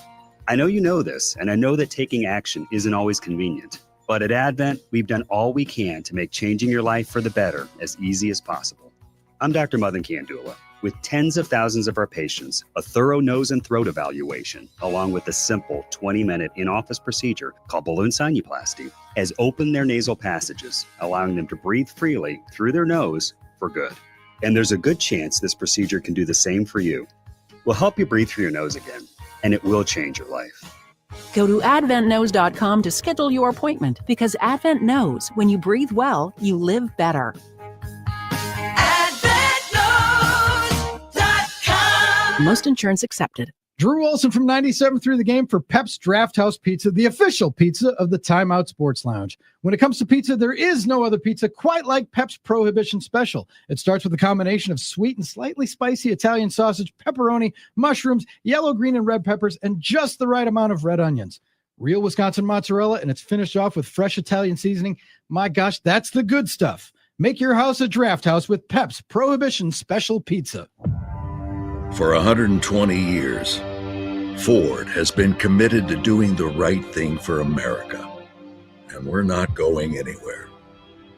Speaker 8: I know you know this, and I know that taking action isn't always convenient. But at Advent, we've done all we can to make changing your life for the better as easy as possible. I'm Dr. Madan Kandula. With tens of thousands of our patients, a thorough nose and throat evaluation, along with a simple 20-minute in-office procedure called balloon sinuplasty, has opened their nasal passages, allowing them to breathe freely through their nose for good. And there's a good chance this procedure can do the same for you. We'll help you breathe through your nose again, and it will change your life.
Speaker 15: Go to adventnose.com to schedule your appointment, because Advent knows when you breathe well, you live better. Most insurance accepted.
Speaker 16: Drew Olson from 97.3 The Game for Pep's Draft House Pizza, the official pizza of the Timeout Sports Lounge. When it comes to pizza, there is no other pizza quite like Pep's Prohibition Special. It starts with a combination of sweet and slightly spicy Italian sausage, pepperoni, mushrooms, yellow, green, and red peppers, and just the right amount of red onions. Real Wisconsin mozzarella, and it's finished off with fresh Italian seasoning. My gosh, that's the good stuff. Make your house a draft house with Pep's Prohibition Special Pizza.
Speaker 18: For 120 years, Ford has been committed to doing the right thing for America. And we're not going anywhere.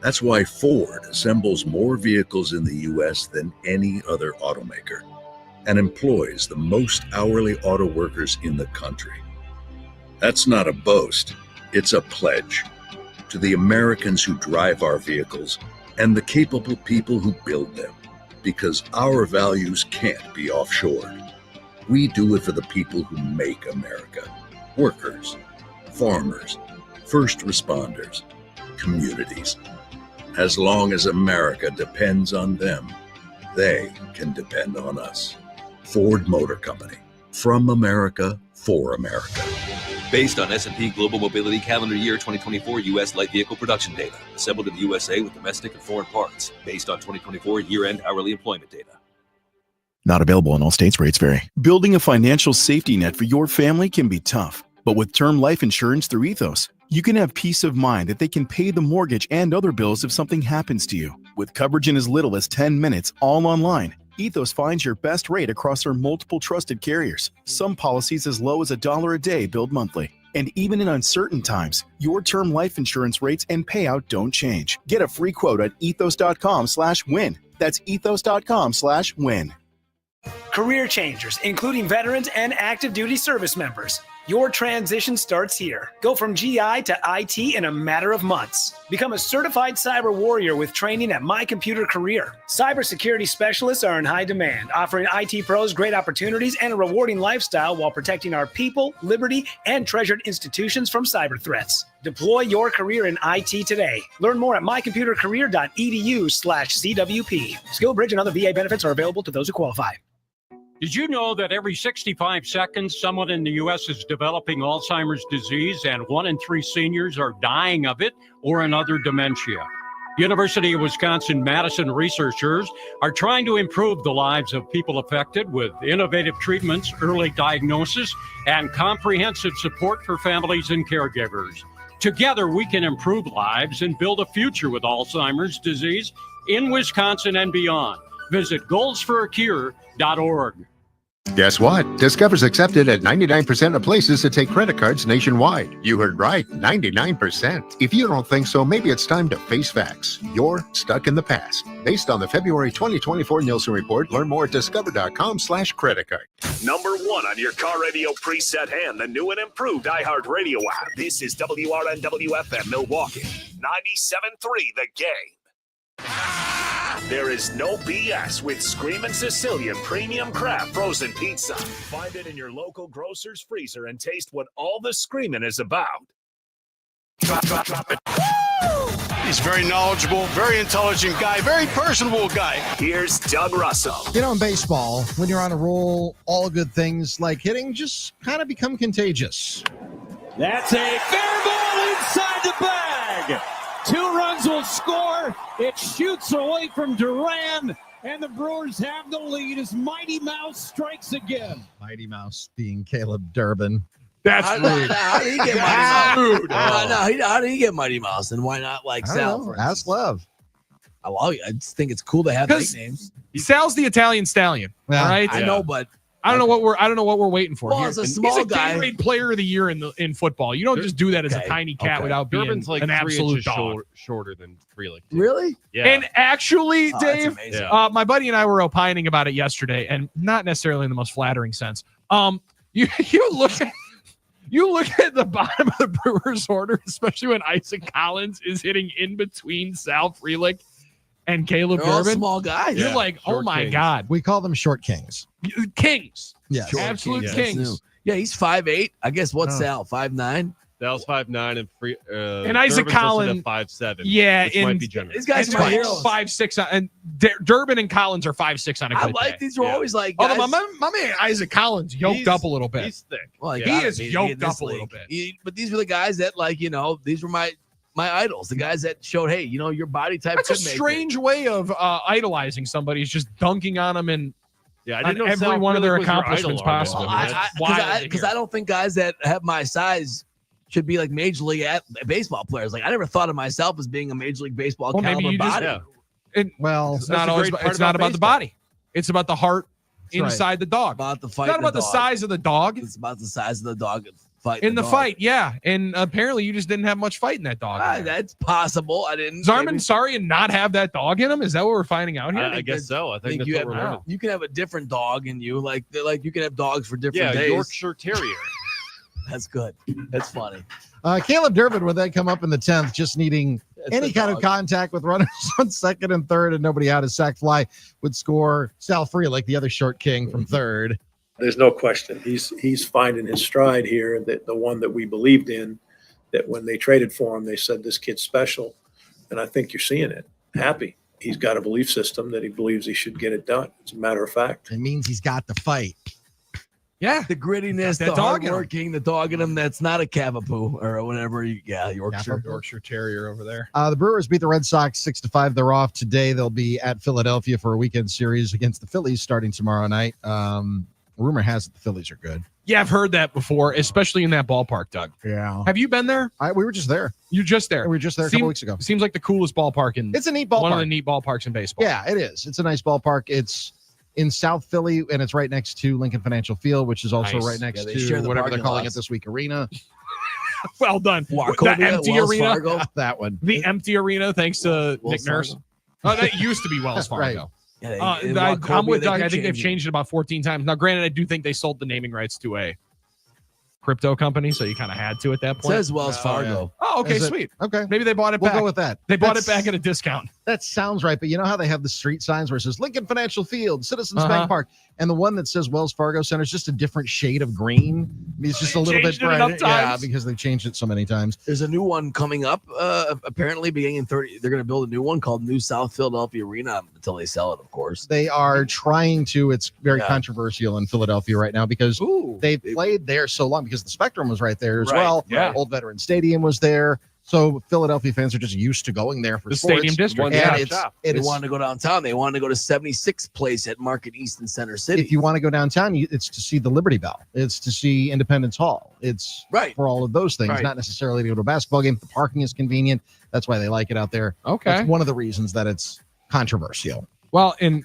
Speaker 18: That's why Ford assembles more vehicles in the U.S. than any other automaker and employs the most hourly auto workers in the country. That's not a boast, it's a pledge to the Americans who drive our vehicles and the capable people who build them. Because our values can't be offshored. We do it for the people who make America. Workers, farmers, first responders, communities. As long as America depends on them, they can depend on us. Ford Motor Company. From America, for America.
Speaker 19: Based on S&P Global Mobility Calendar Year 2024 U.S. light vehicle production data. Assembled in the USA with domestic and foreign parts. Based on 2024 year-end hourly employment data.
Speaker 20: Not available in all states. Rates vary. Building a financial safety net for your family can be tough. But with term life insurance through Ethos, you can have peace of mind that they can pay the mortgage and other bills if something happens to you. With coverage in as little as 10 minutes, all online, Ethos finds your best rate across their multiple trusted carriers. Some policies as low as $1 a day billed monthly. And even in uncertain times, your term life insurance rates and payout don't change. Get a free quote at ethos.com/win. That's ethos.com/win.
Speaker 23: Career changers, including veterans and active duty service members. Your transition starts here. Go from GI to IT in a matter of months. Become a certified cyber warrior with training at My Computer Career. Cybersecurity specialists are in high demand, offering IT pros great opportunities and a rewarding lifestyle while protecting our people, liberty, and treasured institutions from cyber threats. Deploy your career in IT today. Learn more at mycomputercareer.edu/CWP. SkillBridge and other VA benefits are available to those who qualify.
Speaker 27: Did you know that every 65 seconds, someone in the U.S. is developing Alzheimer's disease and 1 in 3 seniors are dying of it or another dementia? University of Wisconsin-Madison researchers are trying to improve the lives of people affected with innovative treatments, early diagnosis, and comprehensive support for families and caregivers. Together, we can improve lives and build a future with Alzheimer's disease in Wisconsin and beyond. Visit goalsforacure.org.
Speaker 28: Guess what? Discover's accepted at 99% of places that take credit cards nationwide. You heard right, 99%. If you don't think so, maybe it's time to face facts. You're stuck in the past. Based on the February 2024 Nielsen report, learn more at discover.com/credit card.
Speaker 1: Number 1 on your car radio preset and the new and improved iHeartRadio app. This is WRNW-FM Milwaukee, 97.3 The Game. There is no BS with Screamin' Sicilian Premium Crab Frozen Pizza. Find it in your local grocer's freezer and taste what all the screaming is about. Drop it.
Speaker 29: He's very knowledgeable, very intelligent guy, very personable guy.
Speaker 1: Here's Doug Russell.
Speaker 31: You know, in baseball, when you're on a roll, all good things like hitting just kind of become contagious.
Speaker 30: That's a fair ball inside the bag. 2 runs will score. It shoots away from Duran, and the Brewers have the lead as Mighty Mouse strikes again.
Speaker 31: Mighty Mouse being Caleb Durbin.
Speaker 2: That's
Speaker 9: rude. How did he get Mighty Mouse? How did he get Mighty Mouse? And why not like Sal? For
Speaker 31: ask Lev.
Speaker 9: I just think it's cool to have nicknames.
Speaker 2: Sal's the Italian stallion, right?
Speaker 9: I know, but
Speaker 2: I don't know what we're waiting for.
Speaker 9: Well,
Speaker 2: here.
Speaker 9: as a small
Speaker 2: He's a
Speaker 9: guy,
Speaker 2: Gatorade player of the year in football. You don't just do that as a tiny cat without being
Speaker 3: Durbin's like
Speaker 2: an
Speaker 3: 3
Speaker 2: absolute
Speaker 3: inches
Speaker 2: dog.
Speaker 3: shorter than Freelick.
Speaker 9: Really?
Speaker 3: Yeah.
Speaker 2: And actually,
Speaker 9: that's
Speaker 2: Dave,
Speaker 9: amazing.
Speaker 2: my buddy and I were opining about it yesterday, and not necessarily in the most flattering sense. You look at the bottom of the Brewers order, especially when Isaac Collins is hitting in between Sal Frelick and Caleb
Speaker 9: They're all
Speaker 2: Durbin.
Speaker 9: small guys.
Speaker 2: You're like, oh my God.
Speaker 31: We call them short kings.
Speaker 2: Kings.
Speaker 31: Yes.
Speaker 2: Absolute
Speaker 9: That's
Speaker 2: kings.
Speaker 9: new. Yeah, he's 5'8". I guess what's Sal? 5'9".
Speaker 3: Sal's 5'9" and
Speaker 2: And Isaac
Speaker 3: Durbin's
Speaker 2: Collins
Speaker 3: 5'7".
Speaker 2: Yeah,
Speaker 3: which
Speaker 2: and
Speaker 3: might be generous.
Speaker 9: These guys are my heroes.
Speaker 2: 5'6", and Durbin and Collins are 5'6" on a good
Speaker 9: I like
Speaker 2: day.
Speaker 9: these were always like
Speaker 2: Although
Speaker 9: guys,
Speaker 2: my man Isaac Collins yoked up a little bit.
Speaker 3: He's thick.
Speaker 9: well,
Speaker 2: he
Speaker 9: gotta
Speaker 2: is
Speaker 9: be
Speaker 2: yoked
Speaker 9: in this
Speaker 2: up a little
Speaker 9: league.
Speaker 2: bit.
Speaker 9: But these were the guys that these were my idols, the guys that showed, hey, your body type.
Speaker 2: That's a
Speaker 9: could make it.
Speaker 2: strange way of idolizing somebody, is just dunking on them and
Speaker 3: Yeah, I
Speaker 2: on
Speaker 3: didn't know
Speaker 2: every
Speaker 3: Sal
Speaker 2: one of their
Speaker 3: Frelick was your
Speaker 2: accomplishments
Speaker 3: idol, Arnold.
Speaker 2: possible.
Speaker 3: I mean, that's wild to
Speaker 9: Because
Speaker 2: hear.
Speaker 9: I don't think guys that have my size should be like major league baseball players. Like I never thought of myself as being a major league baseball
Speaker 2: Well, maybe
Speaker 9: caliber
Speaker 2: you just-
Speaker 9: body.
Speaker 2: And
Speaker 31: Well,
Speaker 2: it's
Speaker 3: that's
Speaker 2: not
Speaker 3: the
Speaker 2: always.
Speaker 3: great part
Speaker 2: It's not
Speaker 3: about
Speaker 2: about the body. It's about the heart
Speaker 31: right.
Speaker 2: inside the dog.
Speaker 9: About the
Speaker 2: It's
Speaker 9: fight.
Speaker 2: not about the size of the dog.
Speaker 9: It's about the size of the dog fight.
Speaker 2: In the
Speaker 9: dog.
Speaker 2: fight, yeah. And apparently, you just didn't have much fight in that dog.
Speaker 9: That's possible. I didn't.
Speaker 2: Zarman
Speaker 9: maybe-
Speaker 2: sorry and not have that dog in him. Is that what we're finding out here?
Speaker 3: I guess so. I think that's
Speaker 9: you
Speaker 3: what
Speaker 9: have,
Speaker 3: we're learning.
Speaker 9: you can have a different dog in you. Like you can have dogs for different
Speaker 3: Yeah,
Speaker 9: days.
Speaker 3: Yorkshire Terrier.
Speaker 9: That's good. That's funny.
Speaker 31: Caleb Durbin would then come up in the 10th, just needing any kind of contact with runners on second and third and nobody out. His sack fly would score Sal Frelick, the other short king, from third.
Speaker 6: There's no question. He's finding his stride here. That the one that we believed in, that when they traded for him, they said this kid's special. And I think you're seeing it. Happy. He's got a belief system that he believes he should get it done. It's a matter of fact.
Speaker 31: It means he's got to fight.
Speaker 2: Yeah.
Speaker 9: The grittiness,
Speaker 2: That
Speaker 9: the
Speaker 2: dog in him.
Speaker 9: hardworking, the dog in him that's not a Cavapoo or whatever. Yorkshire
Speaker 2: Terrier over there.
Speaker 31: The Brewers beat the Red Sox 6-5. They're off today. They'll be at Philadelphia for a weekend series against the Phillies starting tomorrow night. Rumor has it the Phillies are good.
Speaker 2: Yeah, I've heard that before, especially in that ballpark, Doug.
Speaker 31: Yeah.
Speaker 2: Have you been there?
Speaker 31: We were just there.
Speaker 2: You just there?
Speaker 31: We were just there a couple weeks ago.
Speaker 2: Seems like the coolest ballpark in.
Speaker 31: It's a neat ballpark.
Speaker 2: One of the neat ballparks in baseball.
Speaker 31: Yeah, it is. It's a nice ballpark. It's in South Philly, and it's right next to Lincoln Financial Field, which is also
Speaker 2: Nice.
Speaker 31: right next
Speaker 9: they share
Speaker 31: to
Speaker 9: the
Speaker 31: whatever they're
Speaker 9: parking
Speaker 31: calling
Speaker 9: lots.
Speaker 31: it this week, Arena.
Speaker 2: Well done.
Speaker 9: Wachovia,
Speaker 2: The empty
Speaker 9: Wells
Speaker 2: arena.
Speaker 9: Fargo.
Speaker 31: That one.
Speaker 2: The empty arena, thanks to
Speaker 9: Wells
Speaker 2: Nick Nurse.
Speaker 9: Fargo.
Speaker 2: Oh, that used to be Wells Fargo.
Speaker 31: Right.
Speaker 9: Yeah, in
Speaker 2: I'm
Speaker 9: Wachovia,
Speaker 2: with
Speaker 9: they
Speaker 2: Doug.
Speaker 9: keep
Speaker 2: I think they've
Speaker 9: changing.
Speaker 2: changed it about 14 times. Now, granted, I do think they sold the naming rights to a crypto company, so you kind of had to at that
Speaker 9: It
Speaker 2: point.
Speaker 9: says Wells Fargo.
Speaker 2: Oh, okay,
Speaker 31: Is it?
Speaker 2: sweet.
Speaker 31: Okay.
Speaker 2: Maybe they bought it
Speaker 31: We'll
Speaker 2: back.
Speaker 31: go with that.
Speaker 2: They bought it
Speaker 31: That's-
Speaker 2: back at a discount.
Speaker 31: That sounds right, but you know how they have the street signs where it says Lincoln Financial Field, Citizens
Speaker 2: Uh-huh.
Speaker 31: Bank Park, and the one that says Wells Fargo Center is just a different shade of green. It's just a little bit
Speaker 2: changed it enough
Speaker 31: brighter. Yeah,
Speaker 2: times.
Speaker 31: because they've changed it so many times.
Speaker 9: There's a new one coming up. Apparently, beginning in 30, they're going to build a new one called New South Philadelphia Arena until they sell it, of course.
Speaker 31: They are trying to. It's very
Speaker 9: Yeah.
Speaker 31: controversial in Philadelphia right now because they played there so long because the Spectrum was right there as
Speaker 2: Right,
Speaker 31: well.
Speaker 2: yeah.
Speaker 31: Old Veteran Stadium was there. So Philadelphia fans are just used to going there for
Speaker 2: The
Speaker 31: sports.
Speaker 2: stadium district.
Speaker 31: And
Speaker 2: Yeah.
Speaker 31: it
Speaker 9: They
Speaker 31: is-
Speaker 9: wanted to go downtown. They wanted to go to 76th Place at Market East in Center City.
Speaker 31: if you want to go downtown, it's to see the Liberty Bell. It's to see Independence Hall. It's
Speaker 9: Right.
Speaker 31: for all of those things,
Speaker 9: Right.
Speaker 31: not necessarily to go to a basketball game. The parking is convenient. That's why they like it out there.
Speaker 2: Okay.
Speaker 31: That's one of the reasons that it's controversial.
Speaker 2: Well, and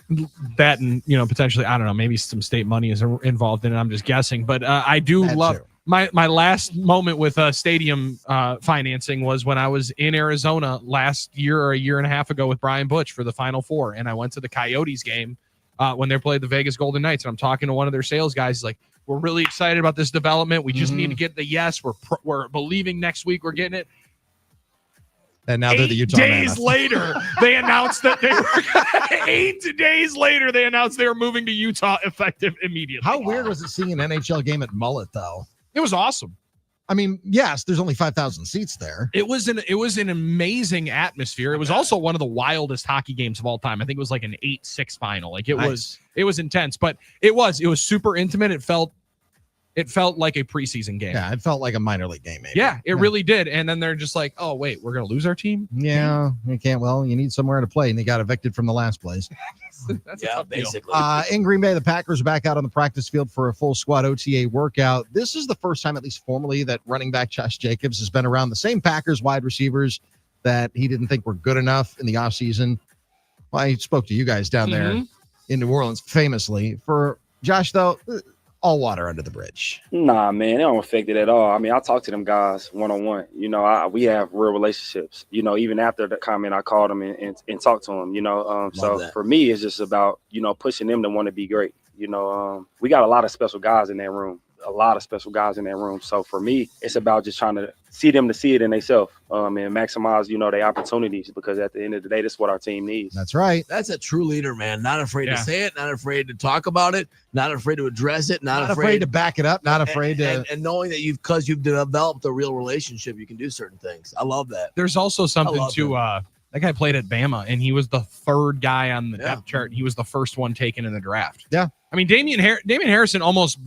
Speaker 2: that, and potentially, I don't know, maybe some state money is involved in it. I'm just guessing, but I do
Speaker 31: That
Speaker 2: love
Speaker 31: too.
Speaker 2: my last moment with stadium financing was when I was in Arizona last year or a year and a half ago with Brian Butch for the Final Four, and I went to the Coyotes game when they played the Vegas Golden Knights, and I'm talking to one of their sales guys. He's like, "We're really excited about this development. We just need to get the yes. We're believing next week we're getting it."
Speaker 31: And now they're the Utah
Speaker 2: days
Speaker 31: Mammoths.
Speaker 2: later, they announced that they were 8 days later, they announced they were moving to Utah effective immediately.
Speaker 31: How weird was it seeing an NHL game at Mullet, though?
Speaker 2: It was awesome.
Speaker 31: I mean, yes, there's only 5,000 seats there.
Speaker 2: It was an amazing atmosphere. It was also one of the wildest hockey games of all time. I think it was like an 8-6 final. Like it was intense, but it was super intimate. It felt like a preseason game.
Speaker 31: Yeah, it felt like a minor league game, maybe.
Speaker 2: Yeah, it really did. And then they're just like, "Oh, wait, we're going to lose our team?"
Speaker 31: Yeah, you can't. Well, you need somewhere to play, and they got evicted from the last place.
Speaker 2: That's a tough deal.
Speaker 9: basically.
Speaker 31: In Green Bay, the Packers are back out on the practice field for a full squad OTA workout. This is the first time, at least formally, that running back Josh Jacobs has been around the same Packers wide receivers that he didn't think were good enough in the offseason. Well, I spoke to you guys down there in New Orleans famously. For Josh, though, all water under the bridge.
Speaker 4: Nah, man, it don't affect it at all. I mean, I talk to them guys one-on-one. You know, we have real relationships. You know, even after the comment, I called them and talked to them, you know. So for me, it's just about, you know, pushing them to want to be great. You know, we got a lot of special guys in that room. So for me, it's about just trying to see them to see it in themselves and maximize, you know, their opportunities, because at the end of the day, that's what our team needs.
Speaker 31: That's right.
Speaker 9: That's a true leader, man. Not afraid to say it, not afraid to talk about it, not afraid to address it, not
Speaker 31: afraid to back it up, not afraid
Speaker 9: and knowing that because you've developed a real relationship, you can do certain things. I love that.
Speaker 2: There's also something to that guy played at Bama, and he was the third guy on the depth chart. He was the first one taken in the draft.
Speaker 31: Yeah.
Speaker 2: I mean, Damian Harris almost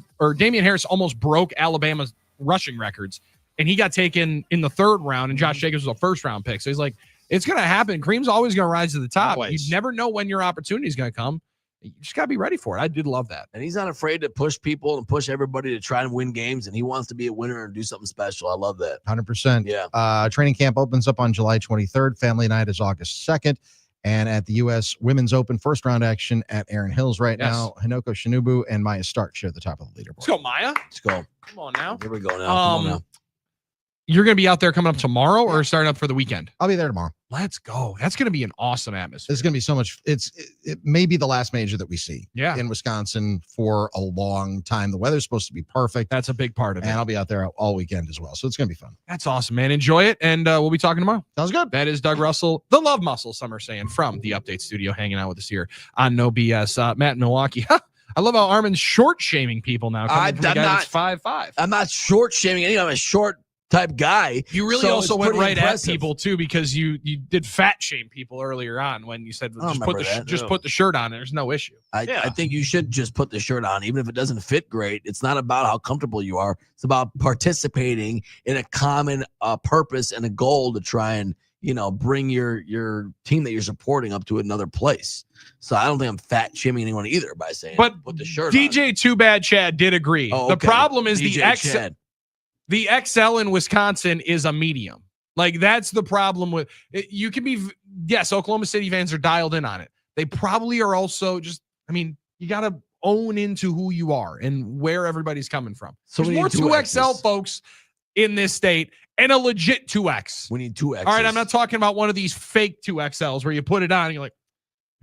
Speaker 2: broke Alabama's rushing records, and he got taken in the third round, and Josh Jacobs was a first round pick. So he's like, it's going to happen. Cream's always going to rise to the top.
Speaker 9: Always.
Speaker 2: You never know when your opportunity is going to come. You just got to be ready for it. I did love that.
Speaker 9: And he's not afraid to push people and push everybody to try and win games, and he wants to be a winner and do something special. I love that.
Speaker 31: 100%.
Speaker 9: Yeah.
Speaker 31: Training camp opens up on July 23rd. Family night is August 2nd. And at the U.S. Women's Open, first round action at Erin Hills right now. Hinoko Shinobu and Maya Stark share the top of the leaderboard.
Speaker 2: Let's go, Maya.
Speaker 9: Let's go.
Speaker 2: Come on now.
Speaker 9: Here we go now. Come on now.
Speaker 2: You're going to be out there coming up tomorrow or starting up for the weekend?
Speaker 31: I'll be there tomorrow.
Speaker 2: Let's go. That's going to be an awesome atmosphere.
Speaker 31: It's going to be so much. It may be the last major that we see in Wisconsin for a long time. The weather's supposed to be perfect.
Speaker 2: That's a big part of it.
Speaker 31: And I'll be out there all weekend as well. So it's going to be fun.
Speaker 2: That's awesome, man. Enjoy it. And we'll be talking tomorrow.
Speaker 31: Sounds good.
Speaker 2: That is Doug Russell, the Love Muscle, some are saying, from the Update Studio, hanging out with us here on No BS. Matt in Milwaukee. I love how Armin's short shaming people now.
Speaker 9: I'm not
Speaker 2: 5'5".
Speaker 9: I'm not short shaming anyone. I'm a short type guy.
Speaker 2: You really
Speaker 9: so
Speaker 2: also went right
Speaker 9: impressive.
Speaker 2: at people too, because you did fat shame people earlier on when you said just put the shirt on. There's no issue.
Speaker 9: I think you should just put the shirt on, even if it doesn't fit great. It's not about how comfortable you are. It's about participating in a common purpose and a goal to try and, you know, bring your team that you're supporting up to another place. So I don't think I'm fat shaming anyone either by saying put the shirt on.
Speaker 2: DJ Too Bad Chad did agree.
Speaker 9: Oh,
Speaker 2: The
Speaker 9: okay.
Speaker 2: problem is
Speaker 9: DJ
Speaker 2: the XL in Wisconsin is a medium. Like, that's the problem with it. You can be, yes, Oklahoma City fans are dialed in on it. They probably are also just, I mean, you got to own into who you are and where everybody's coming from. So there's more 2XL folks in this state and a legit 2X.
Speaker 9: We need 2X.
Speaker 2: All right, I'm not talking about one of these fake 2XLs where you put it on and you're like,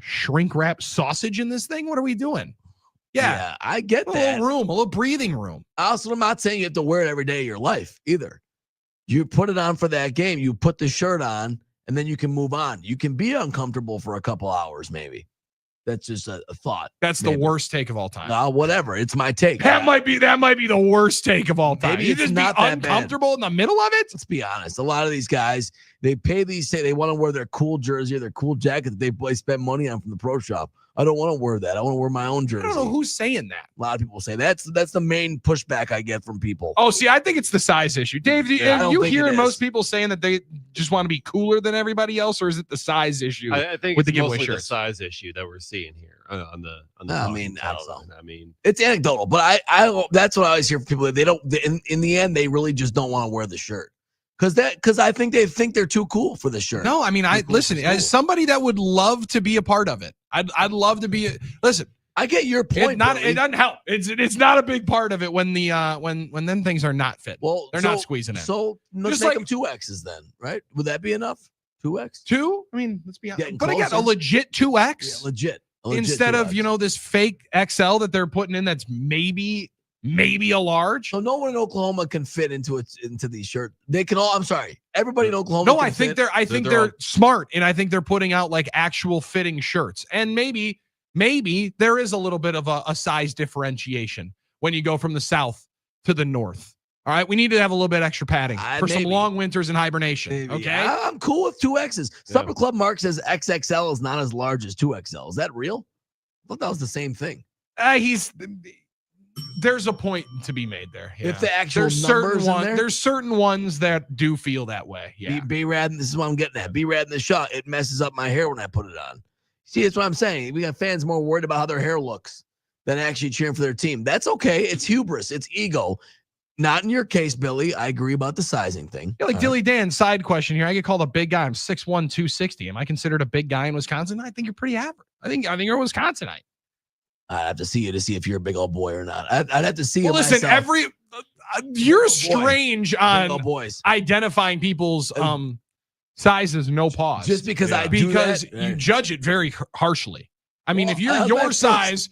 Speaker 2: shrink wrap sausage in this thing? What are we doing? Yeah,
Speaker 9: I get
Speaker 2: a
Speaker 9: that.
Speaker 2: little room, a little breathing room.
Speaker 9: Also, I'm not saying you have to wear it every day of your life either. You put it on for that game. You put the shirt on, and then you can move on. You can be uncomfortable for a couple hours, maybe. That's just a thought.
Speaker 2: That's the worst take of all time.
Speaker 9: Whatever. It's my take.
Speaker 2: That might be the worst take of all time.
Speaker 9: Maybe
Speaker 2: You
Speaker 9: it's
Speaker 2: just
Speaker 9: not
Speaker 2: be
Speaker 9: that bad.
Speaker 2: uncomfortable in the middle of it.
Speaker 9: Let's be honest. A lot of these guys, they pay these, say they want to wear their cool jersey or their cool jacket that they spend money on from the pro shop. I don't want to wear that. I want to wear my own jersey.
Speaker 2: I don't know who's saying that.
Speaker 9: A lot of people say that's the main pushback I get from people.
Speaker 2: Oh, see, I think it's the size issue. Dave,
Speaker 9: I
Speaker 2: are
Speaker 9: don't
Speaker 2: you
Speaker 9: think
Speaker 2: hearing
Speaker 9: it
Speaker 2: most
Speaker 9: is.
Speaker 2: people saying that they just want to be cooler than everybody else, or is it the size issue?
Speaker 3: I think
Speaker 2: with
Speaker 3: it's
Speaker 2: the giveaway
Speaker 3: mostly the
Speaker 2: shirts?
Speaker 3: size issue that we're seeing here on the.
Speaker 9: I mean, I don't know.
Speaker 3: I mean,
Speaker 9: It's anecdotal, but I that's what I always hear from people. They don't. In the end, they really just don't want to wear the shirt because I think they think they're too cool for the shirt.
Speaker 2: No, I mean, listen, as somebody that would love to be a part of it, I'd love to be. Listen,
Speaker 9: I get your point.
Speaker 2: It doesn't help. It's not a big part of it when the when then things are not fit.
Speaker 9: Well,
Speaker 2: they're not squeezing in.
Speaker 9: So let's
Speaker 2: Just
Speaker 9: make
Speaker 2: like-
Speaker 9: them 2Xs then, right? Would that be enough? 2X?
Speaker 2: Two? I mean, let's be honest.
Speaker 9: Getting
Speaker 2: But again, a
Speaker 9: closer.
Speaker 2: legit 2X.
Speaker 9: Yeah, legit. A legit
Speaker 2: Instead
Speaker 9: 2X.
Speaker 2: of this fake XL that they're putting in that's maybe a large.
Speaker 9: So no one in Oklahoma can fit into these shirts. They can all. I'm sorry, everybody in Oklahoma.
Speaker 2: No,
Speaker 9: can
Speaker 2: I think
Speaker 9: fit.
Speaker 2: they're smart, and I think they're putting out like actual fitting shirts. And maybe there is a little bit of a size differentiation when you go from the south to the north. All right, we need to have a little bit extra padding for some
Speaker 9: maybe.
Speaker 2: long winters in hibernation.
Speaker 9: Maybe.
Speaker 2: Okay,
Speaker 9: I'm cool with 2Xs. Supper Club Mark says XXL is not as large as 2XL. Is that real? I thought that was the same thing.
Speaker 2: There's a point to be made there. Yeah.
Speaker 9: If the actual
Speaker 2: there's certain
Speaker 9: numbers in there?
Speaker 2: there's certain ones that do feel that way. Yeah.
Speaker 9: B-Rad, this is what I'm getting at. B-Rad in the shot, it messes up my hair when I put it on. See, that's what I'm saying. We got fans more worried about how their hair looks than actually cheering for their team. That's okay. It's hubris. It's ego. Not in your case, Billy. I agree about the sizing thing.
Speaker 2: Yeah, like Dilly Dan, side question here. I get called a big guy. I'm 6'1", 260. Am I considered a big guy in Wisconsin? I think you're pretty average. I think you're a Wisconsinite.
Speaker 9: I'd have to see you to see if you're a big old boy or not. I'd have to see you.
Speaker 2: Well, listen,
Speaker 9: myself.
Speaker 2: You're strange on
Speaker 9: boys.
Speaker 2: identifying people's sizes. No pause.
Speaker 9: Just because
Speaker 2: you judge it very harshly. I mean, if you're your size,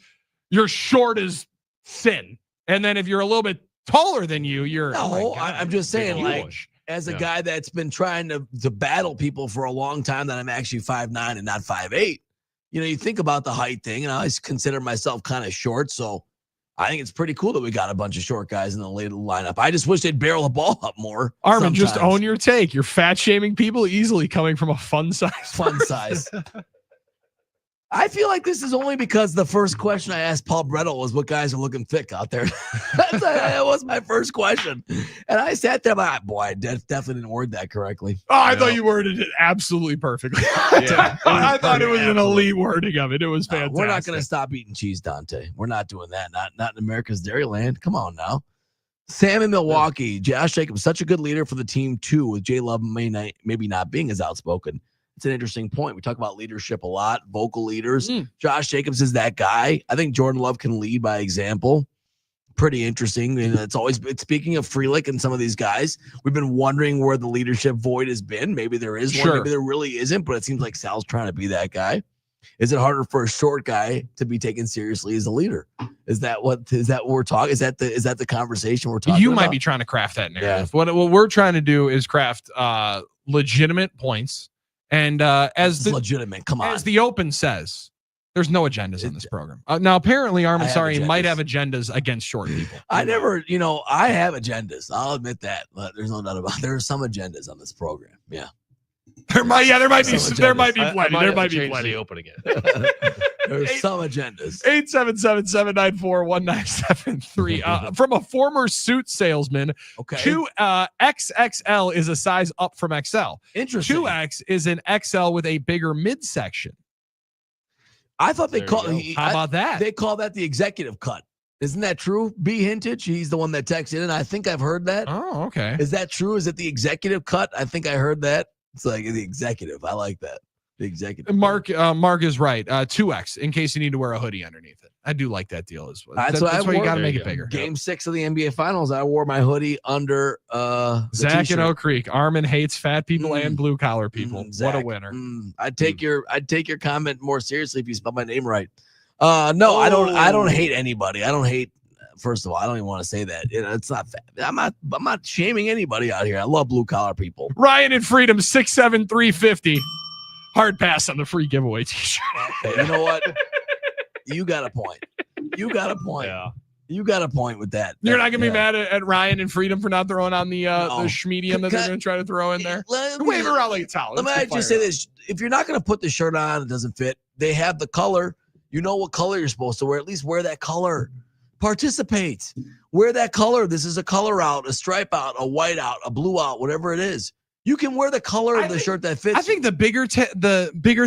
Speaker 2: you're short as sin, and then if you're a little bit taller than you, you're.
Speaker 9: No, I'm just saying, like, as a guy that's been trying to battle people for a long time, that I'm actually 5'9" and not 5'8". You know, you think about the height thing, and I always consider myself kind of short, so I think it's pretty cool that we got a bunch of short guys in the late lineup. I just wish they'd barrel the ball up more.
Speaker 2: Armin, just own your take. You're fat shaming people easily coming from a fun size.
Speaker 9: Fun size. I feel like this is only because the first question I asked Paul Brettel was what guys are looking thick out there. That was my first question. And I sat there like, boy, I definitely didn't word that correctly.
Speaker 2: Oh, I thought you worded it absolutely perfectly. I thought it was an elite wording of it. It was fantastic.
Speaker 9: We're not going to stop eating cheese, Dante. We're not doing that. Not in America's Dairyland. Come on now. Sam in Milwaukee. Josh Jacobs, such a good leader for the team, too, with Jay Love maybe not being as outspoken. It's an interesting point. We talk about leadership a lot, vocal leaders. Josh Jacobs is that guy. I think Jordan Love can lead by example. Pretty interesting. And it's speaking of Freelick and some of these guys, we've been wondering where the leadership void has been. Maybe there is one, maybe there really isn't, but it seems like Sal's trying to be that guy. Is it harder for a short guy to be taken seriously as a leader? Is that what we're talking? Is that the conversation we're talking about?
Speaker 2: You might be trying to craft that narrative. Yeah. What we're trying to do is craft legitimate points. And as
Speaker 9: legitimate, come on.
Speaker 2: As the Open says, there's no agendas on this program. Now, apparently, Armin Sari might have agendas against short people.
Speaker 9: I have agendas. I'll admit that. But there's no doubt about it. There are some agendas on this program. Yeah.
Speaker 2: There might be plenty. There might be plenty.
Speaker 3: The Open again.
Speaker 9: There's some agendas.
Speaker 2: 877-794-1973. From a former suit salesman.
Speaker 9: Okay.
Speaker 2: 2XXL is a size up from XL.
Speaker 9: Interesting.
Speaker 2: 2X is an XL with a bigger midsection.
Speaker 9: I thought they
Speaker 2: How about that?
Speaker 9: They call that the executive cut. Isn't that true? B Hintage, he's the one that texted in. I think I've heard that.
Speaker 2: Oh, okay.
Speaker 9: Is that true? Is it the executive cut? I think I heard that. It's like the executive. I like that. The executive.
Speaker 2: Mark is right. 2X in case you need to wear a hoodie underneath it. I do like that deal as well. That's why you got to make it bigger.
Speaker 9: Game 6 of the NBA Finals, I wore my hoodie under
Speaker 2: Zach in Oak Creek. Armin hates fat people and blue collar people.
Speaker 9: Zach,
Speaker 2: what a winner!
Speaker 9: I'd take your comment more seriously if you spell my name right. No, I don't hate anybody. I don't hate. First of all, I don't even want to say that. It's not. I'm not shaming anybody out here. I love blue collar people.
Speaker 2: Ryan and Freedom 67350. Hard pass on the free giveaway t-shirt.
Speaker 9: You know what? You got a point.
Speaker 3: Yeah.
Speaker 9: You got a point with that.
Speaker 2: You're not gonna be mad at Ryan and Freedom for not throwing on the schmedium that they're gonna try to throw in there. Wave around like a towel.
Speaker 9: Let me just say this: if you're not gonna put the shirt on, it doesn't fit. They have the color. You know what color you're supposed to wear. At least wear that color. Participate. Wear that color. This is a color out, a stripe out, a white out, a blue out, whatever it is. You can wear the color of the shirt that fits.
Speaker 2: I think the bigger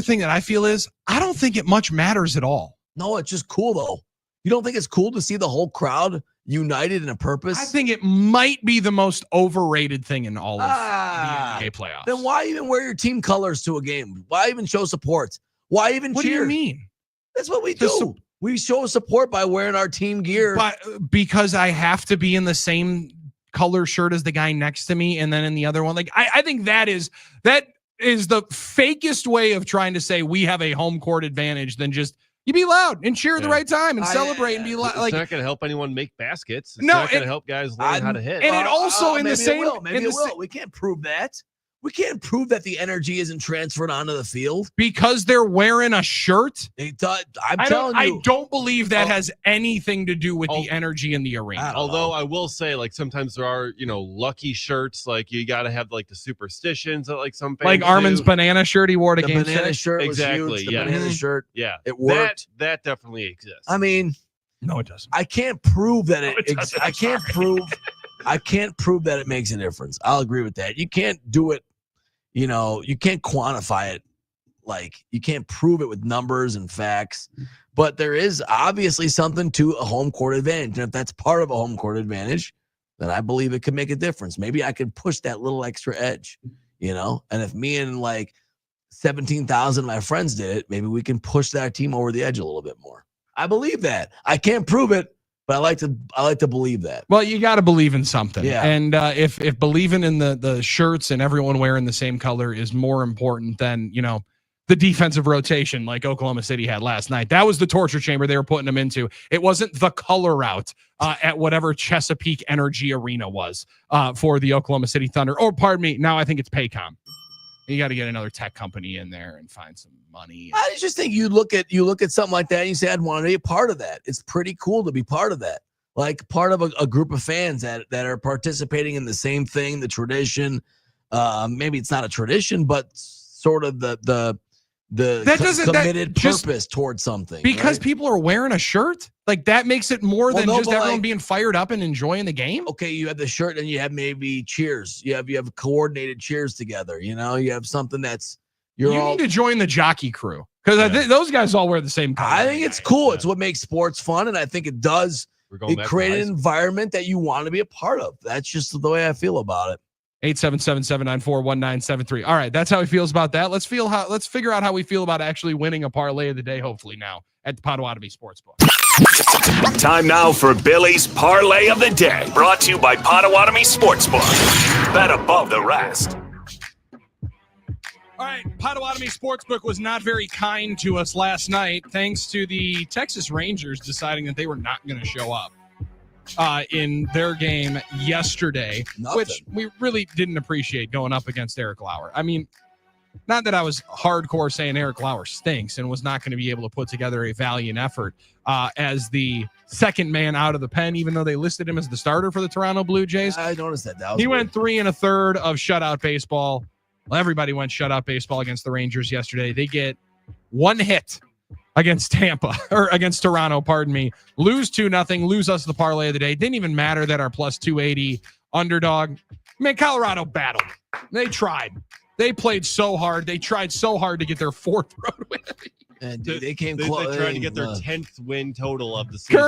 Speaker 2: thing that I feel is I don't think it much matters at all.
Speaker 9: No, it's just cool though. You don't think it's cool to see the whole crowd united in a purpose?
Speaker 2: I think it might be the most overrated thing in all of the NBA playoffs.
Speaker 9: Then why even wear your team colors to a game? Why even show support? Why even
Speaker 2: cheer? What do you mean?
Speaker 9: That's what we do. We show support by wearing our team gear.
Speaker 2: But because I have to be in the same color shirt as the guy next to me, and then in the other one, like I think that is the fakest way of trying to say we have a home court advantage than just you be loud and cheer at the right time and celebrate and be loud.
Speaker 3: It's
Speaker 2: like
Speaker 3: not going to help anyone make baskets. It's not going to help guys learn how to hit.
Speaker 2: And it also in the same.
Speaker 9: Maybe it will. We can't prove that. We can't prove that the energy isn't transferred onto the field
Speaker 2: because they're wearing a shirt.
Speaker 9: I don't
Speaker 2: believe that has anything to do with the energy in the arena.
Speaker 3: Although I will say, like sometimes there are, lucky shirts. Like you got to have like the superstitions that like some fans
Speaker 2: like Armin's banana shirt he wore to game 6.
Speaker 9: The banana shirt
Speaker 3: exactly.
Speaker 9: Was huge. The banana shirt.
Speaker 3: Yeah,
Speaker 9: it worked.
Speaker 3: That definitely exists.
Speaker 9: I mean,
Speaker 2: no, it doesn't.
Speaker 9: I can't prove that I can't prove that it makes a difference. I'll agree with that. You can't do it. You can't quantify it prove it with numbers and facts, but there is obviously something to a home court advantage. And if that's part of a home court advantage, then I believe it could make a difference. Maybe I could push that little extra edge, and if me and 17,000 of my friends did it, maybe we can push that team over the edge a little bit more. I believe that. I can't prove it, but I like to believe that.
Speaker 2: Well, you got to believe in something.
Speaker 9: Yeah.
Speaker 2: And if believing in the shirts and everyone wearing the same color is more important than, the defensive rotation like Oklahoma City had last night, that was the torture chamber they were putting them into. It wasn't the color route at whatever Chesapeake Energy Arena was for the Oklahoma City Thunder. Or pardon me, now I think it's Paycom. You got to get another tech company in there and find some money.
Speaker 9: I just think you look at something like that and you say, I'd want to be a part of that. It's pretty cool to be part of that. Like part of a group of fans that are participating in the same thing, the tradition. Maybe it's not a tradition, but sort of the committed purpose towards something.
Speaker 2: Because
Speaker 9: right?
Speaker 2: people are wearing a shirt, like that makes it more than just everyone being fired up and enjoying the game.
Speaker 9: Okay, you have the shirt and you have maybe cheers. You have coordinated cheers together. You have something that's you
Speaker 2: need to join the jockey crew because I think those guys all wear the same color.
Speaker 9: I think it's cool. It's what makes sports fun, and I think it does. It create an environment that you want to be a part of. That's just the way I feel about it.
Speaker 2: 877-794-1973. All right, that's how he feels about that. Let's figure out how we feel about actually winning a parlay of the day, hopefully now at the Potawatomi Sportsbook.
Speaker 1: Time now for Billy's Parlay of the Day, brought to you by Potawatomi Sportsbook. Bet above the rest.
Speaker 2: All right, Potawatomi Sportsbook was not very kind to us last night, thanks to the Texas Rangers deciding that they were not going to show up in their game yesterday, which we really didn't appreciate going up against Eric Lauer. I mean, not that I was hardcore saying Eric Lauer stinks and was not going to be able to put together a valiant effort as the second man out of the pen, even though they listed him as the starter for the Toronto Blue Jays.
Speaker 9: I noticed that.
Speaker 2: He went 3 1/3 of shutout baseball. Well, everybody went shutout baseball against the Rangers yesterday. They get one hit against Toronto, pardon me. Lose 2-0, lose us the parlay of the day. Didn't even matter that our plus 280 underdog. Man, Colorado battled. They tried. They played so hard. They tried so hard to get their 4th road win.
Speaker 9: And dude, they came close.
Speaker 3: They tried to get their 10th win total of the season.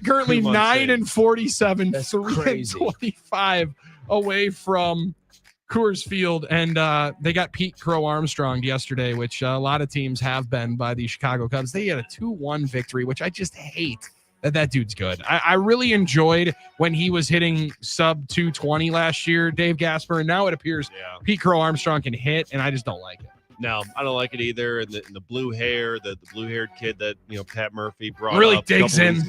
Speaker 2: Currently 9-47, 3-25 away from Coors Field, and they got Pete Crow Armstrong yesterday, which a lot of teams have been by the Chicago Cubs. They had a 2-1 victory, which I just hate that dude's good. I really enjoyed when he was hitting sub 220 last year, Dave Gasper, and now it appears Pete Crow Armstrong can hit, and I just don't like it.
Speaker 3: No, I don't like it either. And the blue hair, the blue-haired kid that Pat Murphy brought
Speaker 2: really
Speaker 3: up
Speaker 2: digs in.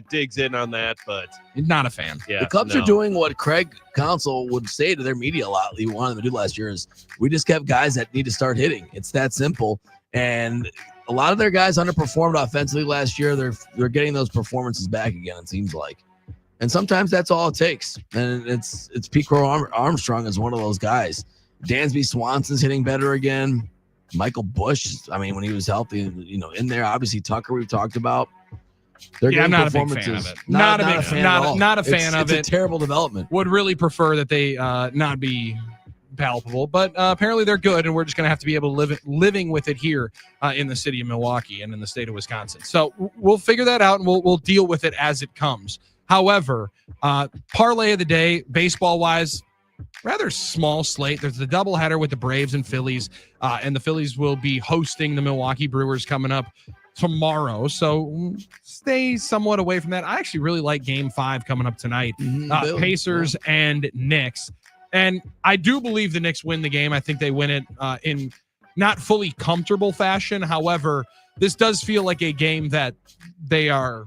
Speaker 3: Digs in on that, but
Speaker 2: not a fan.
Speaker 3: Yeah,
Speaker 9: the Cubs are doing what Craig Counsell would say to their media a lot. He wanted them to do last year is we just kept guys that need to start hitting. It's that simple. And a lot of their guys underperformed offensively last year. They're getting those performances back again. It seems like, and sometimes that's all it takes. And it's Pete Crow Armstrong is one of those guys. Dansby Swanson's hitting better again. Michael Bush, I mean, when he was healthy, in there. Obviously, Tucker, we've talked about.
Speaker 2: I'm not a big fan of it. Not a fan of it.
Speaker 9: It's a terrible development.
Speaker 2: Would really prefer that they not be palpable, but apparently they're good, and we're just going to have to be able to living with it here in the city of Milwaukee and in the state of Wisconsin. So we'll figure that out, and we'll deal with it as it comes. However, parlay of the day, baseball-wise, rather small slate. There's the doubleheader with the Braves and Phillies, and the Phillies will be hosting the Milwaukee Brewers coming up tomorrow. So stay somewhat away from that. I actually really like Game 5 coming up tonight. Pacers and Knicks. And I do believe the Knicks win the game. I think they win it in not fully comfortable fashion. However, this does feel like a game that they are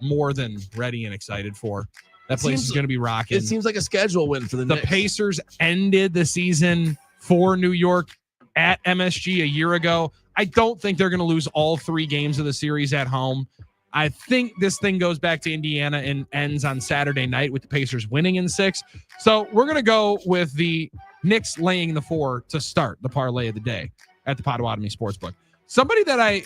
Speaker 2: more than ready and excited for. That place is going to be rocking.
Speaker 9: It seems like a schedule win for the Knicks.
Speaker 2: The Pacers ended the season for New York at MSG a year ago. I don't think they're going to lose all 3 games of the series at home. I think this thing goes back to Indiana and ends on Saturday night with the Pacers winning in 6. So we're going to go with the Knicks laying the 4 to start the parlay of the day at the Potawatomi Sportsbook. Somebody that I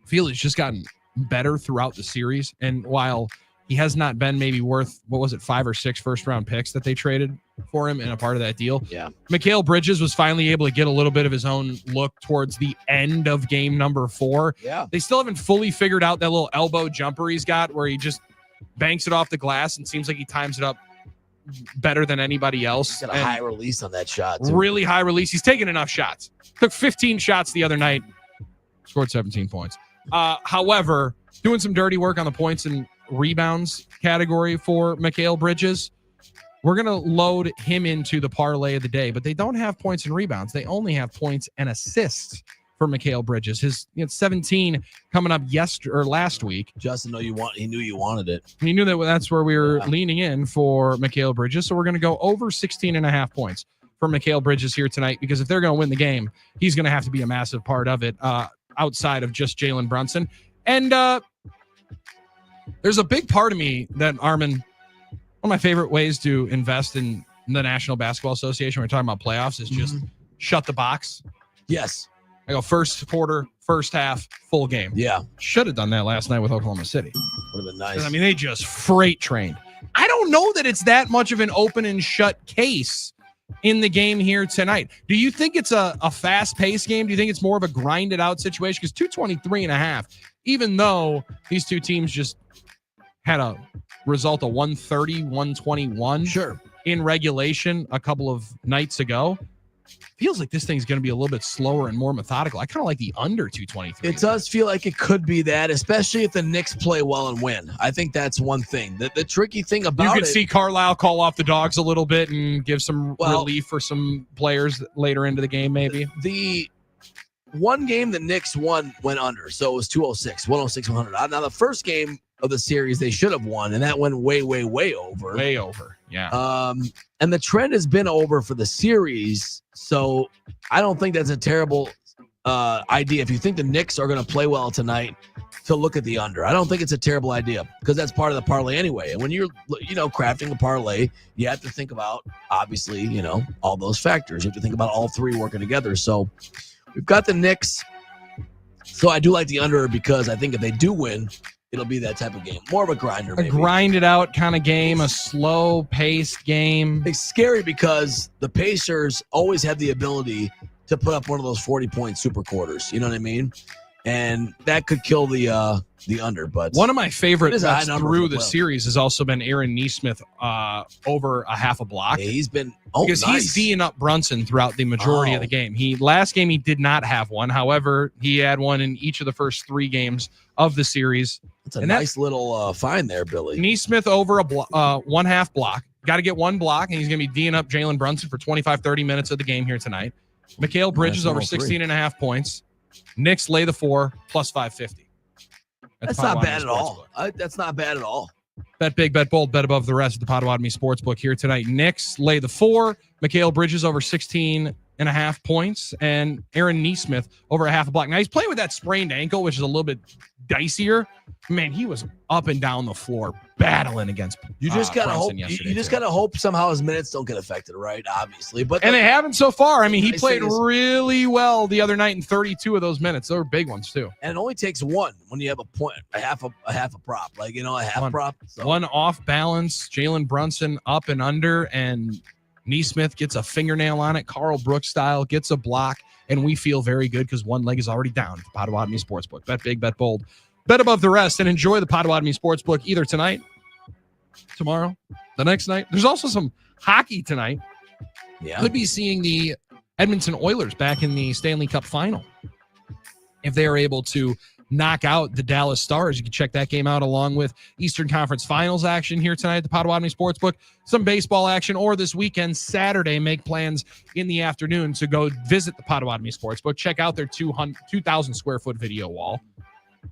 Speaker 2: feel has just gotten better throughout the series, and while he has not been maybe worth, 5 or 6 first-round picks that they traded for him and a part of that deal.
Speaker 9: Yeah.
Speaker 2: Mikal Bridges was finally able to get a little bit of his own look towards the end of game number 4.
Speaker 9: Yeah.
Speaker 2: They still haven't fully figured out that little elbow jumper he's got where he just banks it off the glass and seems like he times it up better than anybody else.
Speaker 9: He's got a high release on that shot, too.
Speaker 2: Really high release. He's taken enough shots. Took 15 shots the other night. Scored 17 points. However, doing some dirty work on the points and rebounds category for Mikal Bridges. We're going to load him into the parlay of the day, but they don't have points and rebounds. They only have points and assists for Mikal Bridges. His 17 coming up last week.
Speaker 9: Justin, he knew you wanted it.
Speaker 2: He knew that's where we were leaning in for Mikal Bridges. So we're going to go over 16.5 points for Mikal Bridges here tonight, because if they're going to win the game, he's going to have to be a massive part of it outside of just Jalen Brunson. And there's a big part of me that, Armin, one of my favorite ways to invest in the National Basketball Association when we're talking about playoffs is just shut the box.
Speaker 9: Yes.
Speaker 2: I go first quarter, first half, full game.
Speaker 9: Yeah.
Speaker 2: Should have done that last night with Oklahoma City.
Speaker 9: Would have been nice.
Speaker 2: I mean, they just freight trained. I don't know that it's that much of an open and shut case in the game here tonight. Do you think it's a fast-paced game? Do you think it's more of a grinded out situation? Because 223.5, even though these two teams just had a result of 130-121 in regulation a couple of nights ago, feels like this thing's going to be a little bit slower and more methodical. I kind of like the under 223.
Speaker 9: It does feel like it could be that, especially if the Knicks play well and win. I think that's one thing. The tricky thing about
Speaker 2: you could see Carlisle call off the dogs a little bit and give some relief for some players later into the game, maybe.
Speaker 9: The one game the Knicks won went under, so it was 206, 106, 100. Now, the first game of the series they should have won, and that went way, way, way over.
Speaker 2: Way over, yeah.
Speaker 9: And the trend has been over for the series, so I don't think that's a terrible idea. If you think the Knicks are going to play well tonight, to look at the under. I don't think it's a terrible idea, because that's part of the parlay anyway. And when you're, crafting a parlay, you have to think about, obviously, all those factors. You have to think about all three working together. So we've got the Knicks. So I do like the under, because I think if they do win, it'll be that type of game. More of a grinder, maybe.
Speaker 2: A grinded out kind of game, a slow-paced game.
Speaker 9: It's scary because the Pacers always have the ability to put up one of those 40-point super quarters. You know what I mean? And that could kill the under. But
Speaker 2: one of my favorite bets through the
Speaker 9: playoff
Speaker 2: series has also been Aaron Nesmith over a half a block.
Speaker 9: Yeah, he's been
Speaker 2: because he's D'ing up Brunson throughout the majority of the game. Last game he did not have one. However, he had one in each of the first 3 games of the series.
Speaker 9: It's a nice little find there, Billy.
Speaker 2: Nesmith over a one half block. Got to get one block, and he's going to be D'ing up Jalen Brunson for 25-30 minutes of the game here tonight. Mikal Bridges over 16.5 points. Knicks lay the 4 plus 550.
Speaker 9: That's not bad at all. That's not bad at all.
Speaker 2: Bet big, bet bold, bet above the rest of the Potawatomi Sportsbook here tonight. Knicks lay the 4. Mikal Bridges over 16.5 points, and Aaron Nesmith over a half a block. Now he's playing with that sprained ankle, which is a little bit dicier. Man, he was up and down the floor battling against.
Speaker 9: You just gotta hope. You just gotta hope somehow his minutes don't get affected, right? Obviously, but
Speaker 2: they haven't so far. I mean, he played really well the other night in 32 of those minutes. Those were big ones too.
Speaker 9: And it only takes one when you have a half a prop, a half prop. So.
Speaker 2: One off balance. Jalen Brunson up and under, and Nesmith gets a fingernail on it, Carl Brooks style, gets a block, and we feel very good because one leg is already down at the Potawatomi Sportsbook. Bet big, bet bold. Bet above the rest, and enjoy the Potawatomi Sportsbook either tonight, tomorrow, the next night. There's also some hockey tonight.
Speaker 9: Yeah.
Speaker 2: Could be seeing the Edmonton Oilers back in the Stanley Cup final. If they are able to knock out the Dallas Stars, you can check that game out along with Eastern Conference Finals action here tonight at the Potawatomi Sportsbook. Some baseball action, or this weekend, Saturday, make plans in the afternoon to go visit the Potawatomi Sportsbook. Check out their 2,000 square foot video wall.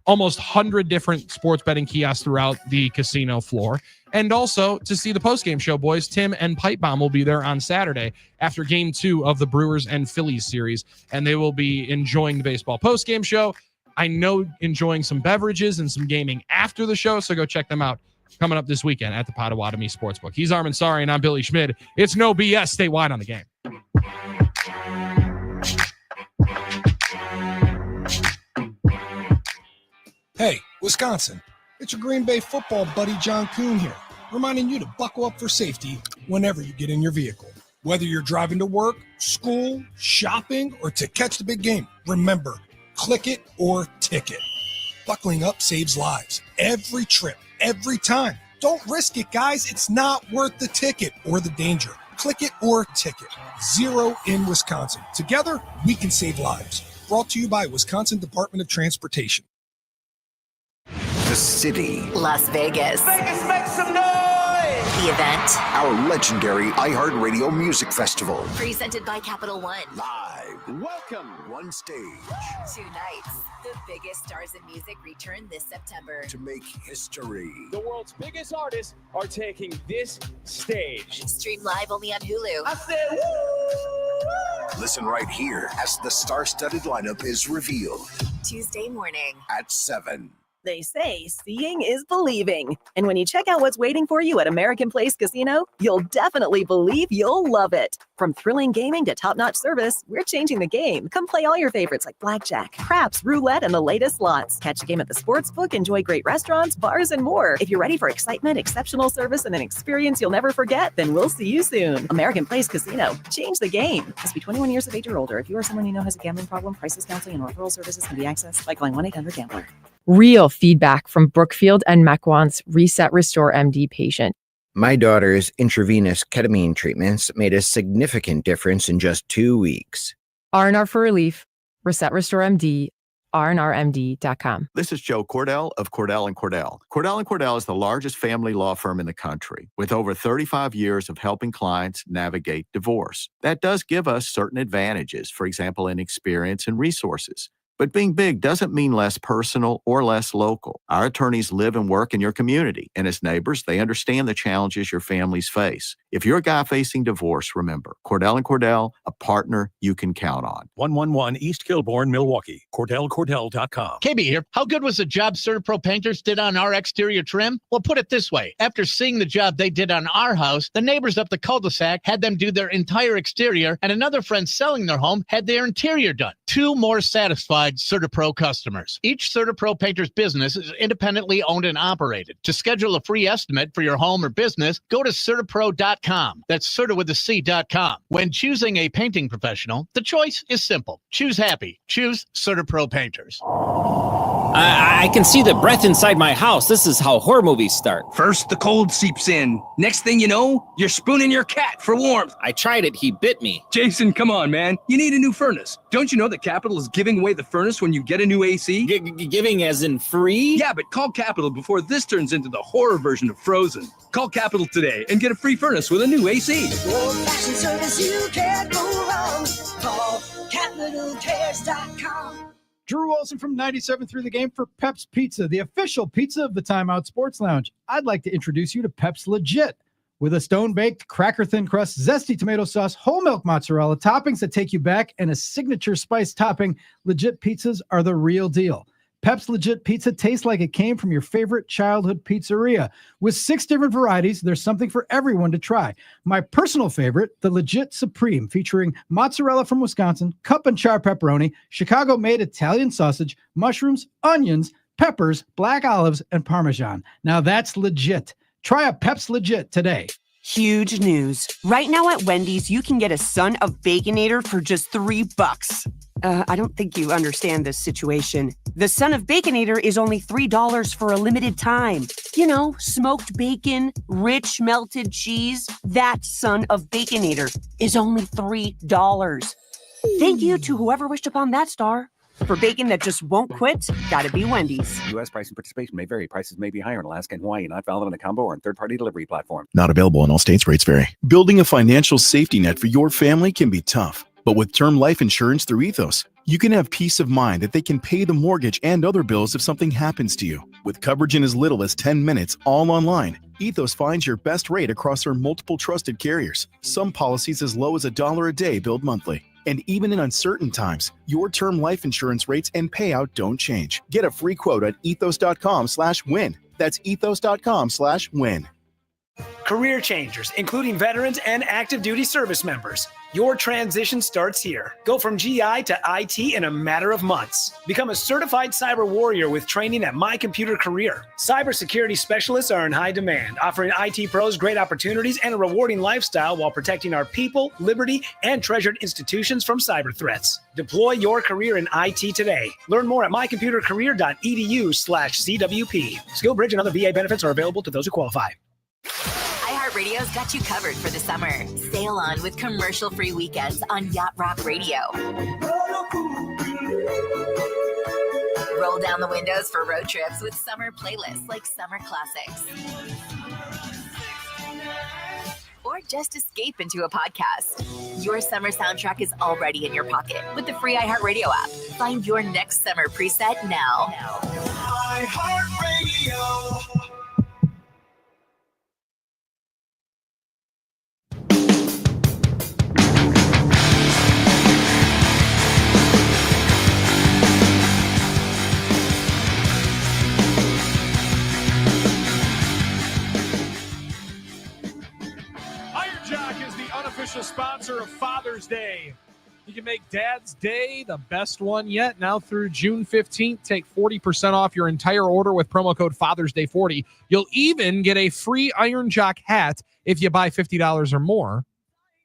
Speaker 2: Almost 100 different sports betting kiosks throughout the casino floor. And also to see the postgame show, boys. Tim and Pipe Bomb will be there on Saturday after game 2 of the Brewers and Phillies series. And they will be enjoying the baseball postgame show. I know enjoying some beverages and some gaming after the show. So go check them out coming up this weekend at the Potawatomi Sportsbook. He's Armin Sari and I'm Billy Schmid. It's no BS. Statewide on the game.
Speaker 5: Hey, Wisconsin, it's your Green Bay football buddy John Kuhn here, reminding you to buckle up for safety whenever you get in your vehicle. Whether you're driving to work, school, shopping, or to catch the big game, remember, click it or ticket. Buckling up saves lives. Every trip, every time. Don't risk it, guys. It's not worth the ticket or the danger. Click it or ticket. Zero in Wisconsin. Together, we can save lives. Brought to you by Wisconsin Department of Transportation.
Speaker 7: The city.
Speaker 10: Las Vegas.
Speaker 7: Vegas, make some noise!
Speaker 10: The event.
Speaker 7: Our legendary iHeartRadio Music Festival.
Speaker 10: Presented by Capital One.
Speaker 7: Live. Welcome. One stage.
Speaker 10: 2 nights. The biggest stars in music return this September.
Speaker 7: To make history.
Speaker 30: The world's biggest artists are taking this stage.
Speaker 10: Stream live only on Hulu.
Speaker 7: I said, woo! Listen right here as the star-studded lineup is revealed.
Speaker 10: Tuesday morning.
Speaker 7: At 7.
Speaker 11: They say seeing is believing. And when you check out what's waiting for you at American Place Casino, you'll definitely believe you'll love it. From thrilling gaming to top-notch service, we're changing the game. Come play all your favorites like blackjack, craps, roulette, and the latest slots. Catch a game at the sportsbook, enjoy great restaurants, bars, and more. If you're ready for excitement, exceptional service, and an experience you'll never forget, then we'll see you soon. American Place Casino. Change the game. Must be 21 years of age or older. If you or someone you know has a gambling problem, crisis counseling and referral services can be accessed by calling 1-800-GAMBLER.
Speaker 13: Real feedback from Brookfield and Mequon's Reset Restore MD patient.
Speaker 14: My daughter's intravenous ketamine treatments made a significant difference in just 2 weeks.
Speaker 13: R&R for Relief, Reset Restore MD, rnrmd.com.
Speaker 28: This is Joe Cordell of Cordell & Cordell. Cordell & Cordell is the largest family law firm in the country with over 35 years of helping clients navigate divorce. That does give us certain advantages, for example, in experience and resources. But being big doesn't mean less personal or less local. Our attorneys live and work in your community, and as neighbors, they understand the challenges your families face. If you're a guy facing divorce, remember, Cordell & Cordell, a partner you can count on.
Speaker 21: 111 East Kilbourne, Milwaukee. CordellCordell.com.
Speaker 17: KB here. How good was the job CertaPro Painters did on our exterior trim? Well, put it this way. After seeing the job they did on our house, the neighbors up the cul-de-sac had them do their entire exterior, and another friend selling their home had their interior done. 2 more satisfied CertaPro customers. Each CertaPro Painters business is independently owned and operated. To schedule a free estimate for your home or business, go to CertaPro.com. That's Certa with a C.com. When choosing a painting professional, the choice is simple. Choose happy. Choose CertaPro Painters.
Speaker 22: I can see the breath inside my house. This is how horror movies start.
Speaker 24: First, the cold seeps in. Next thing you know, you're spooning your cat for warmth.
Speaker 22: I tried it. He bit me.
Speaker 24: Jason, come on, man. You need a new furnace. Don't you know that Capital is giving away the furnace when you get a new AC?
Speaker 22: Giving as in free?
Speaker 24: Yeah, but call Capital before this turns into the horror version of Frozen. Call Capital today and get a free furnace with a new AC.
Speaker 25: Fashion service, you can't go wrong. Call CapitalCares.com.
Speaker 16: Drew Wilson from 97 through the game for Pep's Pizza, the official pizza of the Timeout Sports Lounge. I'd like to introduce you to Pep's Legit. With a stone-baked, cracker-thin crust, zesty tomato sauce, whole milk mozzarella, toppings that take you back, and a signature spice topping, Legit pizzas are the real deal. Pep's Legit Pizza tastes like it came from your favorite childhood pizzeria. With 6 different varieties, there's something for everyone to try. My personal favorite, the Legit Supreme, featuring mozzarella from Wisconsin, cup and char pepperoni, Chicago-made Italian sausage, mushrooms, onions, peppers, black olives, and Parmesan. Now that's legit. Try a Pep's Legit today.
Speaker 26: Huge news. Right now at Wendy's, you can get a Son of Baconator for just $3. I don't think you understand this situation. The Son of Baconator is only $3 for a limited time. You know, smoked bacon, rich melted cheese. That Son of Baconator is only $3. Thank you to whoever wished upon that star. For bacon that just won't quit, gotta be Wendy's.
Speaker 32: U.S. price and participation may vary. Prices may be higher in Alaska and Hawaii, not valid on a combo or on third-party delivery platform.
Speaker 20: Not available in all states. Rates vary. Building a financial safety net for your family can be tough. But with term life insurance through Ethos, you can have peace of mind that they can pay the mortgage and other bills if something happens to you. With coverage in as little as 10 minutes, all online, Ethos finds your best rate across their multiple trusted carriers. Some policies as low as $1 a day billed monthly. And even in uncertain times, your term life insurance rates and payout don't change. Get a free quote at ethos.com/win. That's ethos.com/win.
Speaker 23: Career changers, including veterans and active duty service members. Your transition starts here. Go from GI to IT in a matter of months. Become a certified cyber warrior with training at My Computer Career. Cybersecurity specialists are in high demand, offering IT pros great opportunities and a rewarding lifestyle while protecting our people, liberty, and treasured institutions from cyber threats. Deploy your career in IT today. Learn more at mycomputercareer.edu/CWP. SkillBridge and other VA benefits are available to those who qualify.
Speaker 10: iHeartRadio's got you covered for the summer. Sail on with commercial-free weekends on Yacht Rock Radio. Roll down the windows for road trips with summer playlists like Summer Classics. Or just escape into a podcast. Your summer soundtrack is already in your pocket with the free iHeartRadio app. Find your next summer preset now.
Speaker 25: iHeartRadio.
Speaker 2: Sponsor of Father's Day. You can make Dad's Day the best one yet. Now through June 15th, take 40% off your entire order with promo code Father's Day 40. You'll even get a free Iron Jock hat if you buy $50 or more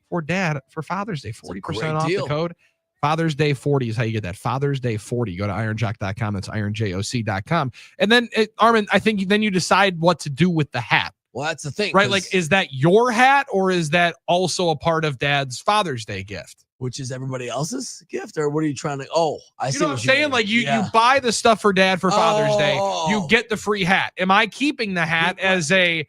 Speaker 2: for Dad for Father's Day. 40% off the code. Father's Day 40 is how you get that. Father's Day 40. Go to ironjock.com. That's ironjoc.com. And then, Armin, I think then you decide what to do with the hat.
Speaker 9: Well, that's the thing.
Speaker 2: Right? Like, is that your hat or is that also a part of Dad's Father's Day gift?
Speaker 9: Which is everybody else's gift? Or what are you trying to... Oh, I see
Speaker 2: what I'm saying. Like, you buy the stuff for Dad for Father's Day. You get the free hat. Am I keeping the hat as a,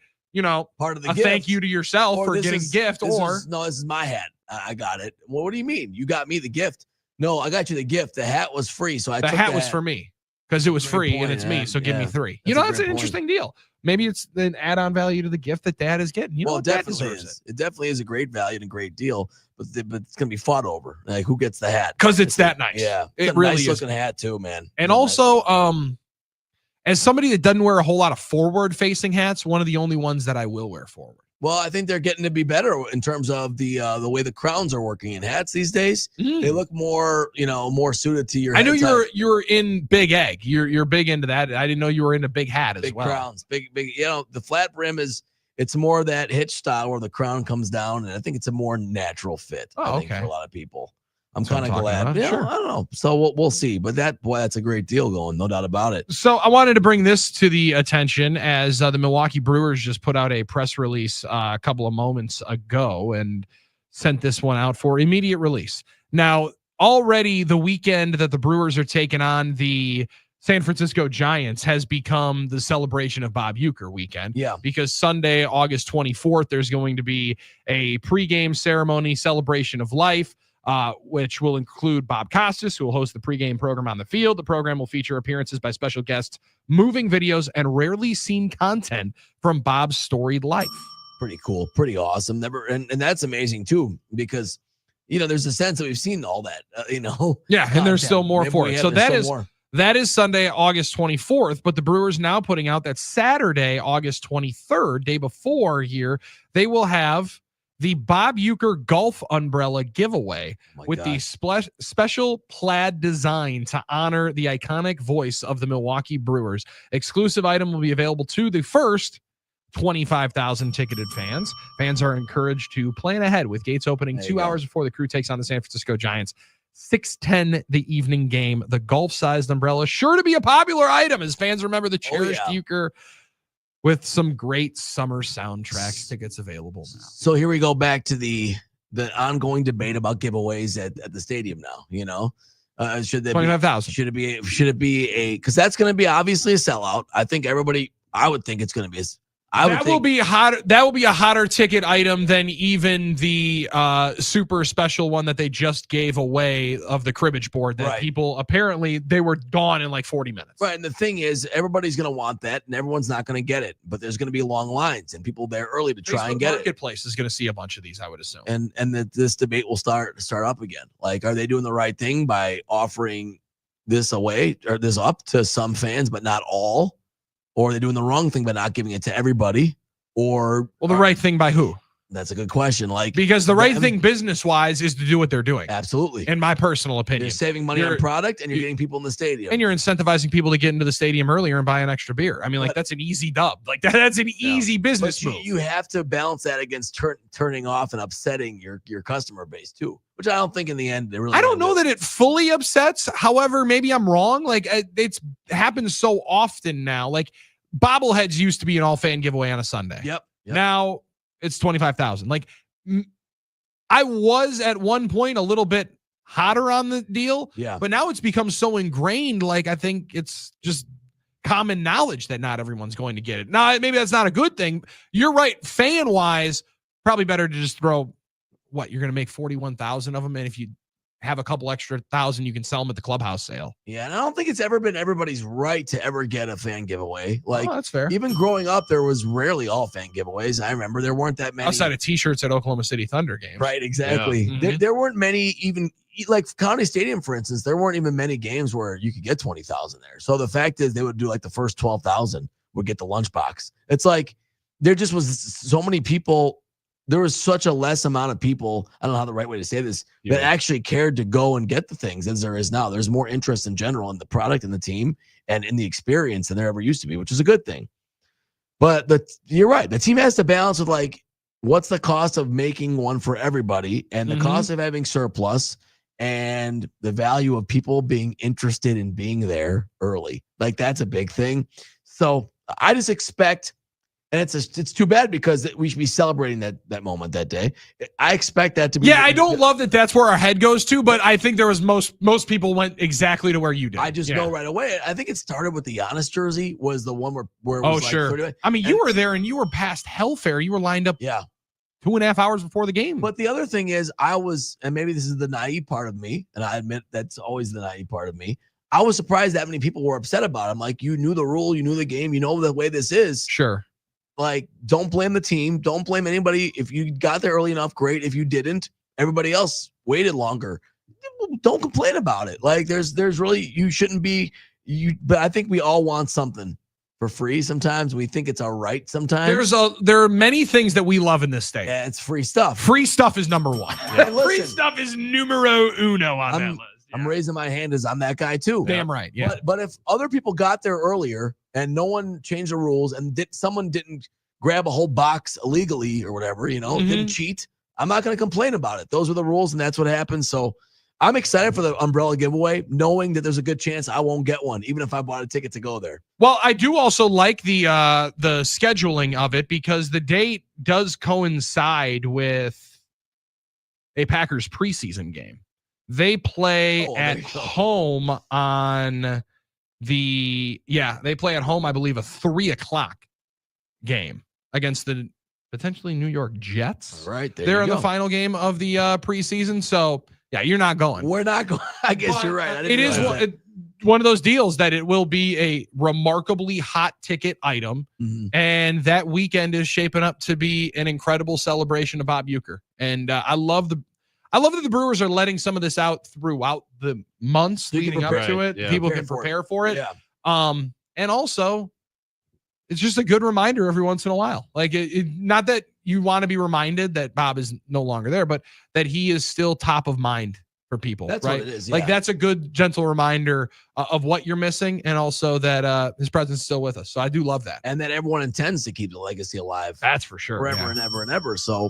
Speaker 9: part of the
Speaker 2: a
Speaker 9: gift?
Speaker 2: Thank you to yourself for getting gift?
Speaker 9: No, this is my hat. I got it. Well, what do you mean? You got me the gift. No, I got you the gift. The hat was free. So
Speaker 2: the hat was for me because it was free and it's me. So give me 3. That's an interesting deal. Maybe it's an add-on value to the gift that Dad is getting.
Speaker 9: It definitely is. It definitely is a great value and a great deal, but it's going to be fought over. Like, who gets the hat?
Speaker 2: Because it's that nice.
Speaker 9: Yeah,
Speaker 2: it really
Speaker 9: nice
Speaker 2: is.
Speaker 9: Looking hat too, man.
Speaker 2: And also, as somebody that doesn't wear a whole lot of forward-facing hats, one of the only ones that I will wear forward.
Speaker 9: Well, I think they're getting to be better in terms of the way the crowns are working in hats these days. They look more, more suited to your.
Speaker 2: I know you're in Big Egg. You're big into that. I didn't know you were into Big Hat as well.
Speaker 9: Big crowns, big. The flat brim it's more that hitch style where the crown comes down, and I think it's a more natural fit. I think for a lot of people. I'm kind of glad. Yeah,
Speaker 2: sure.
Speaker 9: I don't know. So we'll see. But that's a great deal going, no doubt about it.
Speaker 2: So I wanted to bring this to the attention as the Milwaukee Brewers just put out a press release a couple of moments ago and sent this one out for immediate release. Now, already the weekend that the Brewers are taking on the San Francisco Giants has become the celebration of Bob Uecker weekend.
Speaker 9: Yeah.
Speaker 2: Because Sunday, August 24th, there's going to be a pregame ceremony, celebration of life, which will include Bob Costas, who will host the pregame program on the field. The program will feature appearances by special guests, moving videos, and rarely seen content from Bob's storied life.
Speaker 9: Pretty cool. Pretty awesome. And that's amazing, too, because, there's a sense that we've seen all that,
Speaker 2: Yeah, and there's still more for it. So that is Sunday, August 24th, but the Brewers now putting out that Saturday, August 23rd, day before here, they will have the Bob Uecker golf umbrella giveaway with the special plaid design to honor the iconic voice of the Milwaukee Brewers. Exclusive item will be available to the first 25,000 ticketed fans. Fans are encouraged to plan ahead with gates opening 2 hours before the Crew takes on the San Francisco Giants. 6:10 the evening game. The golf-sized umbrella sure to be a popular item as fans remember the cherished Uecker with some great summer soundtracks. Tickets available now.
Speaker 9: So here we go back to the ongoing debate about giveaways at the stadium now. Should there
Speaker 2: 25,000?
Speaker 9: Should it be a because that's going to be obviously a sellout. I think I would think it's going to be
Speaker 2: That will be a hotter ticket item than even the super special one that they just gave away of the cribbage board that people apparently they were gone in like 40 minutes.
Speaker 9: Right. And the thing is, everybody's going to want that and everyone's not going to get it, but there's going to be long lines and people there early to try and get it.
Speaker 2: Marketplace is going to see a bunch of these, I would assume.
Speaker 9: And this debate will start up again. Like, are they doing the right thing by offering this away or this up to some fans, but not all? Or are they doing the wrong thing by not giving it to everybody? Or
Speaker 2: the right thing by who?
Speaker 9: That's a good question. Like,
Speaker 2: because the right thing business-wise is to do what they're doing.
Speaker 9: Absolutely.
Speaker 2: In my personal opinion.
Speaker 9: You're saving money on product and you're getting people in the stadium.
Speaker 2: And you're incentivizing people to get into the stadium earlier and buy an extra beer. I mean, like, that's an easy dub. Like, that's an easy business move.
Speaker 9: You have to balance that against turning off and upsetting your customer base too, which I don't think in the end they really.
Speaker 2: I don't know that it fully upsets. However, maybe I'm wrong. Like, it's happens so often now. Like, bobbleheads used to be an all-fan giveaway on a Sunday.
Speaker 9: Yep.
Speaker 2: Now it's 25,000. Like, I was at one point a little bit hotter on the deal.
Speaker 9: Yeah.
Speaker 2: But now it's become so ingrained. Like, I think it's just common knowledge that not everyone's going to get it. Now, maybe that's not a good thing. You're right. Fan wise, probably better to just throw what you're going to make 41,000 of them. And if you have a couple extra thousand, you can sell them at the clubhouse sale.
Speaker 9: Yeah. And I don't think it's ever been everybody's right to ever get a fan giveaway. Like,
Speaker 2: that's fair.
Speaker 9: Even growing up, there was rarely all fan giveaways. I remember there weren't that many
Speaker 2: outside of t-shirts at Oklahoma City Thunder games.
Speaker 9: Right. Exactly.
Speaker 2: Yeah.
Speaker 9: There weren't many, even like County Stadium, for instance, there weren't even many games where you could get 20,000 there. So the fact is they would do like the first 12,000 would get the lunchbox. It's like, there just was so many people. There was such a less amount of people, I don't know how the right way to say this, that actually cared to go and get the things as there is now. There's more interest in general in the product and the team and in the experience than there ever used to be, which is a good thing. But you're right. The team has to balance with, like, what's the cost of making one for everybody and the cost of having surplus and the value of people being interested in being there early. Like, that's a big thing. So I just expect, and it's too bad because we should be celebrating that moment that day. I expect that to be.
Speaker 2: Yeah, I don't love that that's where our head goes to, but I think there was most people went exactly to where you did.
Speaker 9: I just know right away. I think it started with the Giannis jersey was the one where it was
Speaker 2: sure.
Speaker 9: 30.
Speaker 2: I mean, you were there and you were past Hellfair. You were lined up 2.5 hours before the game.
Speaker 9: But the other thing is and maybe this is the naive part of me, and I admit that's always the naive part of me. I was surprised that many people were upset about it. I'm like, you knew the rule, you knew the game, you know the way this is.
Speaker 2: Sure.
Speaker 9: Like, don't blame the team. Don't blame anybody. If you got there early enough, great. If you didn't, everybody else waited longer. Don't complain about it. Like, there's really, you shouldn't be, but I think we all want something for free sometimes. We think it's our right sometimes.
Speaker 2: There are many things that we love in this state.
Speaker 9: Yeah, it's free stuff.
Speaker 2: Free stuff is number one.
Speaker 9: Yeah.
Speaker 2: Free stuff is numero uno on that list.
Speaker 9: I'm raising my hand as I'm that guy too.
Speaker 2: Damn right. Yeah.
Speaker 9: But if other people got there earlier and no one changed the rules and someone didn't grab a whole box illegally or whatever, didn't cheat, I'm not going to complain about it. Those are the rules and that's what happened. So I'm excited for the umbrella giveaway, knowing that there's a good chance I won't get one, even if I bought a ticket to go there.
Speaker 2: Well, I do also like the scheduling of it because the date does coincide with a Packers preseason game. They play at home on they play at home, I believe, a 3:00 game against the potentially New York Jets.
Speaker 9: All right.
Speaker 2: They're in the final game of the preseason. So, yeah, you're not going.
Speaker 9: We're not going. I guess you're right.
Speaker 2: It is one of those deals that it will be a remarkably hot ticket item. And that weekend is shaping up to be an incredible celebration of Bob Uecker. And I love that the Brewers are letting some of this out throughout the months leading up to it.
Speaker 1: Yeah.
Speaker 2: People can prepare for it.
Speaker 9: Yeah.
Speaker 2: And also, it's just a good reminder every once in a while. Like, not that you want to be reminded that Bob is no longer there, but that he is still top of mind for people.
Speaker 9: That's
Speaker 2: right?
Speaker 9: what it is.
Speaker 2: Like, that's a good, gentle reminder of what you're missing, and also that his presence is still with us. So I do love that.
Speaker 9: And that everyone intends to keep the legacy alive.
Speaker 2: That's for sure.
Speaker 9: Forever and ever and ever. So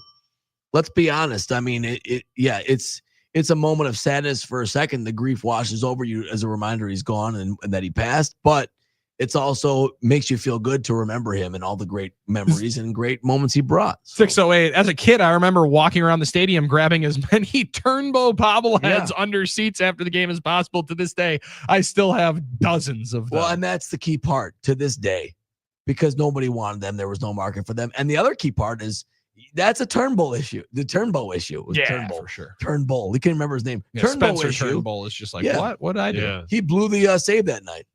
Speaker 9: let's be honest. I mean, it's a moment of sadness for a second. The grief washes over you as a reminder he's gone and that he passed, but it's also makes you feel good to remember him and all the great memories and great moments he brought.
Speaker 2: 608. As a kid, I remember walking around the stadium grabbing as many Turnbow bobbleheads under seats after the game as possible. To this day, I still have dozens of them.
Speaker 9: Well, and that's the key part to this day, because nobody wanted them. There was no market for them. And the other key part is that's a Turnbull issue. The Turnbow issue.
Speaker 2: For sure.
Speaker 9: Turnbull. We can't remember his name.
Speaker 2: Yeah,
Speaker 9: Turnbull
Speaker 2: Spencer
Speaker 9: issue.
Speaker 2: Turnbull is just like, what did I do?
Speaker 1: Yeah.
Speaker 9: He blew the save that night.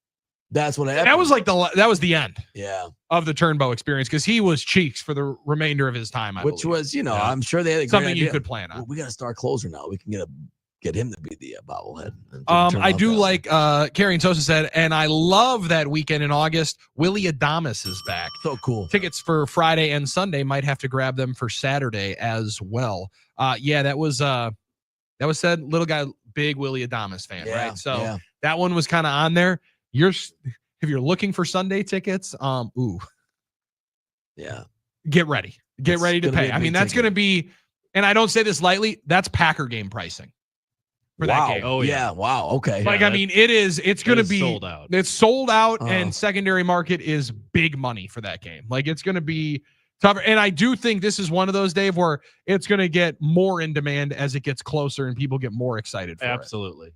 Speaker 9: That's what happened.
Speaker 2: That was like that was the end.
Speaker 9: Yeah.
Speaker 2: Of the Turnbow experience, because he was cheeks for the remainder of his time.
Speaker 9: Which was, I'm sure they had a
Speaker 2: something
Speaker 9: great
Speaker 2: you
Speaker 9: idea.
Speaker 2: could plan on.
Speaker 9: Well, we got a star closer now. We can get a get him to be the bobblehead.
Speaker 2: I do like Carrie Sosa said, and I love that weekend in August. Willie Adames is back.
Speaker 9: So cool.
Speaker 2: Tickets for Friday and Sunday, might have to grab them for Saturday as well. Yeah, that was said. Little guy, big Willie Adames fan, right? So that one was kind of on there. If you're looking for Sunday tickets, get ready. Get ready to pay. I mean, that's going to be, and I don't say this lightly, that's Packer game pricing for that game.
Speaker 9: Oh, yeah. Wow. Okay.
Speaker 2: Like, I mean, it's going to be
Speaker 1: sold out.
Speaker 2: It's sold out, and secondary market is big money for that game. Like, it's going to be tougher. And I do think this is one of those, Dave, where it's going to get more in demand as it gets closer and people get more excited for it.
Speaker 1: Absolutely.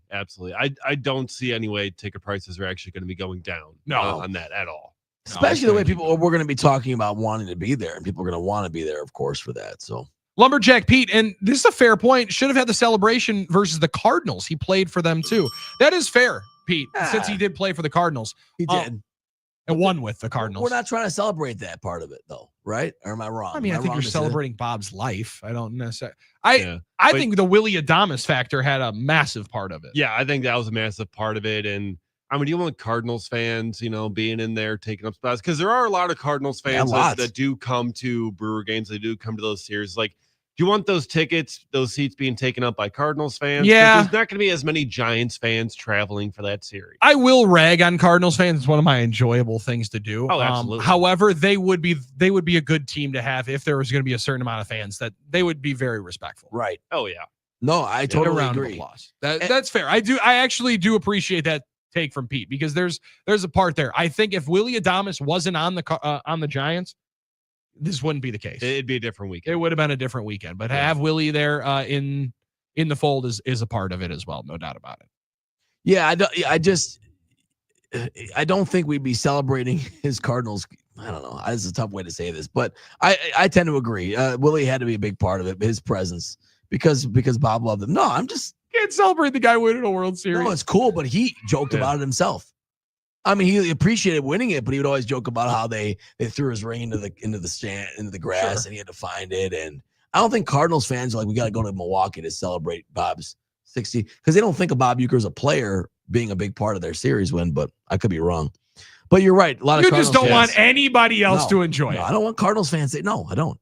Speaker 1: I don't see any way ticket prices are actually going to be going down on that at all.
Speaker 9: Especially the way we're going to be talking about wanting to be there, and people are going to want to be there, of course, for that. So
Speaker 2: Lumberjack Pete, and this is a fair point, should have had the celebration versus the Cardinals. He played for them too. That is fair, Pete, since he did play for the Cardinals.
Speaker 9: He did.
Speaker 2: And won with the Cardinals.
Speaker 9: We're not trying to celebrate that part of it, though, right? Or am I wrong?
Speaker 2: I mean, I think you're celebrating Bob's life. I don't necessarily. I think the Willie Adames factor had a massive part of it.
Speaker 1: Yeah, I think that was a massive part of it. And I mean, do you want Cardinals fans, being in there, taking up spots? Because there are a lot of Cardinals fans that do come to Brewer games. They do come to those series. Like, do you want those tickets, those seats being taken up by Cardinals fans?
Speaker 2: Yeah.
Speaker 1: There's not going to be as many Giants fans traveling for that series.
Speaker 2: I will rag on Cardinals fans. It's one of my enjoyable things to do.
Speaker 1: Oh, absolutely.
Speaker 2: However, they would be a good team to have if there was going to be a certain amount of fans, that they would be very respectful.
Speaker 9: Right.
Speaker 1: Oh, yeah.
Speaker 9: No, I totally
Speaker 2: round
Speaker 9: agree.
Speaker 2: Of applause. That's fair. I actually do appreciate that take from Pete, because there's a part there. I think if Willie Adames wasn't on the Giants, this wouldn't be the case.
Speaker 1: It'd be a different weekend.
Speaker 2: It would have been a different weekend. But to have Willie there in the fold is a part of it as well, no doubt about it.
Speaker 9: Yeah, I don't think we'd be celebrating his Cardinals. I don't know. This is a tough way to say this, but I tend to agree. Willie had to be a big part of it, his presence, because Bob loved him. No, I'm just
Speaker 2: can't celebrate the guy winning a World Series.
Speaker 9: No, it's cool, but he joked about it himself. I mean, he appreciated winning it, but he would always joke about how they threw his ring into the grass, and he had to find it. And I don't think Cardinals fans are like, we got to go to Milwaukee to celebrate Bob's 60, because they don't think of Bob Uecker as a player being a big part of their series win. But I could be wrong. But you're right. A lot of Cardinals
Speaker 2: just don't
Speaker 9: fans
Speaker 2: want anybody else to enjoy it.
Speaker 9: I don't want Cardinals fans to say, no, I don't.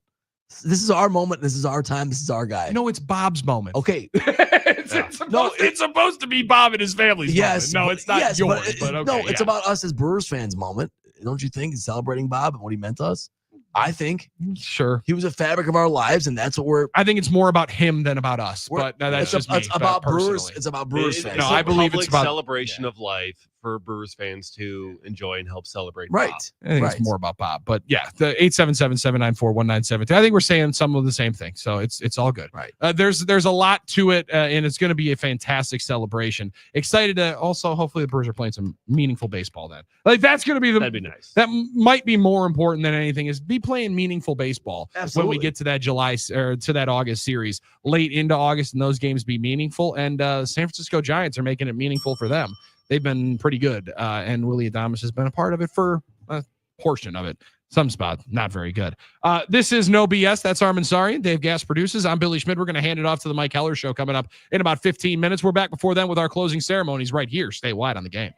Speaker 9: This is our moment. This is our time. This is our guy.
Speaker 2: No, it's Bob's moment.
Speaker 9: Okay.
Speaker 2: It's supposed to be Bob and his family's moment. No, it's not yours. But okay,
Speaker 9: no, it's about us as Brewers fans moment. Don't you think? Celebrating Bob and what he meant to us. I think.
Speaker 2: Sure.
Speaker 9: He was a fabric of our lives, and that's what
Speaker 2: I think it's more about him than about us. But that's just me.
Speaker 9: It's about Brewers. It's about Brewers fans.
Speaker 2: No, I believe it's about
Speaker 1: celebration of life for Brewers fans to enjoy and help celebrate.
Speaker 9: Right.
Speaker 1: Bob.
Speaker 2: I think it's more about Bob. But yeah, the 877-794-1973. I think we're saying some of the same thing. So it's all good.
Speaker 9: Right.
Speaker 2: There's a lot to it, and it's going to be a fantastic celebration. Excited to also, hopefully the Brewers are playing some meaningful baseball then. Like, that's going to be
Speaker 1: that'd be nice.
Speaker 2: That might be more important than anything, is be playing meaningful baseball.
Speaker 9: Absolutely.
Speaker 2: When we get to that July or to that August series, late into August, and those games be meaningful. And San Francisco Giants are making it meaningful for them. They've been pretty good, and Willie Adames has been a part of it for a portion of it. Some spot, not very good. This is No BS. That's Armin Sari. Dave Gass produces. I'm Billy Schmidt. We're going to hand it off to the Mike Heller Show coming up in about 15 minutes. We're back before then with our closing ceremonies right here. Stay wide on the game.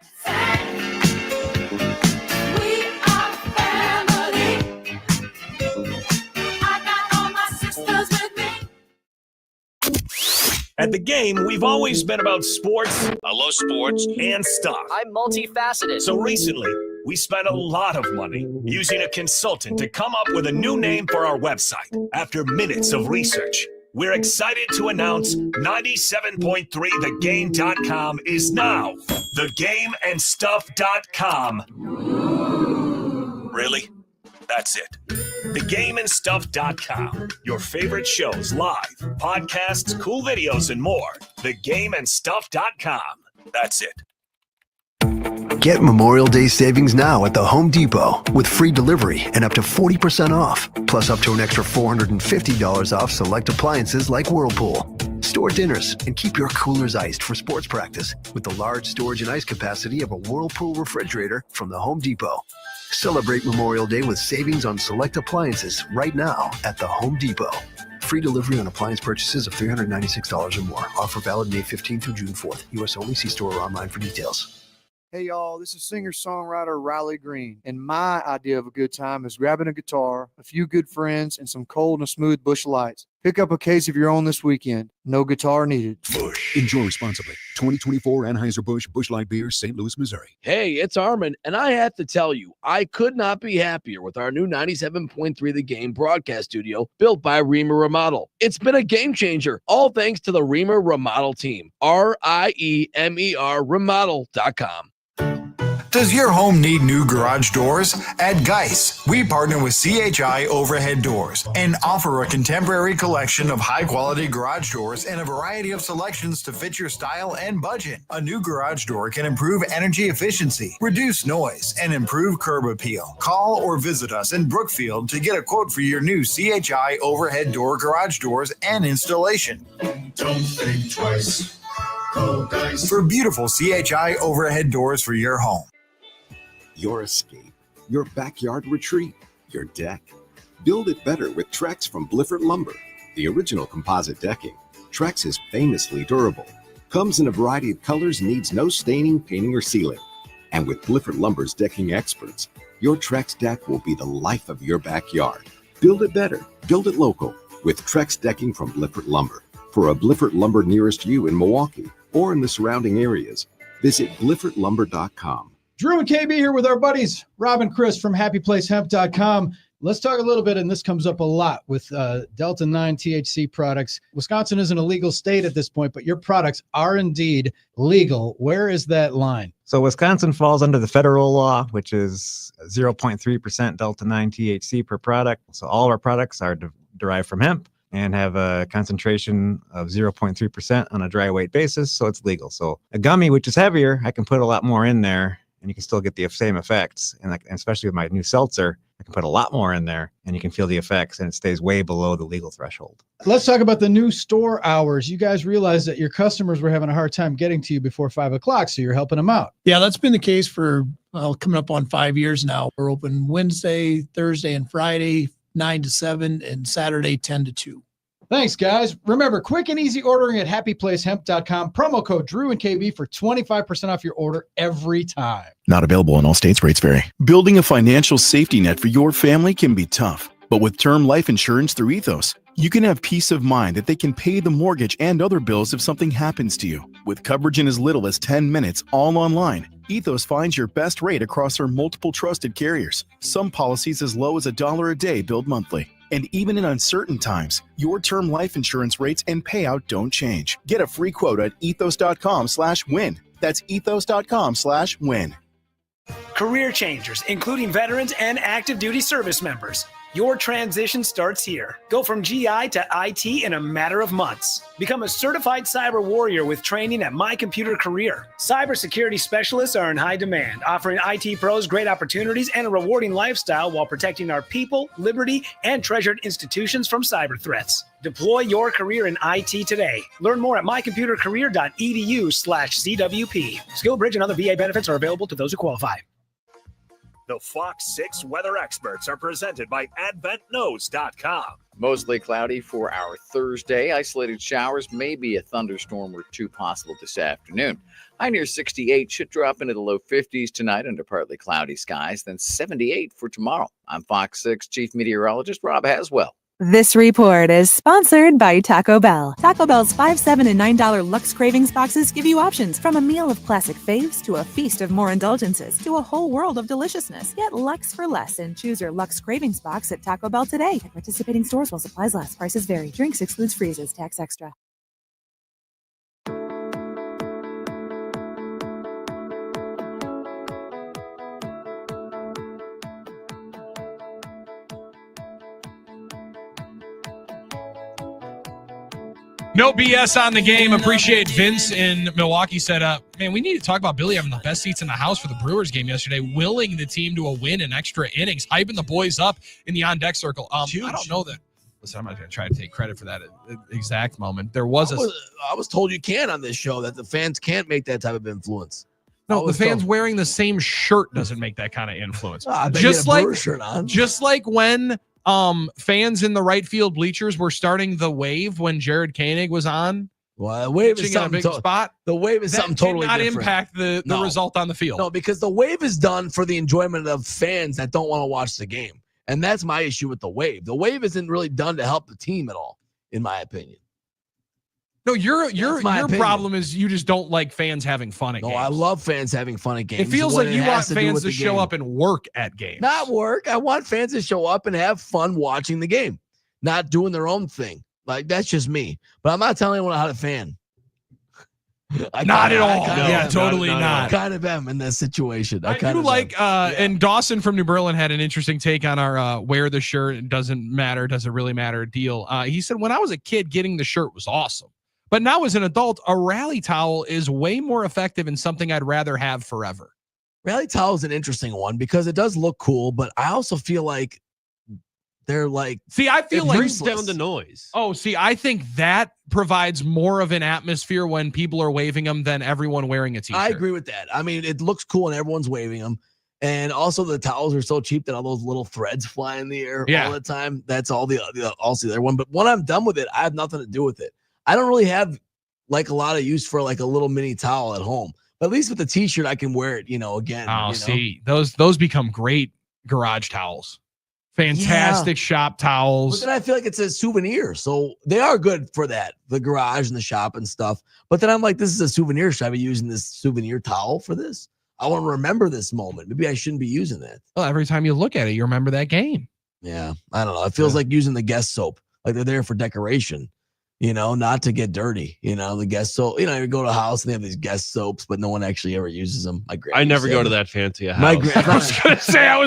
Speaker 3: At the game, we've always been about sports. I love sports and stuff.
Speaker 4: I'm multifaceted.
Speaker 3: So recently, we spent a lot of money using a consultant to come up with a new name for our website. After minutes of research, we're excited to announce 97.3thegame.com is now thegameandstuff.com. Really? That's it. Thegameandstuff.com. Your favorite shows, live, podcasts, cool videos, and more. Thegameandstuff.com. That's it.
Speaker 6: Get Memorial Day savings now at the Home Depot with free delivery and up to 40% off. Plus up to an extra $450 off select appliances like Whirlpool. Store dinners and keep your coolers iced for sports practice with the large storage and ice capacity of a Whirlpool refrigerator from the Home Depot. Celebrate Memorial Day with savings on select appliances right now at the Home Depot. free delivery on appliance purchases of $396 or more. Offer valid May 15th through June 4th. U.S. only. See store or online for details.
Speaker 4: Hey y'all, this is singer-songwriter Riley Green, and my idea of a good time is grabbing a guitar, a few good friends, and some cold and smooth Busch Lights. Pick up a case of your own this weekend. No guitar needed.
Speaker 5: Busch. Enjoy responsibly. 2024 Anheuser-Busch Busch Light Beer, St. Louis, Missouri.
Speaker 9: Hey, it's Armin, and I have to tell you, I could not be happier with our new 97.3 The Game broadcast studio built by Reamer Remodel. It's been a game changer, all thanks to the Reamer Remodel team. RIEMER remodel.com.
Speaker 7: Does your home need new garage doors? At Geis, we partner with CHI Overhead Doors and offer a contemporary collection of high-quality garage doors in a variety of selections to fit your style and budget. A new garage door can improve energy efficiency, reduce noise, and improve curb appeal. Call or visit us in Brookfield to get a quote for your new CHI Overhead Door garage doors and installation.
Speaker 8: Don't think twice. Call Geis
Speaker 7: for beautiful CHI overhead doors for your home.
Speaker 12: Your escape, your backyard retreat, your deck. Build it better with Trex from Blifford Lumber. The original composite decking. Trex is famously durable. Comes in a variety of colors, needs no staining, painting, or sealing. And with Blifford Lumber's decking experts, your Trex deck will be the life of your backyard. Build it better, build it local with Trex decking from Blifford Lumber. For a Blifford Lumber nearest you in Milwaukee or in the surrounding areas, visit BliffordLumber.com.
Speaker 16: Drew and KB here with our buddies, Rob and Chris from HappyPlaceHemp.com. Let's talk a little bit, and this comes up a lot with Delta 9 THC products. Wisconsin isn't a legal state at this point, but your products are indeed legal. Where is that line?
Speaker 15: So Wisconsin falls under the federal law, which is 0.3% Delta 9 THC per product. So all of our products are derived from hemp and have a concentration of 0.3% on a dry weight basis, so it's legal. So a gummy, which is heavier, I can put a lot more in there, and you can still get the same effects. And especially with my new seltzer, I can put a lot more in there, and you can feel the effects, and it stays way below the legal threshold.
Speaker 16: Let's talk about the new store hours. You guys realized that your customers were having a hard time getting to you before 5 o'clock, so you're helping them out.
Speaker 18: Yeah, that's been the case for coming up on 5 years now. We're open Wednesday, Thursday, and Friday, 9 to 7, and Saturday, 10 to 2.
Speaker 16: Thanks, guys. Remember, quick and easy ordering at HappyPlaceHemp.com. Promo code Drew and KB for 25% off your order every time.
Speaker 20: Not available in all states. Rates vary. Building a financial safety net for your family can be tough, but with term life insurance through Ethos, you can have peace of mind that they can pay the mortgage and other bills if something happens to you. With coverage in as little as 10 minutes, all online, Ethos finds your best rate across our multiple trusted carriers. Some policies as low as $1 a day billed monthly. And even in uncertain times, your term life insurance rates and payout don't change. Get a free quote at ethos.com/win. That's ethos.com/win.
Speaker 23: Career changers, including veterans and active duty service members. Your transition starts here. Go from GI to IT in a matter of months. Become a certified cyber warrior with training at My Computer Career. Cybersecurity specialists are in high demand, offering IT pros great opportunities and a rewarding lifestyle while protecting our people, liberty, and treasured institutions from cyber threats. Deploy your career in IT today. Learn more at mycomputercareer.edu/CWP. SkillBridge and other VA benefits are available to those who qualify.
Speaker 3: The Fox 6 weather experts are presented by AdventNose.com.
Speaker 19: Mostly cloudy for our Thursday. Isolated showers, maybe a thunderstorm or two possible this afternoon. High near 68 should drop into the low 50s tonight under partly cloudy skies, then 78 for tomorrow. I'm Fox 6 Chief Meteorologist Rob Haswell.
Speaker 27: This report is sponsored by Taco Bell. Taco Bell's $5, $7, and $9 Lux Cravings boxes give you options from a meal of classic faves to a feast of more indulgences to a whole world of deliciousness. Get Lux for less and choose your Lux Cravings box at Taco Bell today. At participating stores while supplies last. Prices vary. Drinks excludes freezes. Tax extra.
Speaker 2: No BS on the game. Appreciate Vince in Milwaukee set up. Man, we need to talk about Billy having the best seats in the house for the Brewers game yesterday, willing the team to a win in extra innings, hyping the boys up in the on-deck circle. I don't know that. Listen, I'm not going to try to take credit for that exact moment. There was
Speaker 9: I was told you can on this show, that the fans can't make that type of influence.
Speaker 2: No, the fans wearing the same shirt doesn't make that kind of influence.
Speaker 9: Just like when
Speaker 2: fans in the right field bleachers were starting the wave when Jared Koenig was on.
Speaker 9: Well, the wave is something
Speaker 2: spot.
Speaker 9: The wave is something totally
Speaker 2: different.
Speaker 9: different.
Speaker 2: Impact the result on the field.
Speaker 9: No, because the wave is done for the enjoyment of fans that don't want to watch the game. And that's my issue with the wave. The wave isn't really done to help the team at all, in my opinion.
Speaker 2: No, your problem is you just don't like fans having fun at games.
Speaker 9: No, I love fans having fun at games.
Speaker 2: It feels like you want fans to show up and work at games.
Speaker 9: Not work. I want fans to show up and have fun watching the game, not doing their own thing. Like, that's just me. But I'm not telling anyone how to fan.
Speaker 2: Not at all. Totally not.
Speaker 9: I kind of am in this situation.
Speaker 2: I do like, and Dawson from New Berlin had an interesting take on our wear the shirt, it doesn't matter, doesn't really matter deal. He said, when I was a kid, getting the shirt was awesome. But now as an adult, a rally towel is way more effective and something I'd rather have forever.
Speaker 9: Rally towel is an interesting one because it does look cool, but I also feel like they're like,
Speaker 2: I feel like
Speaker 1: brings down the noise.
Speaker 2: Oh, I think that provides more of an atmosphere when people are waving them than everyone wearing a t-shirt.
Speaker 9: I agree with that. I mean, it looks cool and everyone's waving them. And also the towels are so cheap that all those little threads fly in the air all the time. That's also the other one. But when I'm done with it, I have nothing to do with it. I don't really have like a lot of use for like a little mini towel at home. But at least with the t-shirt, I can wear it, again.
Speaker 2: Oh, those become great garage towels. Fantastic shop towels.
Speaker 9: But then I feel like it's a souvenir. So they are good for that, the garage and the shop and stuff. But then I'm like, this is a souvenir. Should I be using this souvenir towel for this? I want to remember this moment. Maybe I shouldn't be using that.
Speaker 2: Well, every time you look at it, you remember that game.
Speaker 9: Yeah. I don't know. It feels like using the guest soap. Like they're there for decoration. Not to get dirty, the guest soap, you go to a house and they have these guest soaps, but no one actually ever uses them.
Speaker 1: I never go to that fancy house.
Speaker 2: I was going to say, I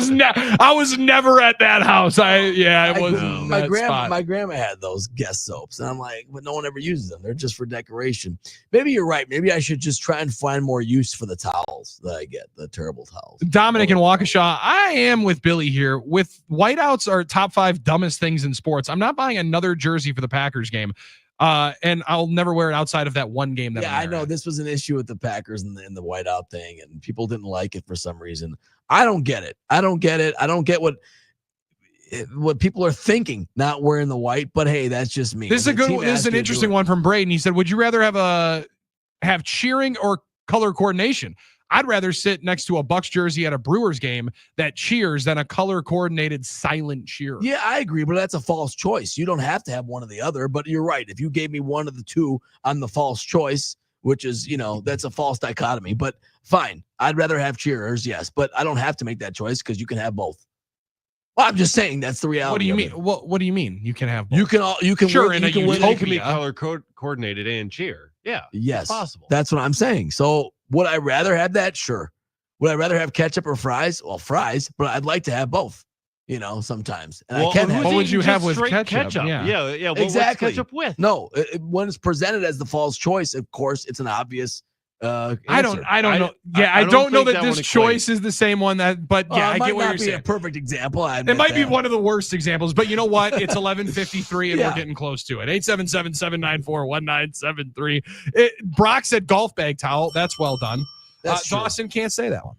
Speaker 2: was never at that house.
Speaker 9: My grandma had those guest soaps and I'm like, but no one ever uses them. They're just for decoration. Maybe you're right. Maybe I should just try and find more use for the towels that I get, the terrible towels.
Speaker 2: Dominic and Waukesha, I am with Billy here. With whiteouts are top 5 dumbest things in sports. I'm not buying another jersey for the Packers game. And I'll never wear it outside of that one game.
Speaker 9: I know this was an issue with the Packers and the whiteout thing, and people didn't like it for some reason. I don't get it. I don't get what people are thinking, not wearing the white. But hey, that's just me.
Speaker 2: This is an interesting one from Braden. He said, "Would you rather have cheering or color coordination?" I'd rather sit next to a Bucs jersey at a Brewers game that cheers than a color-coordinated silent cheer.
Speaker 9: Yeah, I agree, but that's a false choice. You don't have to have one or the other, but you're right. If you gave me one of the two, I'm the false choice, which is, that's a false dichotomy. But fine, I'd rather have cheerers, yes, but I don't have to make that choice because you can have both. Well, I'm just saying that's the reality.
Speaker 2: What do you mean? What do you mean? You can have both?
Speaker 9: You can
Speaker 2: sure,
Speaker 9: win,
Speaker 2: in a utopia.
Speaker 1: You can be color coordinated and cheer. Yeah.
Speaker 9: Yes.
Speaker 1: It's possible.
Speaker 9: That's what I'm saying. So would I rather have that? Sure. Would I rather have ketchup or fries? Well, fries, but I'd like to have both, sometimes. And I can have.
Speaker 2: What would you have with ketchup?
Speaker 1: Yeah.
Speaker 9: Exactly.
Speaker 1: What's ketchup with?
Speaker 9: No, when it's presented as the false choice, of course, it's an obvious
Speaker 2: I don't know. Yeah, I don't know that this choice is the same one but I get what you're saying.
Speaker 9: A perfect example.
Speaker 2: It might be one of the worst examples, but you know what? It's 11:53 and we're getting close to it. 877-794-1973. Brock said golf bag towel. That's well done. Dawson can't say that one.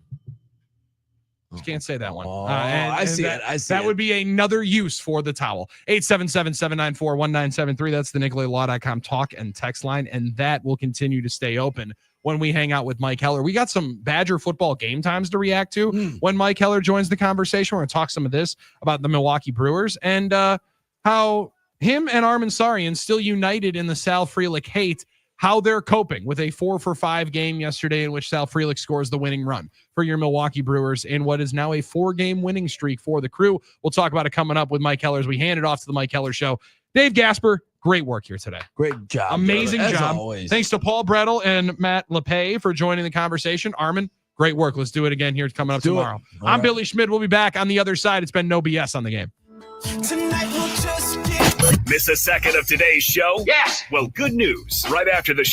Speaker 2: Can't say that one.
Speaker 9: I see it.
Speaker 2: That would be another use for the towel. 877-794-1973. That's the NicoletLaw.com talk and text line, and that will continue to stay open when we hang out with Mike Heller. We got some Badger football game times to react to when Mike Heller joins the conversation. We're going to talk some of this about the Milwaukee Brewers and how him and Armin Sarian still united in the Sal Frelick hate, how they're coping with a 4-for-5 game yesterday in which Sal Frelick scores the winning run for your Milwaukee Brewers in what is now a 4-game winning streak for the Crew. We'll talk about it coming up with Mike Heller as we hand it off to the Mike Heller Show. Dave Gasper, great work here today.
Speaker 9: Great job.
Speaker 2: Amazing job.
Speaker 9: Always.
Speaker 2: Thanks to Paul Brettel and Matt LePay for joining the conversation. Armin, great work. Let's do it again here coming up tomorrow. I'm Billy Schmidt. We'll be back on the other side. It's been no BS on the game.
Speaker 3: Tonight we'll just Miss a second of today's show? Yes. Well, good news. Right after the